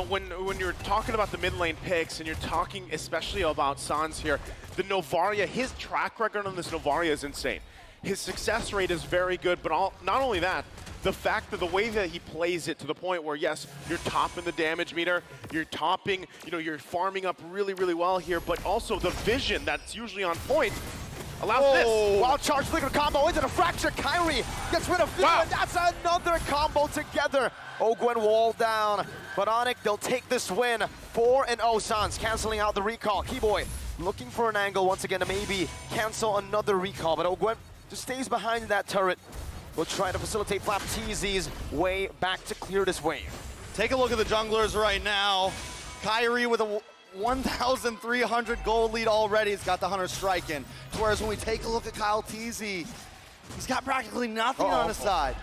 when you're talking about the mid lane picks and you're talking especially about Sans here, the Novaria, his track record on this Novaria is insane. His success rate is very good, but not only that, the fact that the way that he plays it to the point where, yes, you're topping the damage meter, you're topping, you're farming up really, really well here, but also the vision that's usually on point allows this. Wild charge flicker combo into the fracture. Kyrie gets rid of Fear, and that's another combo together. Ogwen wall down, but Onyx, they'll take this win. 4-0 Sans, canceling out the recall. Keyboy looking for an angle once again to maybe cancel another recall, but Ogwen just stays behind that turret. will try to facilitate Flapteezy's way back to clear this wave. Take a look at the junglers right now. Kyrie with a 1,300 gold lead already. He's got the Hunter Strike in. Whereas when we take a look at Kyle Teasy, he's got practically nothing on his side.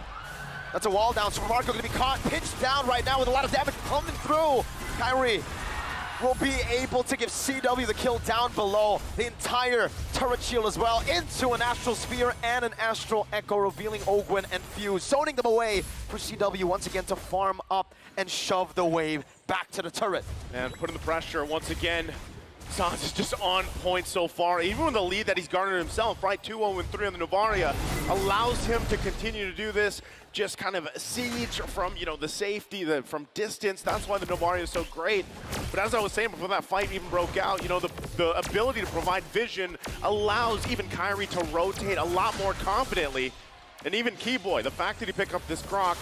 That's a wall down. Super Marco going to be caught, pinched down right now with a lot of damage coming through. Kyrie will be able to give CW the kill down below. The entire turret shield as well into an Astral Sphere and an Astral Echo, revealing Ogwen and Fuse, zoning them away for CW once again to farm up and shove the wave back to the turret. And putting the pressure once again. Sans is just on point so far. Even with the lead that he's garnered himself, right? 2-0-3 on the Novaria allows him to continue to do this. Just kind of siege from, the safety, from distance. That's why the Novaria is so great. But as I was saying before that fight even broke out, the ability to provide vision allows even Kyrie to rotate a lot more confidently. And even Keyboy, the fact that he picked up this Croc,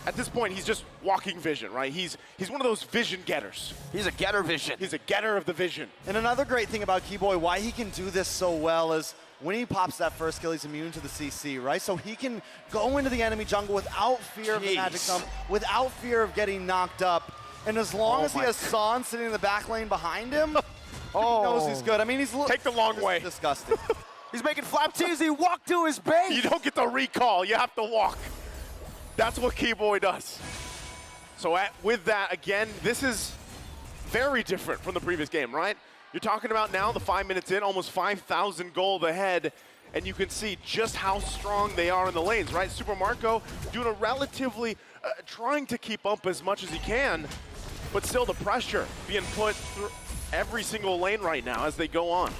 at this point, he's just walking vision, right? He's one of those vision getters. He's a getter vision. He's a getter of the vision. And another great thing about Keyboy, why he can do this so well is when he pops that first kill, he's immune to the CC, right? So he can go into the enemy jungle without fear of the magic sump, without fear of getting knocked up. And as long as he has San sitting in the back lane behind him, he knows he's good. I mean, he's take the long way. Disgusting. He's making Flapteezy walk to his base. You don't get the recall. You have to walk. That's what Keyboy does. So with that, again, this is very different from the previous game, right? You're talking about now the 5 minutes in, almost 5,000 gold ahead, and you can see just how strong they are in the lanes, right? Super Marco doing a relatively, trying to keep up as much as he can, but still the pressure being put through every single lane right now as they go on.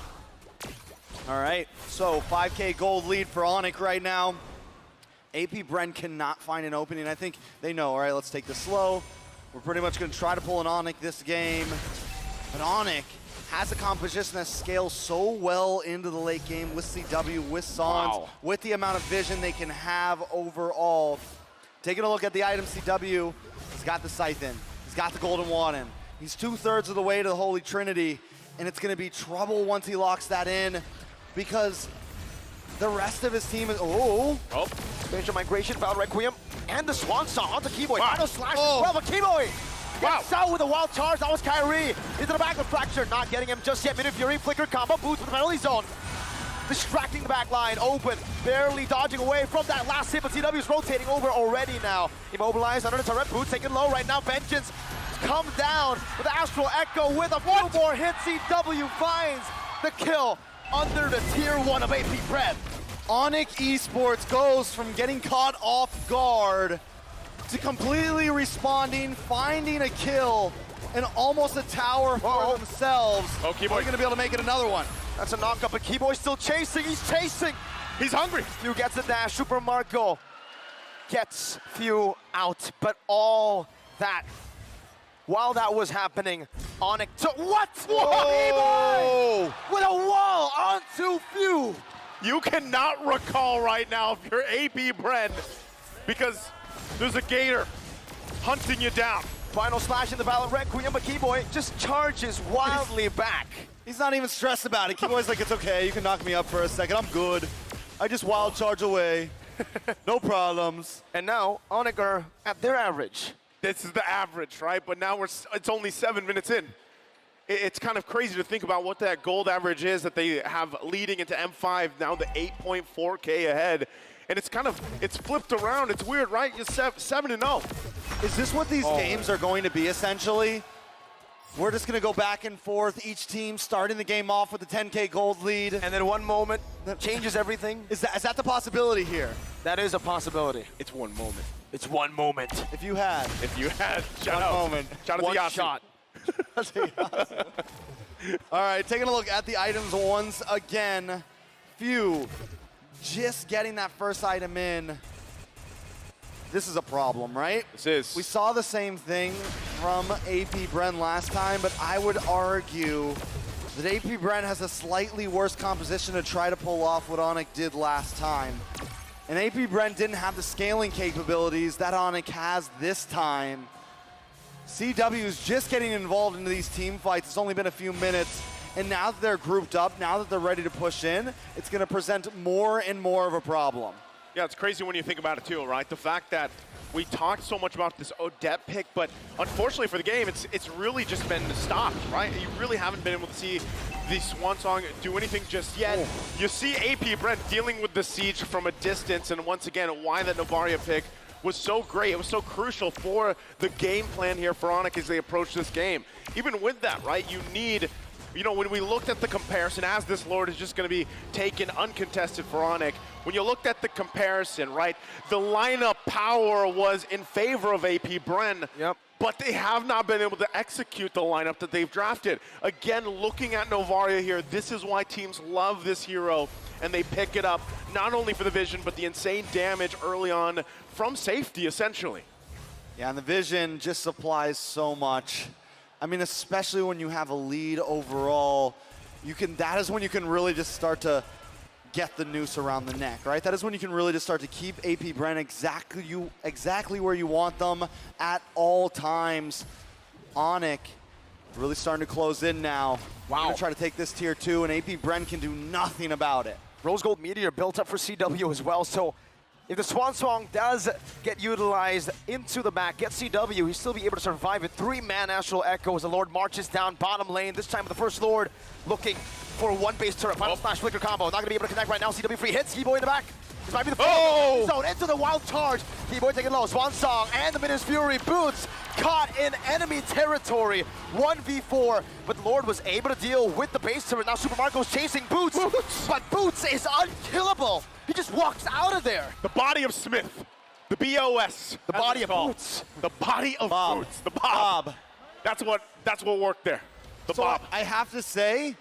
All right, so 5K gold lead for Onyx right now. AP Bren cannot find an opening. I think they know, all right, let's take this slow. We're pretty much going to try to pull an Onyx this game. But Onyx has a composition that scales so well into the late game with CW, with Sans, with the amount of vision they can have overall. Taking a look at the item, CW, he's got the Scythe in. He's got the Golden Wand in. He's 2/3 of the way to the Holy Trinity, and it's going to be trouble once he locks that in because the rest of his team is, Spatial Migration, Val Requiem, and the Swan Song onto Keyboy. Final slash as well, but Keyboy gets out with a wild charge. That was Kyrie. Into the back of Fracture, not getting him just yet. Minute Fury, Flicker combo, boots with the penalty zone. Distracting the back line, open, barely dodging away from that last hit, but CW's rotating over already now. Immobilized under the turret, boots taken low right now. Vengeance comes down with Astral Echo with a few more hits. CW finds the kill under the tier 1 of AP Bren. Onyx Esports goes from getting caught off guard to completely responding, finding a kill, and almost a tower for themselves. Keyboy going to be able to make it another one. That's a knockup, but Keyboy still chasing. He's chasing. He's hungry. Few gets a dash. Super Marco gets Few out, but all that, while that was happening, Onyx took what? Whoa! With a wall onto Few. You cannot recall right now if you're AP Bren because there's a Gator hunting you down. Final slash in the Valor Requiem, but Keyboy just charges wildly back. He's not even stressed about it. Keyboy's like, it's okay, you can knock me up for a second, I'm good. I just wild charge away, no problems. And now, Onyx are at their average. This is the average, right? But now it's only 7 minutes in. It's kind of crazy to think about what that gold average is that they have leading into M5, now the 8.4K ahead. And it's flipped around. It's weird, right? You're 7-0. Is this what these games are going to be, essentially? We're just going to go back and forth, each team starting the game off with a 10K gold lead. And then one moment that changes everything. Is that the possibility here? That is a possibility. It's one moment. It's one moment. If you had. Shout out. Moment. Shout out to Yasi. Shot. All right, taking a look at the items once again. Few just getting that first item in. This is a problem, right? This is. We saw the same thing from AP Bren last time, but I would argue that AP Bren has a slightly worse composition to try to pull off what Onyx did last time. And AP Bren didn't have the scaling capabilities that Onyx has this time. CW is just getting involved into these team fights. It's only been a few minutes. And now that they're grouped up, now that they're ready to push in, it's going to present more and more of a problem. Yeah, it's crazy when you think about it too, right? The fact that we talked so much about this Odette pick, but unfortunately for the game, it's really just been stopped, right? You really haven't been able to see the Swan Song do anything just yet. You see AP Brent dealing with the siege from a distance, and once again, why that Novaria pick was so great. It was so crucial for the game plan here for Onic as they approach this game. Even with that, right, you need, you know, when we looked at the comparison, as this Lord is just going to be taken uncontested for Onic, when you looked at the comparison, right, the lineup power was in favor of AP Bren. Yep. But they have not been able to execute the lineup that they've drafted. Again, looking at Novaria here, this is why teams love this hero, and they pick it up, not only for the vision, but the insane damage early on from safety, essentially. Yeah, and the vision just supplies so much. I mean, especially when you have a lead overall, that is when you can really just start to get the noose around the neck, right? That is when you can really just start to keep AP Bren exactly where you want them at all times. Onic really starting to close in now. Wow. Gonna try to take this tier 2, and AP Bren can do nothing about it. Rose Gold Meteor built up for CW as well, so if the Swan Song does get utilized into the back, get CW, he'll still be able to survive it. 3-man Astral Echo as the Lord marches down bottom lane. This time with the first Lord looking for one base turret. Final smash flicker combo. Not going to be able to connect right now. CW free hits. Keyboy in the back. This might be the full zone into the wild charge. Keyboy taking low. Swan Song and the Minas Fury Boots caught in enemy territory. 1v4, but the Lord was able to deal with the base turret. Now Super Marco's chasing Boots, but Boots is unkillable. He just walks out of there. The body of Smith. The BOS. The body of Boots. The body of Boots. The Bob. That's what worked there. The Bob. I have to say,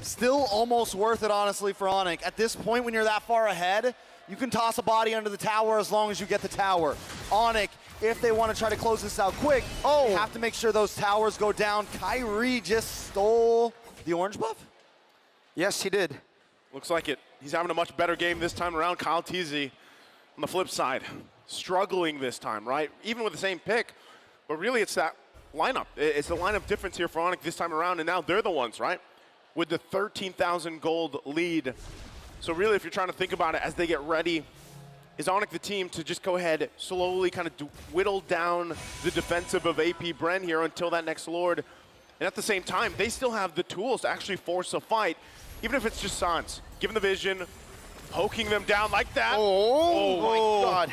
still almost worth it, honestly, for Onic. At this point, when you're that far ahead, you can toss a body under the tower as long as you get the tower. Onic, if they want to try to close this out quick, they have to make sure those towers go down. Kyrie just stole the orange buff? Yes, he did. Looks like it. He's having a much better game this time around. Kyle Teasy, on the flip side, struggling this time, right? Even with the same pick, but really it's that lineup. It's the lineup difference here for Onic this time around, and now they're the ones, right? With the 13,000 gold lead. So really, if you're trying to think about it as they get ready, is Onic the team to just go ahead, slowly kind of whittle down the defensive of AP Bren here until that next Lord. And at the same time, they still have the tools to actually force a fight, even if it's just Sans. Give them the vision, poking them down like that. Oh my God.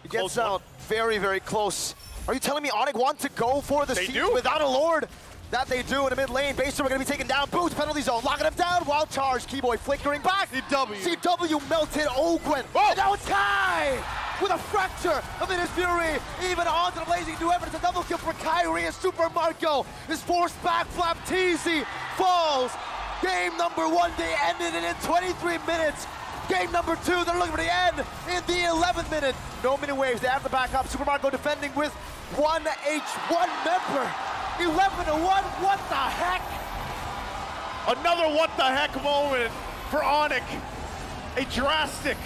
He gets out very, very close. Are you telling me Onic want to go for the siege without a Lord? That they do in the mid lane. Baser are going to be taken down. Boots, penalty zone, locking him down. Wild charge. Keyboy flickering back. CW melted Ogwen. And now it's Kai with a fracture of Minas Fury. Even onto the blazing new effort. It's a double kill for Kyrie, and Super Marco is forced back. Flap Teasy falls. Game number 1, they ended it in 23 minutes. Game number 2, they're looking for the end in the 11th minute. No mini waves, they have to back up. Super Marco defending with 1 H1 member. 11-1, what the heck? Another what the heck moment for Onic. A drastic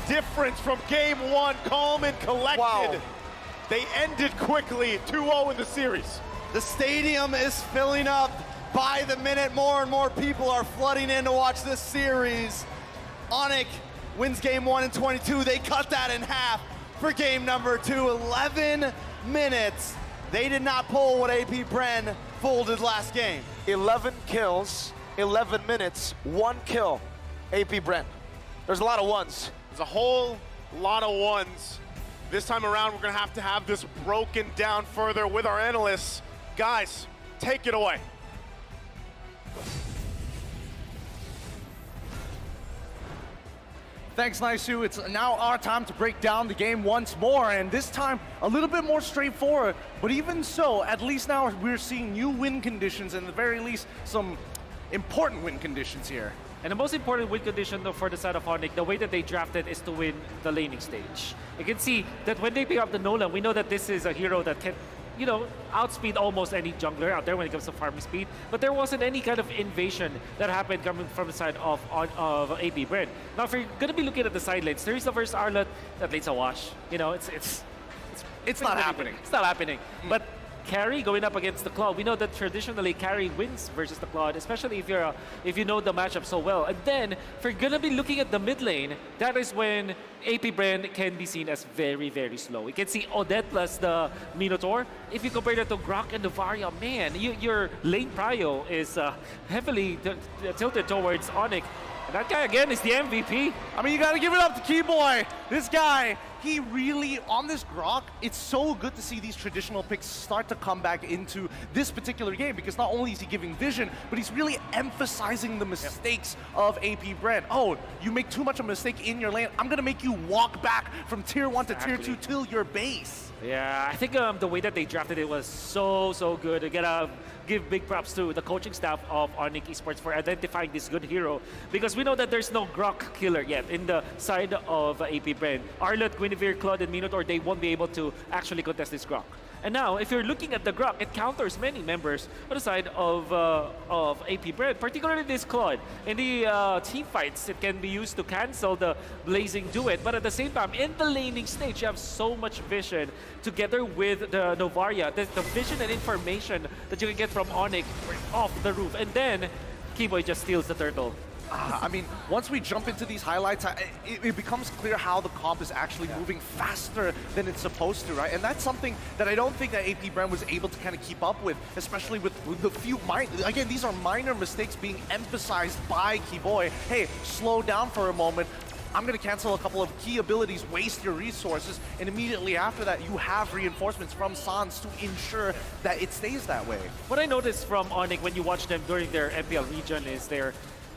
difference from game 1, calm and collected. Wow. They ended quickly, 2-0 in the series. The stadium is filling up by the minute. More and more people are flooding in to watch this series. Onic wins game 1 in 22. They cut that in half for game number 2, 11 minutes. They did not pull what AP Bren folded last game. 11 kills, 11 minutes, 1 kill. AP Bren. There's a lot of ones. There's a whole lot of ones. This time around, we're going to have this broken down further with our analysts. Guys, take it away. Thanks, Naisu. It's now our time to break down the game once more, and this time a little bit more straightforward. But even so, at least now we're seeing new win conditions, and at the very least, some important win conditions here. And the most important win condition for the side of Onic, the way that they drafted is to win the laning stage. You can see that when they pick up the Nolan, we know that this is a hero that can, you know, outspeed almost any jungler out there when it comes to farming speed. But there wasn't any kind of invasion that happened coming from the side of AP Bren. Now, if you're going to be looking at the side lanes, Teresa versus Arlott, that lane's a wash. You know, it's not happening. It's not happening. But carry going up against the Claw. We know that traditionally carry wins versus the Claw, especially if you know the matchup so well. And then if you're gonna be looking at the mid lane, that is when AP Bren can be seen as very, very slow. We can see Odette plus the Minotaur. If you compare that to Grok and Novaria, man, your lane prio is heavily tilted towards Onyx. And that guy, again, is the MVP. I mean, you got to give it up to Keyboy. This guy, he really, on this Grok, it's so good to see these traditional picks start to come back into this particular game, because not only is he giving vision, but he's really emphasizing the mistakes of AP Bren. Oh, you make too much of a mistake in your lane, I'm going to make you walk back from tier 1 to tier 2 till your base. Yeah, I think the way that they drafted it was so good. I gotta give big props to the coaching staff of Onyx Esports for identifying this good hero, because we know that there's no Grok killer yet in the side of AP Bren. Arlott, Guinevere, Claude, and Minotaur, they won't be able to actually contest this Grok. And now, if you're looking at the Grok, it counters many members on the side of AP Bren, particularly this Claude. In the team fights, it can be used to cancel the Blazing Duet, but at the same time, in the laning stage, you have so much vision together with the Novaria. The vision and information that you can get from Onyx off the roof. And then, Keyboy just steals the turtle. I mean, once we jump into these highlights, it becomes clear how the comp is actually moving faster than it's supposed to, right? And that's something that I don't think that AP Bren was able to kind of keep up with, especially with the few again, these are minor mistakes being emphasized by Keyboy. Hey, slow down for a moment. I'm going to cancel a couple of key abilities, waste your resources, and immediately after that, you have reinforcements from Sans to ensure that it stays that way. What I noticed from Onyx when you watch them during their MPL region is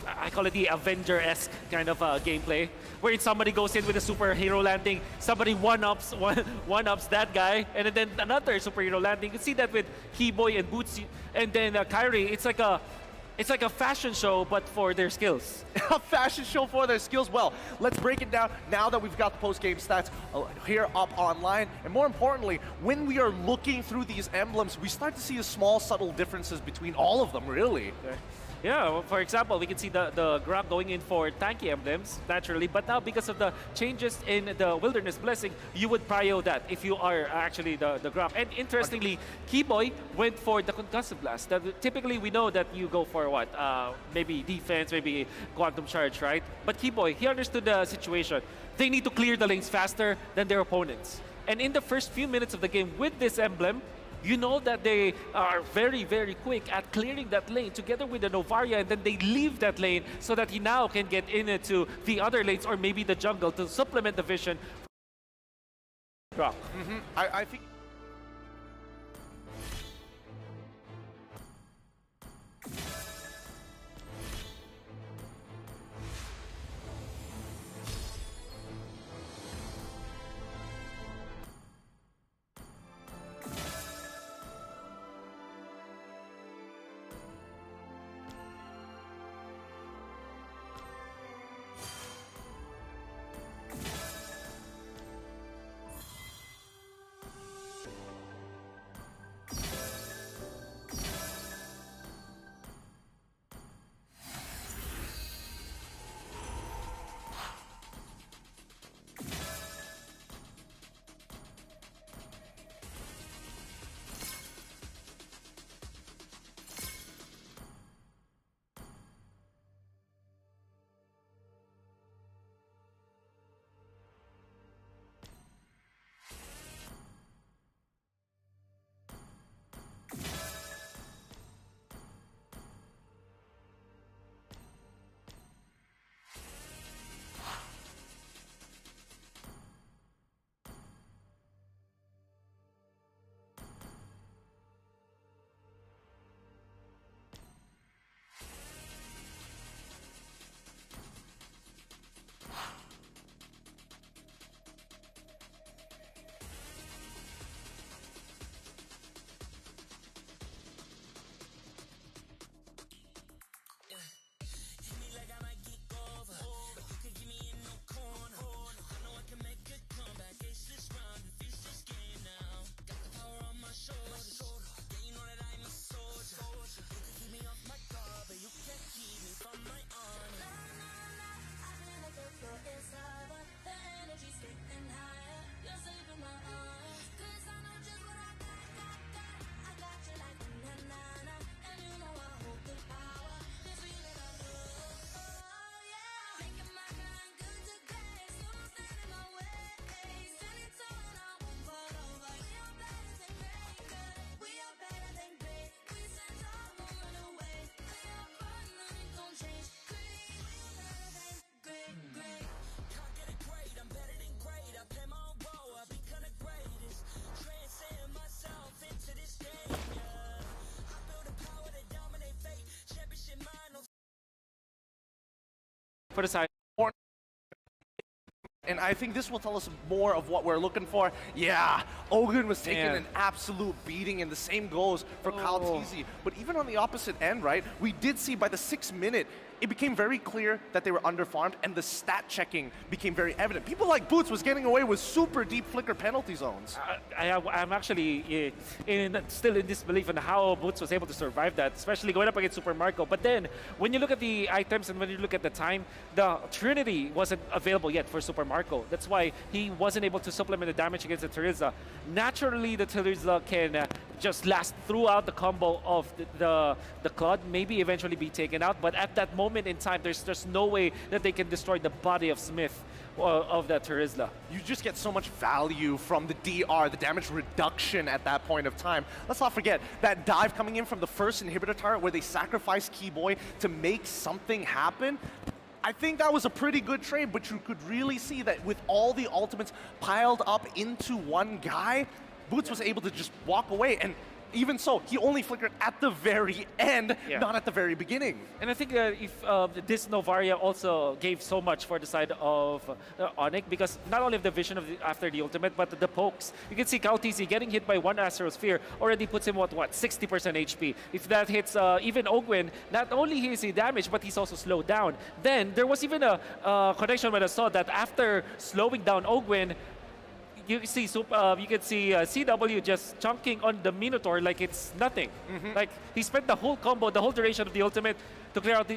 I call it the Avenger-esque kind of gameplay, where somebody goes in with a superhero landing, somebody one-ups that guy, and then another superhero landing. You can see that with Keyboy and Boots, and then Kairi. It's like a fashion show, but for their skills. A fashion show for their skills. Well, let's break it down now that we've got the post-game stats here up online. And more importantly, when we are looking through these emblems, we start to see small, subtle differences between all of them, really. Okay. Yeah, well, for example, we can see the Grok going in for tanky emblems, naturally, but now because of the changes in the Wilderness Blessing, you would prio that if you are actually the Grok. And interestingly, Keyboy went for the Concussive Blast. Typically, we know that you go for what? Maybe defense, maybe Quantum Charge, right? But Keyboy, he understood the situation. They need to clear the lanes faster than their opponents. And in the first few minutes of the game with this emblem, you know that they are very, very quick at clearing that lane together with the Novaria, and then they leave that lane so that he now can get into the other lanes or maybe the jungle to supplement the vision. I think... for the side. And I think this will tell us more of what we're looking for. Yeah, Ogun was taking an absolute beating, and the same goes for Kyle Teasy. But even on the opposite end, right, we did see by the 6th minute, it became very clear that they were underfarmed, and the stat checking became very evident. People like Boots was getting away with super deep flicker penalty zones. I'm actually still in disbelief on how Boots was able to survive that, especially going up against Super Marco. But then, when you look at the items and when you look at the time, the Trinity wasn't available yet for Super Marco. That's why he wasn't able to supplement the damage against the Terizla. Naturally, the Terizla can just last throughout the combo of the Claude, maybe eventually be taken out. But at that moment in time, there's no way that they can destroy the body of Smith of that Terizla. You just get so much value from the DR, the damage reduction at that point of time. Let's not forget that dive coming in from the first inhibitor turret where they sacrificed Keyboy to make something happen. I think that was a pretty good trade, but you could really see that with all the ultimates piled up into one guy, Boots was able to just walk away, and even so, he only flickered at the very end, not at the very beginning. And I think if this Novaria also gave so much for the side of Onic, because not only of the vision of after the ultimate, but the pokes. You can see Kautisi getting hit by one Astrosphere already puts him at what, 60% HP. If that hits even Ogwin, not only is he damaged, but he's also slowed down. Then there was even a connection when I saw that after slowing down Ogwin, you can see CW just chunking on the Minotaur like it's nothing. Like he spent the whole combo, the whole duration of the ultimate to clear out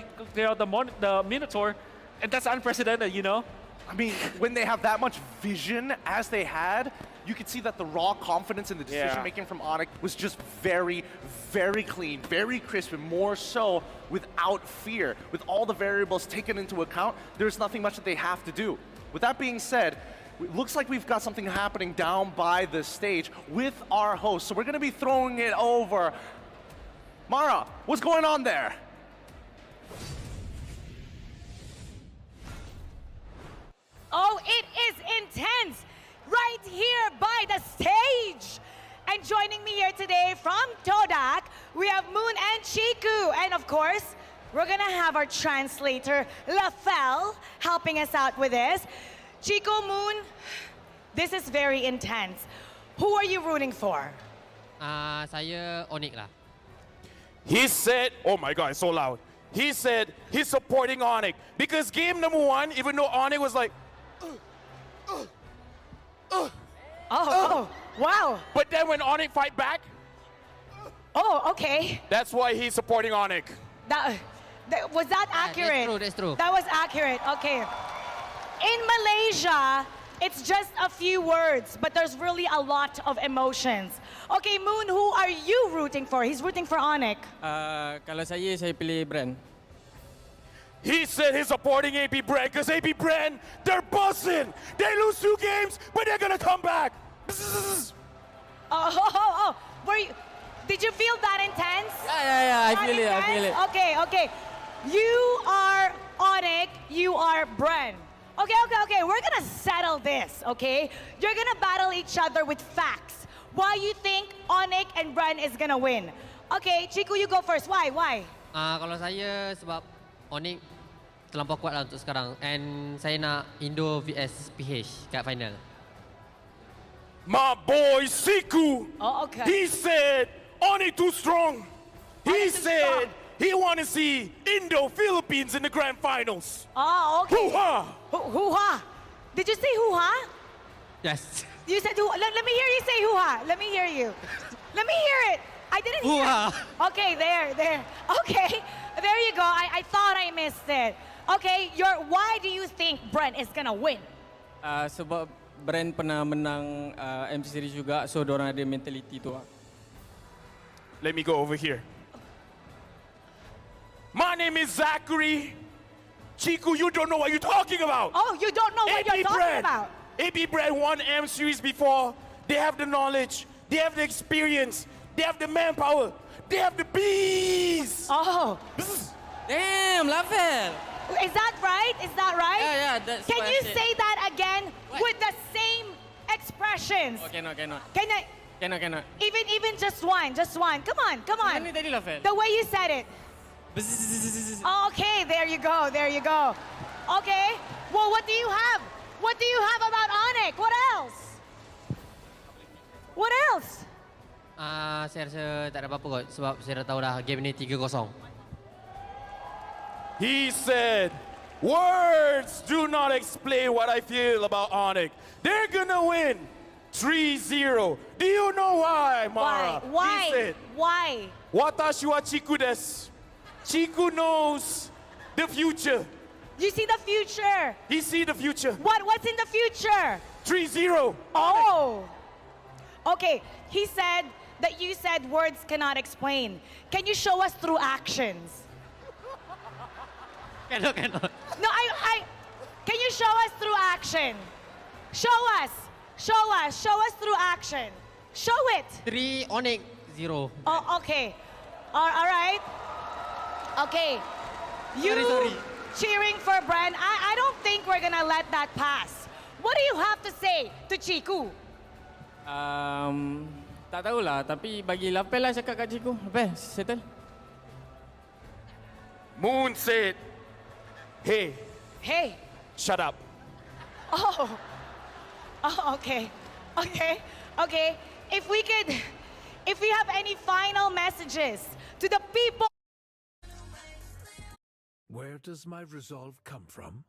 the Minotaur, and that's unprecedented, you know. I mean, when they have that much vision as they had, you could see that the raw confidence in the decision making from Onic was just very, very clean, very crisp, and more so without fear. With all the variables taken into account, there's nothing much that they have to do. With that being said, it looks like we've got something happening down by the stage with our host. So we're going to be throwing it over. Mara, what's going on there? Oh, it is intense right here by the stage. And joining me here today from Todak, we have Moon and Chiku. And of course, we're going to have our translator, Lafel, helping us out with this. Chico, Moon, this is very intense. Who are you rooting for? Saya Onic lah. He said, oh my God, it's so loud. He said he's supporting Onic because game number 1, even though Onic was like, wow. But then when Onic fight back, okay. That's why he's supporting Onic. Was that accurate? That's true. That was accurate, okay. In Malaysia, it's just a few words, but there's really a lot of emotions. Okay, Moon, who are you rooting for? He's rooting for Onic. Kalau saya pilih Brand. He said he's supporting AP Brand because AP Brand, they're buzzing. They lose 2 games, but they're gonna come back. Did you feel that intense? Yeah, I feel it. Okay. You are Onic, you are Brand. Okay, we're gonna settle this, okay? You're gonna battle each other with facts. Why you think Onic and Bran is gonna win? Okay, Chiku, you go first. Why? Kalau saya sebab Onic terlampau kuat lah untuk sekarang. And saya nak Indo vs PH kat final. My boy Siku, okay. He said Onic too strong. He said he want to see Indo-Philippines in the grand finals. Oh, okay. Hoo-ha! Hoo-ha! Did you say hoo-ha? Yes. You said hoo-ha. Let me hear you say hoo-ha. Let me hear you. Let me hear it. I didn't hear it. Okay, there. Okay, there you go. I thought I missed it. Okay, why do you think Brent is gonna win? Sebab Brent pernah menang MC Series juga, so dorang ada mentality tu. Let me go over here. My name is Zachary. Chiku, you don't know what you're talking about. Oh, you don't know what you're talking about. AP Brand won M Series before. They have the knowledge. They have the experience. They have the manpower. They have the bees. Oh. Damn, Lafel. Is that right? Yeah, that's Can what you I said. say that again with the same expressions? Oh, cannot. Can I? Cannot. Even just one. Come on. Ini tadi Lafel. The way you said it. Okay, there you go. Okay. Well, what do you have? What do you have about Onyx? What else? What else? Saya rasa tak ada apa-apa kot sebab saya dah tahu dah game ni 3-0. He said, words do not explain what I feel about Onyx. They're gonna win 3-0. Do you know why, Mara? Why? He said, Why? Watashi wa Chiku desu. Chiku knows the future. You see the future. He see the future. What's in the future? 3-0. Oh. Okay. He said that you said words cannot explain. Can you show us through actions? Cannot. No, can you show us through action? Show us through action. Show it. 3 Onyx 0. Oh, okay. All right. Okay. You Sorry. cheering for Bren. I don't think we're gonna let that pass. What do you have to say to Chiku? Tak tahulah, tapi bagi lapel lah cakap kat Chiku. Lapel, settle. Moon said, hey, shut up. Oh, okay. If we have any final messages to the people. Where does my resolve come from?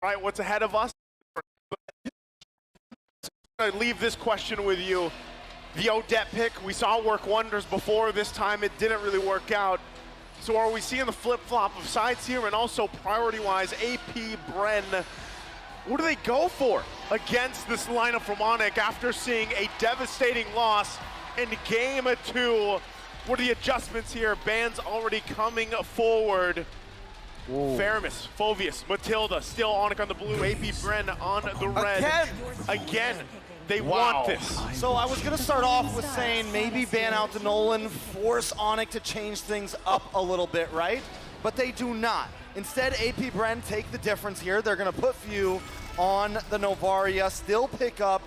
right, what's ahead of us. I leave this question with you. The Odette pick, we saw it work wonders before. This time it didn't really work out. So are we seeing the flip-flop of sides here? And also priority-wise, AP Bren, what do they go for against this lineup from ONIC after seeing a devastating loss in game 2? What are the adjustments here? Bands already coming forward. Faramis, Phoveus, Matilda, still ONIC on the blue, AP Bren on the red. Again. They want this. So I was going to start off with saying maybe ban out the Nolan, force ONIC to change things up a little bit, right? But they do not. Instead, AP Bren take the difference here. They're going to put Few on the Novaria, still pick up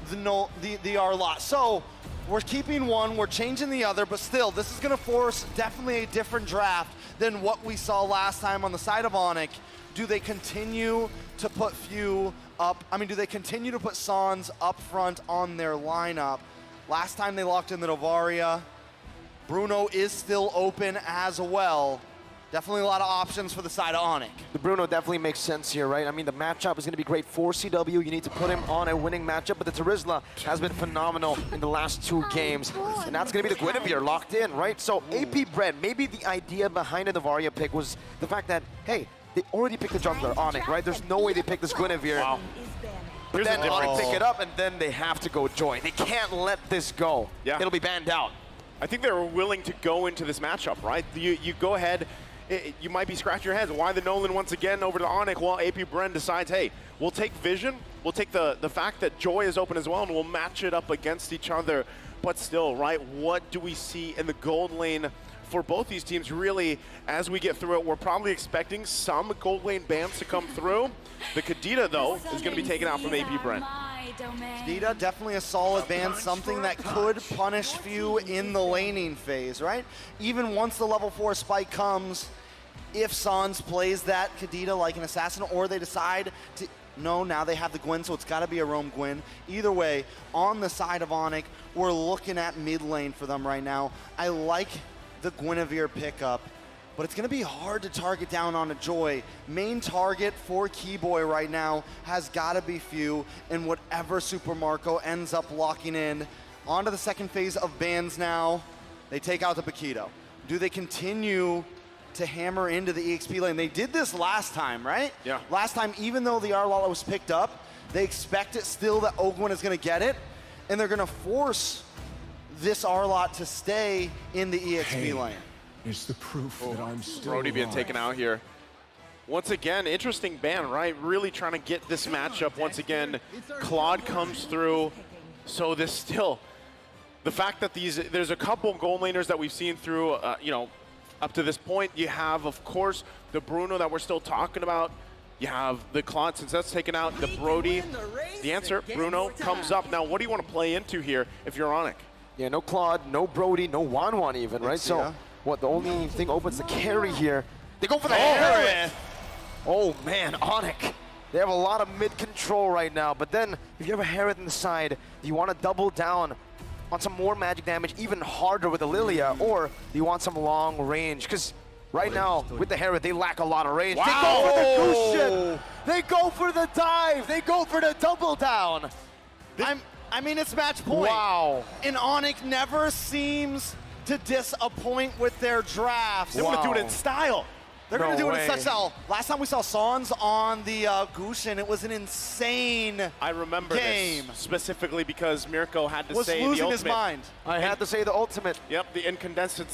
the Arlott. So we're keeping one, we're changing the other, but still, this is going to force definitely a different draft than what we saw last time on the side of ONIC. Do they continue to put Few up? I mean, do they continue to put Sans up front on their lineup? Last time they locked in the Novaria. Bruno is still open as well. Definitely a lot of options for the side of ONIC. The Bruno definitely makes sense here, right? I mean, the matchup is going to be great for CW. You need to put him on a winning matchup, but the Terizla has been phenomenal in the last 2 games. And that's going to be the Guinevere locked in, right? So AP Bren, maybe the idea behind the Novaria pick was the fact that, hey, they already picked the jungler, ONIC, right? There's no way they picked this Guinevere. Wow. But then ONIC pick it up, and then they have to go join. They can't let this go. Yeah. It'll be banned out. I think they were willing to go into this matchup, right? You go ahead, you might be scratching your heads. Why the Nolan once again over to ONIC? Well, AP Bren decides, hey, we'll take Vision, we'll take the fact that Joy is open as well, and we'll match it up against each other. But still, right, what do we see in the gold lane for both these teams? Really, as we get through it, we're probably expecting some gold lane bans to come through. The Kadita, though, is going to be taken out from AP Bren. Kadita, definitely a solid ban, something that could punish Few in the laning phase, right? Even once the level 4 spike comes, if Sans plays that Kadita like an assassin, or they decide to, no, now they have the Gwen, so it's got to be a roam Gwen. Either way, on the side of ONIC, we're looking at mid lane for them right now. I like the Guinevere pickup, but it's going to be hard to target down on a Joy. Main target for Keyboy right now has got to be Few, and whatever Super Marco ends up locking in. Onto the second phase of bans now. They take out the Paquito. Do they continue to hammer into the EXP lane? They did this last time, right? Yeah. Last time, even though the Arlala was picked up, they expect it still that Ogwyn is going to get it, and they're going to force this Arlott to stay in the EXP lane. It's the proof that I'm still Brody being alive. taken out here. Once again, interesting ban, right? Really trying to get this matchup. Once again, Claude comes through. So this still, the fact that there's a couple gold laners that we've seen through, you know, up to this point. You have, of course, the Bruno that we're still talking about. You have the Claude, since that's taken out, the Brody. The answer, Bruno, comes up. Now, what do you want to play into here if you're ONIC? Yeah, no Claude, no Brody, no Wanwan even, right? So, what, the only thing opens the carry here. They go for the Harith! Oh man, ONIC. They have a lot of mid control right now, but then if you have a Harith in the side, do you want to double down on some more magic damage, even harder with the Lilia, or do you want some long range? Because right now, with the Harith, they lack a lot of range. Wow. They go for the Gusion! They go for the dive! They go for the double down! I mean, it's match point. Wow. And ONIC never seems to disappoint with their drafts. They want to do it in style. They're going to do it in such style. Last time we saw Sans on the Gusion, it was an insane I remember game. this specifically because Mirko had to Was say the losing ultimate. his mind. I had to say the ultimate. Yep, the incandescent.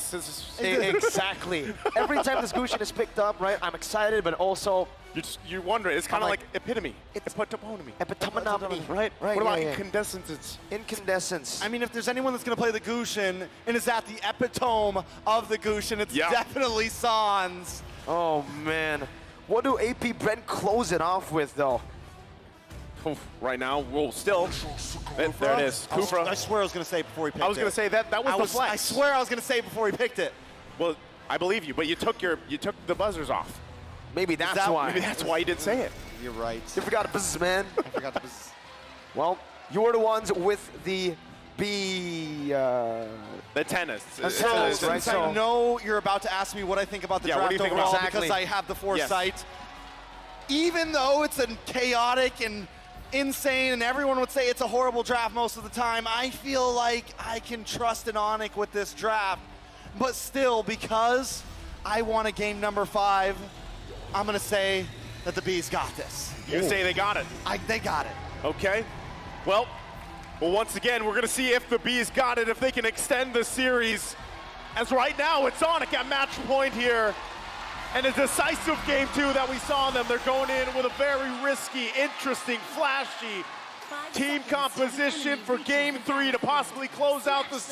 Exactly. Every time this Gusion is picked up, right, I'm excited, but also you're wondering. It's kind of like epitome. Epitome. Epitome. Right. Right. What about yeah. incandescence? Incandescence. I mean, if there's anyone that's going to play the Gusion and is at the epitome of the Gusion, it's definitely Sans. Oh man. What do AP Bren close it off with though? Right now, we'll still. There it is. Kufra. I swear I was going to say before he picked it. I was going to say that was the flex. I swear I was going to say before he picked it. Well, I believe you, but you took the buzzers off. Maybe that's why. Maybe that's why you didn't say it. You're right. You forgot to buzz, man. I forgot to buzz. Well, you're the ones with the the tennis. Since I know you're about to ask me what I think about the draft overall because I have the foresight. even though it's a chaotic and insane and everyone would say it's a horrible draft most of the time, I feel like I can trust in Onic with this draft. But still, because I want a game number 5, I'm gonna say that the Bees got this. You say they got it? They got it. Okay. Well, once again, we're going to see if the Bees got it, if they can extend the series. As right now, it's Onic at match point here. And a decisive game, too, that we saw them. They're going in with a very risky, interesting, flashy team composition for game 3 to possibly close out the